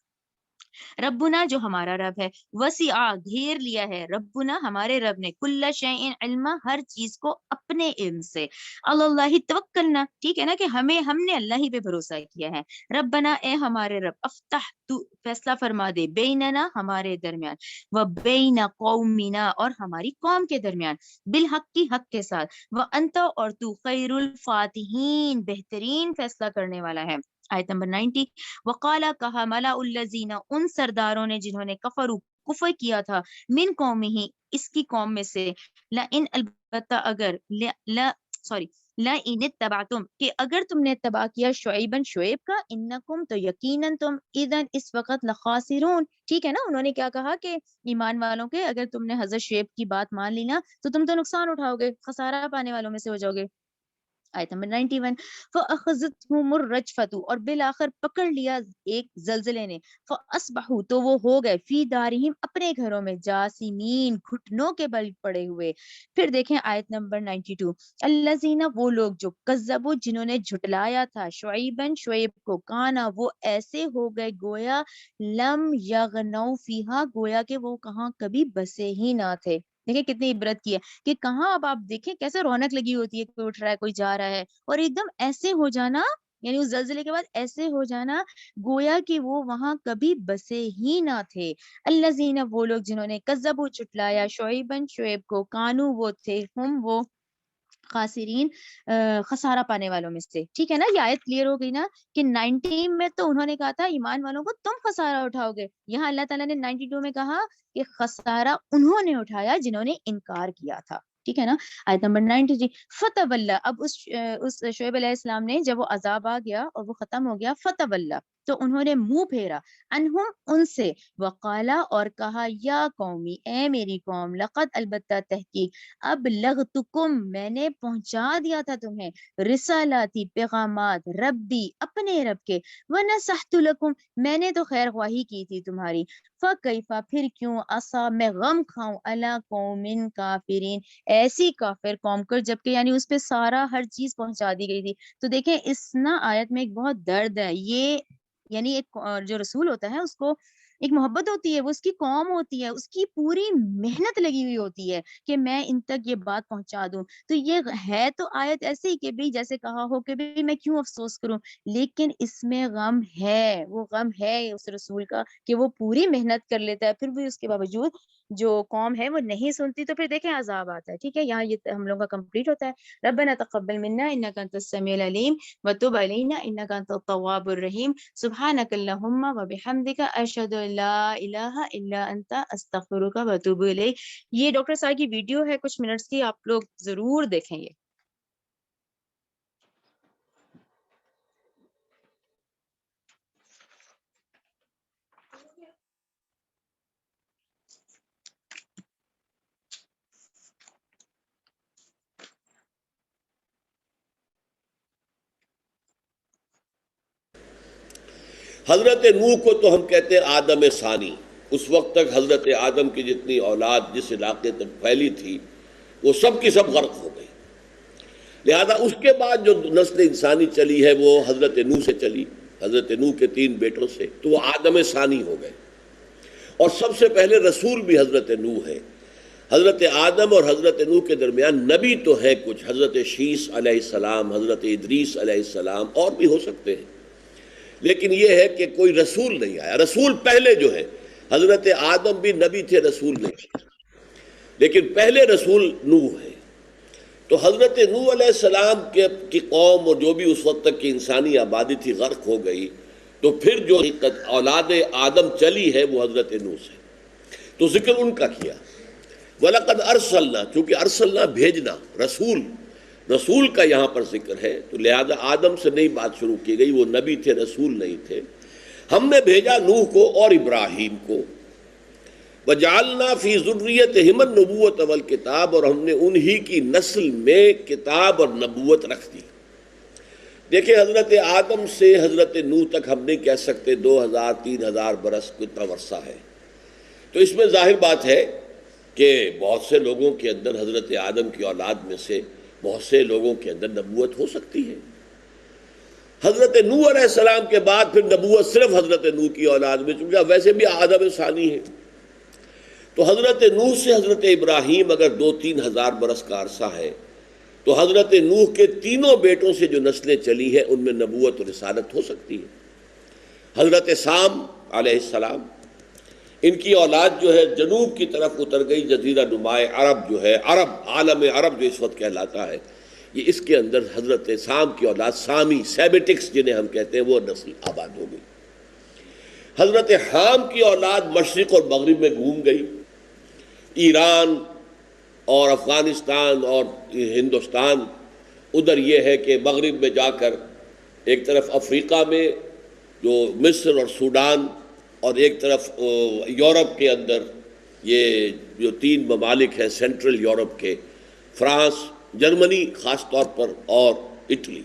ربنا جو ہمارا رب ہے وسیع گھیر لیا ہے ربنا ہمارے رب نے کل شیء علما ہر چیز کو اپنے علم سے. اللہ توکلنا ٹھیک ہے نا کہ ہم نے اللہ ہی پہ بھروسہ کیا ہے. ربنا اے ہمارے رب افتح تو فیصلہ فرما دے بیننا ہمارے درمیان و بین قومنا اور ہماری قوم کے درمیان بالحق کی حق کے ساتھ. وانت اور تو خیر الفاتحین بہترین فیصلہ کرنے والا ہے. آیت نمبر 90 وقالا کہا ملا الذین ان سرداروں نے جنہوں نے کفروا کفر کیا تھا من قوم ہی اس کی قوم میں سے لئن البتہ اگر لئن اتبعتم کہ اگر تم نے اتباع کیا شعیباً شعیب کا انکم تو یقیناً تم اذن اس وقت لخاسرون. ٹھیک ہے نا, انہوں نے کیا کہا کہ ایمان والوں کے اگر تم نے حضرت شعیب کی بات مان لی نا تو تم تو نقصان اٹھاؤ گے, خسارہ پانے والوں میں سے ہو جاؤ گے. آیت نمبر 91 فَأَخَذَتْهُمُ الرَّجْفَةُ اور بالآخر پکڑ لیا ایک زلزلے نے, فَأَصْبَحُوا تو وہ ہو گئے فی دارہم اپنے گھروں میں جاسمین گھٹنوں کے بل پڑے ہوئے. پھر دیکھیں آیت نمبر 92 الذین وہ لوگ جو کذبوا جنہوں نے جھٹلایا تھا شعیباً شعیب کو کانا وہ ایسے ہو گئے گویا لم یغنوا فیہا گویا کہ وہ کہاں کبھی بسے ہی نہ تھے. دیکھیں کتنی عبرت کی ہے کہ کہاں اب آپ دیکھیں کیسے رونق لگی ہوتی ہے, کوئی اٹھ رہا ہے کوئی جا رہا ہے, اور ایک دم ایسے ہو جانا, یعنی اس زلزلے کے بعد ایسے ہو جانا گویا کہ وہ وہاں کبھی بسے ہی نہ تھے. الذین وہ لوگ جنہوں نے کذبوا جھٹلایا شعیباً شعیب کو کانو وہ تھے ہم وہ خاسرین خسارہ پانے والوں میں سے. ٹھیک ہے نا, یہ آیت کلیئر ہو گئی نا کہ 90 میں تو انہوں نے کہا تھا ایمان والوں کو تم خسارہ اٹھاؤ گے, یہاں اللہ تعالیٰ نے 92 میں کہا کہ خسارہ انہوں نے اٹھایا جنہوں نے انکار کیا تھا. ٹھیک ہے نا. آیت نمبر 90 فتولا اب اس شعیب علیہ السلام نے جب وہ عذاب آ گیا اور وہ ختم ہو گیا فتولا تو انہوں نے منہ پھیرا انہم ان سے وقالا اور کہا یا قومی اے میری قوم لقد البتہ تحقیق اب لغتکم میں نے پہنچا دیا تھا تمہیں رسالاتی پیغامات ربی اپنے رب کے ونصحت لکم میں نے تو خیر خواہی کی تھی تمہاری فکیفا پھر کیوں عصا میں غم کھاؤں علی قوم کافرین ایسی کافر قوم کو جبکہ یعنی اس پہ سارا ہر چیز پہنچا دی گئی تھی. تو دیکھیں اس نا آیت میں ایک بہت درد ہے, یہ یعنی ایک جو رسول ہوتا ہے اس کو ایک محبت ہوتی ہے, وہ اس کی قوم ہوتی ہے, اس کی پوری محنت لگی ہوئی ہوتی ہے کہ میں ان تک یہ بات پہنچا دوں. تو یہ ہے تو آیت ایسے ہی کہ بھی جیسے کہا ہو کہ بھی میں کیوں افسوس کروں, لیکن اس میں غم ہے, وہ غم ہے اس رسول کا کہ وہ پوری محنت کر لیتا ہے پھر بھی اس کے باوجود جو قوم ہے وہ نہیں سنتی, تو پھر دیکھیں عذاب آتا ہے. ٹھیک ہے, یہاں یہ ہم لوگوں کا کمپلیٹ ہوتا ہے. ربنا تقبل منا انک انت السمیع العلیم وتب علینا انک انت التواب الرحیم سبحانک اللہم وبحمدک اشہد ان لا الہ الا انت استغفرک واتوب الیک. یہ ڈاکٹر صاحب کی ویڈیو ہے کچھ منٹس کی, آپ لوگ ضرور دیکھیں. یہ حضرت نوح کو تو ہم کہتے ہیں آدم ثانی. اس وقت تک حضرت آدم کی جتنی اولاد جس علاقے تک پھیلی تھی وہ سب کی سب غرق ہو گئی. لہذا اس کے بعد جو نسل انسانی چلی ہے وہ حضرت نوح سے چلی, حضرت نوح کے 3 بیٹوں سے, تو وہ آدم ثانی ہو گئے. اور سب سے پہلے رسول بھی حضرت نوح ہے. حضرت آدم اور حضرت نوح کے درمیان نبی تو ہیں کچھ, حضرت شیس علیہ السلام, حضرت ادریس علیہ السلام, اور بھی ہو سکتے ہیں, لیکن یہ ہے کہ کوئی رسول نہیں آیا. رسول پہلے جو ہے حضرت آدم بھی نبی تھے, رسول نہیں, لیکن پہلے رسول نوح ہے. تو حضرت نوح علیہ السلام کی قوم اور جو بھی اس وقت تک کی انسانی آبادی تھی غرق ہو گئی. تو پھر جو اولاد آدم چلی ہے وہ حضرت نوح سے, تو ذکر ان کا کیا. وَلَقَدْ أَرْسَلْنَا, چونکہ ارسلنا بھیجنا, رسول کا یہاں پر ذکر ہے, تو لہذا آدم سے نہیں بات شروع کی گئی, وہ نبی تھے رسول نہیں تھے. ہم نے بھیجا نوح کو اور ابراہیم کو. وَجَعَلْنَا فِي ذُرِّيَّتِهِمَ النُّبُوَّةَ وَالْكِتَابَ, اور ہم نے انہی کی نسل میں کتاب اور نبوت رکھ دی. دیکھیں حضرت آدم سے حضرت نوح تک ہم نہیں کہہ سکتے 2000-3000 برس کتنا عرصہ ہے. تو اس میں ظاہر بات ہے کہ بہت سے لوگوں کے اندر حضرت آدم کی اولاد میں سے بہت سے لوگوں کے اندر نبوت ہو سکتی ہے. حضرت نوح علیہ السلام کے بعد پھر نبوت صرف حضرت نوح کی اولاد میں, چونکہ ویسے بھی آدم ثانی ہے. تو حضرت نوح سے حضرت ابراہیم اگر 2-3 ہزار برس کا عرصہ ہے, تو حضرت نوح کے تینوں بیٹوں سے جو نسلیں چلی ہیں ان میں نبوت و رسالت ہو سکتی ہے. حضرت سام علیہ السلام, ان کی اولاد جو ہے جنوب کی طرف اتر گئی, جزیرہ نمائے عرب جو ہے, عرب عالم عرب جو اس وقت کہلاتا ہے, یہ اس کے اندر حضرت سام کی اولاد سامی سیمیٹکس جنہیں ہم کہتے ہیں وہ نسل آباد ہو گئی. حضرت حام کی اولاد مشرق اور مغرب میں گھوم گئی. ایران اور افغانستان اور ہندوستان، ادھر یہ ہے کہ مغرب میں جا کر ایک طرف افریقہ میں جو مصر اور سوڈان، اور ایک طرف یورپ کے اندر یہ جو 3 ممالک ہیں سینٹرل یورپ کے، فرانس، جرمنی خاص طور پر اور اٹلی.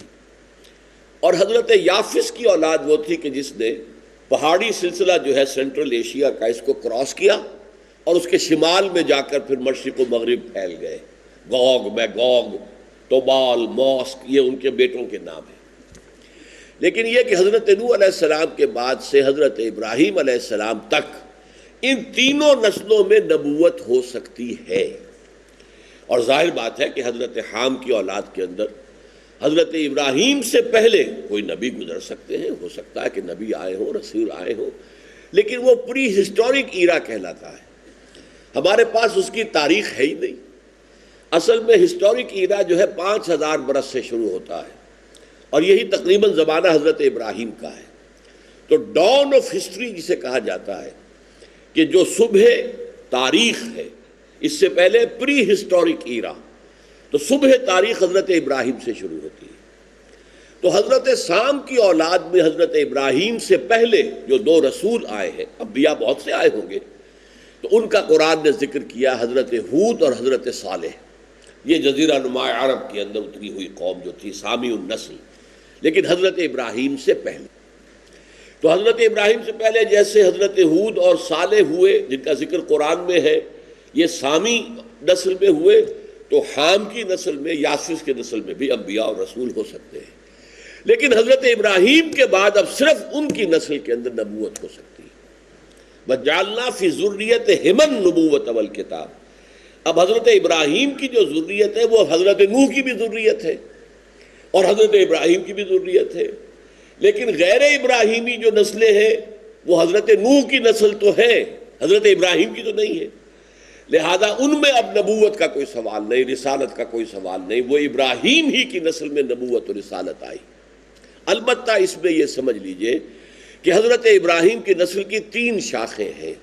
اور حضرت یافس کی اولاد وہ تھی کہ جس نے پہاڑی سلسلہ جو ہے سینٹرل ایشیا کا اس کو کراس کیا اور اس کے شمال میں جا کر پھر مشرق و مغرب پھیل گئے. گوگ، میگوگ، توبال، موسک، یہ ان کے بیٹوں کے نام ہیں. لیکن یہ کہ حضرت نوح علیہ السلام کے بعد سے حضرت ابراہیم علیہ السلام تک ان تینوں نسلوں میں نبوت ہو سکتی ہے. اور ظاہر بات ہے کہ حضرت حام کی اولاد کے اندر حضرت ابراہیم سے پہلے کوئی نبی گزر سکتے ہیں، ہو سکتا ہے کہ نبی آئے ہوں، رسول آئے ہوں، لیکن وہ پری ہسٹورک ایرا کہلاتا ہے. ہمارے پاس اس کی تاریخ ہے ہی نہیں. اصل میں ہسٹورک ایرا جو ہے 5000 برس سے شروع ہوتا ہے اور یہی تقریباً زمانہ حضرت ابراہیم کا ہے. تو ڈاون آف ہسٹری جسے کہا جاتا ہے کہ جو صبح تاریخ ہے، اس سے پہلے پری ہسٹورک ایرا، تو صبح تاریخ حضرت ابراہیم سے شروع ہوتی ہے. تو حضرت سام کی اولاد میں حضرت ابراہیم سے پہلے جو 2 رسول آئے ہیں، انبیاء بہت سے آئے ہوں گے، تو ان کا قرآن نے ذکر کیا، حضرت ہود اور حضرت صالح. یہ جزیرہ نما عرب کے اندر اتری ہوئی قوم جو تھی سامی النسل، لیکن حضرت ابراہیم سے پہلے. تو حضرت ابراہیم سے پہلے جیسے حضرت ہود اور صالح ہوئے جن کا ذکر قرآن میں ہے، یہ سامی نسل میں ہوئے، تو حام کی نسل میں، یافس کی نسل میں بھی انبیاء اور رسول ہو سکتے ہیں. لیکن حضرت ابراہیم کے بعد اب صرف ان کی نسل کے اندر نبوت ہو سکتی ہے. وَجَعَلْنَا فِي ذُرِّيَّتِهِمُ النُّبُوَّةَ وَالْكِتَابَ. اب حضرت ابراہیم کی جو ذریت ہے وہ حضرت نوح کی بھی ذریت ہے اور حضرت ابراہیم کی بھی ذریت ہے. لیکن غیر ابراہیمی جو نسلیں ہیں وہ حضرت نوح کی نسل تو ہے، حضرت ابراہیم کی تو نہیں ہے. لہذا ان میں اب نبوت کا کوئی سوال نہیں، رسالت کا کوئی سوال نہیں. وہ ابراہیم ہی کی نسل میں نبوت و رسالت آئی. البتہ اس میں یہ سمجھ لیجئے کہ حضرت ابراہیم کی نسل کی 3 شاخیں ہیں.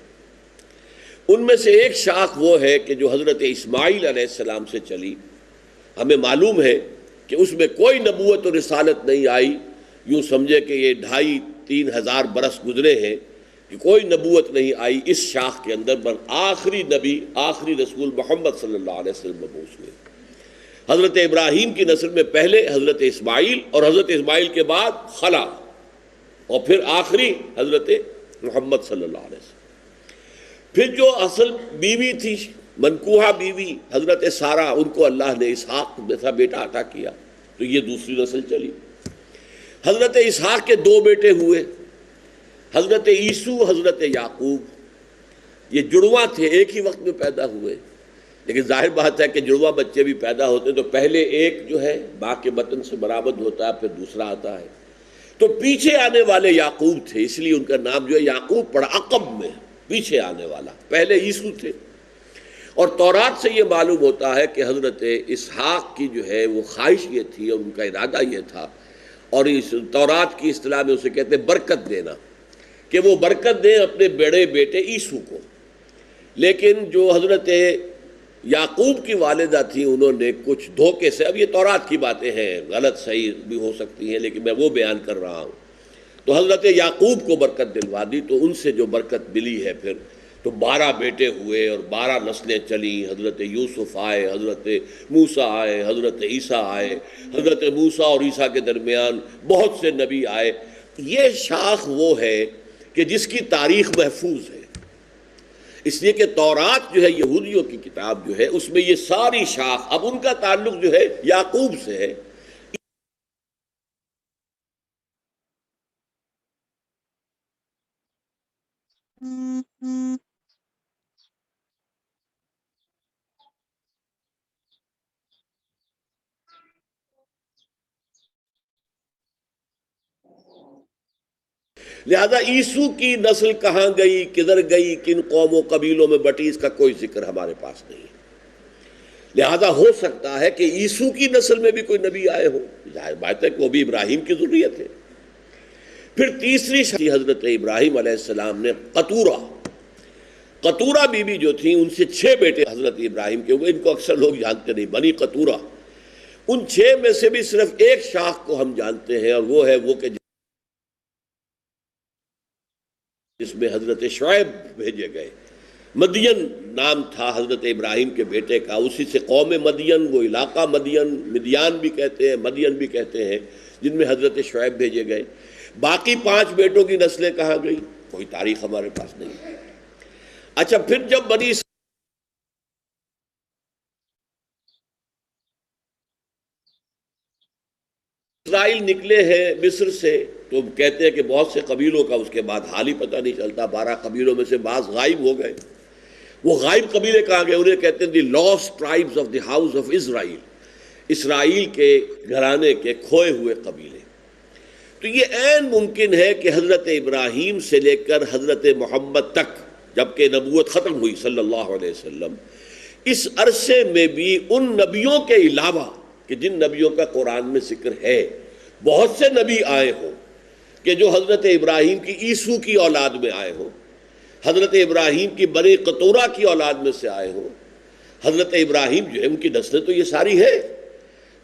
ان میں سے ایک شاخ وہ ہے کہ جو حضرت اسماعیل علیہ السلام سے چلی. ہمیں معلوم ہے کہ اس میں کوئی نبوت و رسالت نہیں آئی. یوں سمجھے کہ یہ 2500-3000 ہزار برس گزرے ہیں کہ کوئی نبوت نہیں آئی اس شاخ کے اندر، پر آخری نبی، آخری رسول محمد صلی اللہ علیہ وسلم مبعوث ہوئے. حضرت ابراہیم کی نسل میں پہلے حضرت اسماعیل اور حضرت اسماعیل کے بعد خلا، اور پھر آخری حضرت محمد صلی اللہ علیہ وسلم. پھر جو اصل بیوی تھی، منکوحہ بیوی حضرت سارہ، ان کو اللہ نے اسحاق جیسا بیٹا عطا کیا، تو یہ دوسری نسل چلی. حضرت اسحاق کے 2 بیٹے ہوئے، حضرت عیسو، حضرت یعقوب. یہ جڑواں تھے، ایک ہی وقت میں پیدا ہوئے. لیکن ظاہر بات ہے کہ جڑواں بچے بھی پیدا ہوتے تو پہلے ایک جو ہے ماں کے بطن سے برآمد ہوتا ہے، پھر دوسرا آتا ہے. تو پیچھے آنے والے یعقوب تھے، اس لیے ان کا نام جو ہے یعقوب پڑا، عقب میں پیچھے آنے والا. پہلے عیسو تھے. اور تورات سے یہ معلوم ہوتا ہے کہ حضرت اسحاق کی جو ہے وہ خواہش یہ تھی اور ان کا ارادہ یہ تھا، اور اس تورات کی اصطلاح میں اسے کہتے ہیں برکت دینا، کہ وہ برکت دیں اپنے بڑے بیٹے عیسو کو. لیکن جو حضرت یعقوب کی والدہ تھی، انہوں نے کچھ دھوکے سے، اب یہ تورات کی باتیں ہیں، غلط صحیح بھی ہو سکتی ہیں، لیکن میں وہ بیان کر رہا ہوں، تو حضرت یعقوب کو برکت دلوا دی. تو ان سے جو برکت ملی ہے پھر تو 12 بیٹے ہوئے اور 12 نسلیں چلیں. حضرت یوسف آئے، حضرت موسیٰ آئے، حضرت عیسیٰ آئے، حضرت موسیٰ اور عیسیٰ کے درمیان بہت سے نبی آئے. یہ شاخ وہ ہے کہ جس کی تاریخ محفوظ ہے، اس لیے کہ تورات جو ہے یہودیوں کی کتاب جو ہے اس میں یہ ساری شاخ، اب ان کا تعلق جو ہے یعقوب سے ہے. لہذا عیسو کی نسل کہاں گئی، کدھر گئی، کن قوم و قبیلوں میں بٹی، اس کا کوئی ذکر ہمارے پاس نہیں ہے. لہذا ہو سکتا ہے کہ عیسو کی نسل میں بھی کوئی نبی آئے ہو، ظاہر بات ہے کہ وہ بھی ابراہیم کی ذریت ہے۔ پھر تیسری شخصی حضرت ابراہیم علیہ السلام نے قطورہ بی بی جو تھیں، ان سے 6 بیٹے حضرت ابراہیم کے ہوئے۔ ان کو اکثر لوگ جانتے نہیں، بنی قطورہ۔ ان 6 میں سے بھی صرف ایک شاخ کو ہم جانتے ہیں، اور وہ ہے کہ جس میں حضرت شعیب بھیجے گئے۔ مدین نام تھا حضرت ابراہیم کے بیٹے کا، اسی سے قوم مدین، وہ علاقہ مدیان بھی کہتے ہیں، مدین بھی کہتے ہیں، جن میں حضرت شعیب بھیجے گئے۔ باقی 5 بیٹوں کی نسلیں کہاں گئی، کوئی تاریخ ہمارے پاس نہیں۔ اچھا، پھر جب بنی اسرائیل نکلے ہیں مصر سے، تو کہتے ہیں کہ بہت سے قبیلوں کا اس کے بعد حال ہی پتہ نہیں چلتا۔ 12 قبیلوں میں سے بعض غائب ہو گئے۔ وہ غائب قبیلے کہاں گئے؟ انہیں کہتے ہیں the lost tribes of the house of Israel, Israel کے گھرانے کے کھوئے ہوئے قبیلے۔ تو یہ عین ممکن ہے کہ حضرت ابراہیم سے لے کر حضرت محمد تک، جبکہ نبوت ختم ہوئی صلی اللہ علیہ وسلم، اس عرصے میں بھی ان نبیوں کے علاوہ کہ جن نبیوں کا قرآن میں ذکر ہے، بہت سے نبی آئے ہوں کہ جو حضرت ابراہیم کی عیسو کی اولاد میں آئے ہوں، حضرت ابراہیم کی بنی قطورہ کی اولاد میں سے آئے ہوں۔ حضرت ابراہیم جو ہے، ان کی نسلیں تو یہ ساری ہے۔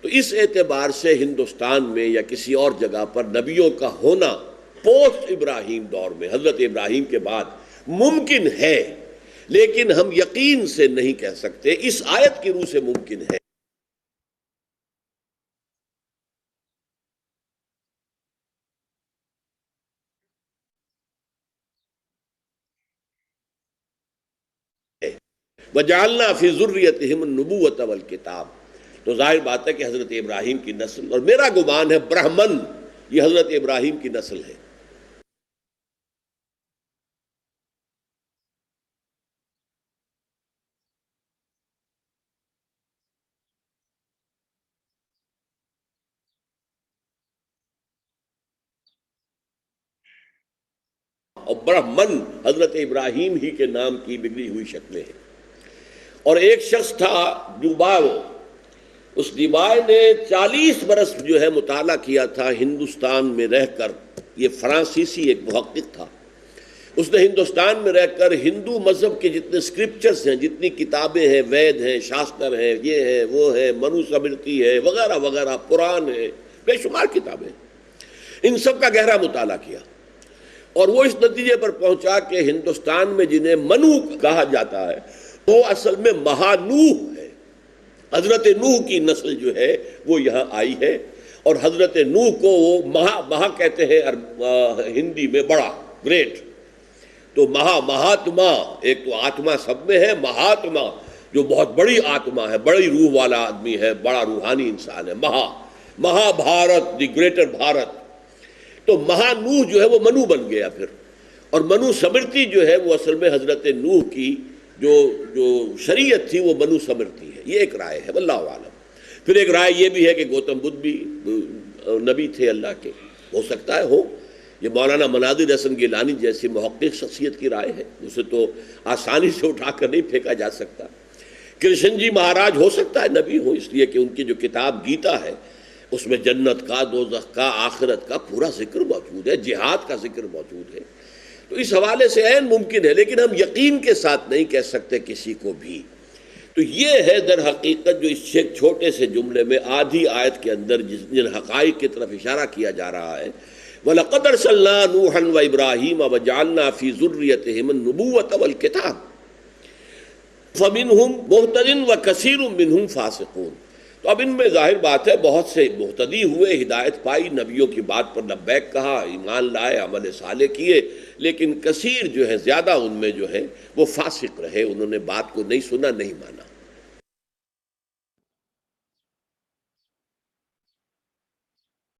تو اس اعتبار سے ہندوستان میں یا کسی اور جگہ پر نبیوں کا ہونا پوسٹ ابراہیم دور میں، حضرت ابراہیم کے بعد ممکن ہے، لیکن ہم یقین سے نہیں کہہ سکتے۔ اس آیت کی روح سے ممکن ہے۔ وَجَعَلْنَا فِي ذُرِّيَّتِهِمُ النُّبُوَّةَ وَالْكِتَابَ، تو ظاہر بات ہے کہ حضرت ابراہیم کی نسل، اور میرا گمان ہے برہمن یہ حضرت ابراہیم کی نسل ہے۔ اور برہمن حضرت ابراہیم ہی کے نام کی بگڑی ہوئی شکلیں ہیں۔ اور ایک شخص تھا ڈوباو، اس ڈیبائے نے 40 برس جو ہے مطالعہ کیا تھا ہندوستان میں رہ کر۔ یہ فرانسیسی ایک محقق تھا۔ اس نے ہندوستان میں رہ کر ہندو مذہب کے جتنے سکرپچرز ہیں، جتنی کتابیں ہیں، وید ہیں، شاستر ہیں، یہ ہے وہ ہے، منو سمرتی ہے، وغیرہ وغیرہ، قرآن ہے، بے شمار کتابیں، ان سب کا گہرا مطالعہ کیا، اور وہ اس نتیجے پر پہنچا کہ ہندوستان میں جنہیں منو کہا جاتا ہے وہ اصل میں مہانوح ہے۔ حضرت نوح کی نسل جو ہے وہ یہاں آئی ہے، اور حضرت نوح کو وہ مہا کہتے ہیں ہندی میں بڑا، گریٹ۔ تو مہاتما، ایک تو آتما سب میں ہے، مہاتما جو بہت بڑی آتما ہے، بڑی روح والا آدمی ہے، بڑا روحانی انسان ہے، مہا بھارت، دی گریٹر بھارت۔ تو مہانوح جو ہے وہ منو بن گیا پھر، اور منو سمرتی جو ہے وہ اصل میں حضرت نوح کی جو شریعت تھی وہ منو سمرتی ہے۔ یہ ایک رائے ہے، واللہ عالم۔ پھر ایک رائے یہ بھی ہے کہ گوتم بدھ بھی نبی تھے اللہ کے، ہو سکتا ہے ہو۔ یہ مولانا مناظر حسن گیلانی جیسی محقق شخصیت کی رائے ہے، اسے تو آسانی سے اٹھا کر نہیں پھینکا جا سکتا۔ کرشن جی مہاراج ہو سکتا ہے نبی ہو، اس لیے کہ ان کی جو کتاب گیتا ہے اس میں جنت کا، دوزخ کا، آخرت کا پورا ذکر موجود ہے، جہاد کا ذکر موجود ہے۔ تو اس حوالے سے عین ممکن ہے، لیکن ہم یقین کے ساتھ نہیں کہہ سکتے کسی کو بھی۔ تو یہ ہے در حقیقت جو اس ایک چھوٹے سے جملے میں آدھی آیت کے اندر جن حقائق کی طرف اشارہ کیا جا رہا ہے۔ وَلَقَدْ أَرْسَلْنَا نُوحًا وَإِبْرَاهِيمَ وَجَعَلْنَا فِي ذُرِّيَّتِهِمُ النُّبُوَّةَ وَالْكِتَابَ فَمِنْهُمْ مُهْتَدٍ وَكَثِيرٌ مِّنْهُمْ فَاسِقُونَ۔ تو اب ان میں ظاہر بات ہے بہت سے مہتدی ہوئے، ہدایت پائی، نبیوں کی بات پر لبیک کہا، ایمان لائے، عمل صالح کیے، لیکن کثیر جو ہے، زیادہ ان میں جو ہے وہ فاسق رہے، انہوں نے بات کو نہیں سنا، نہیں مانا۔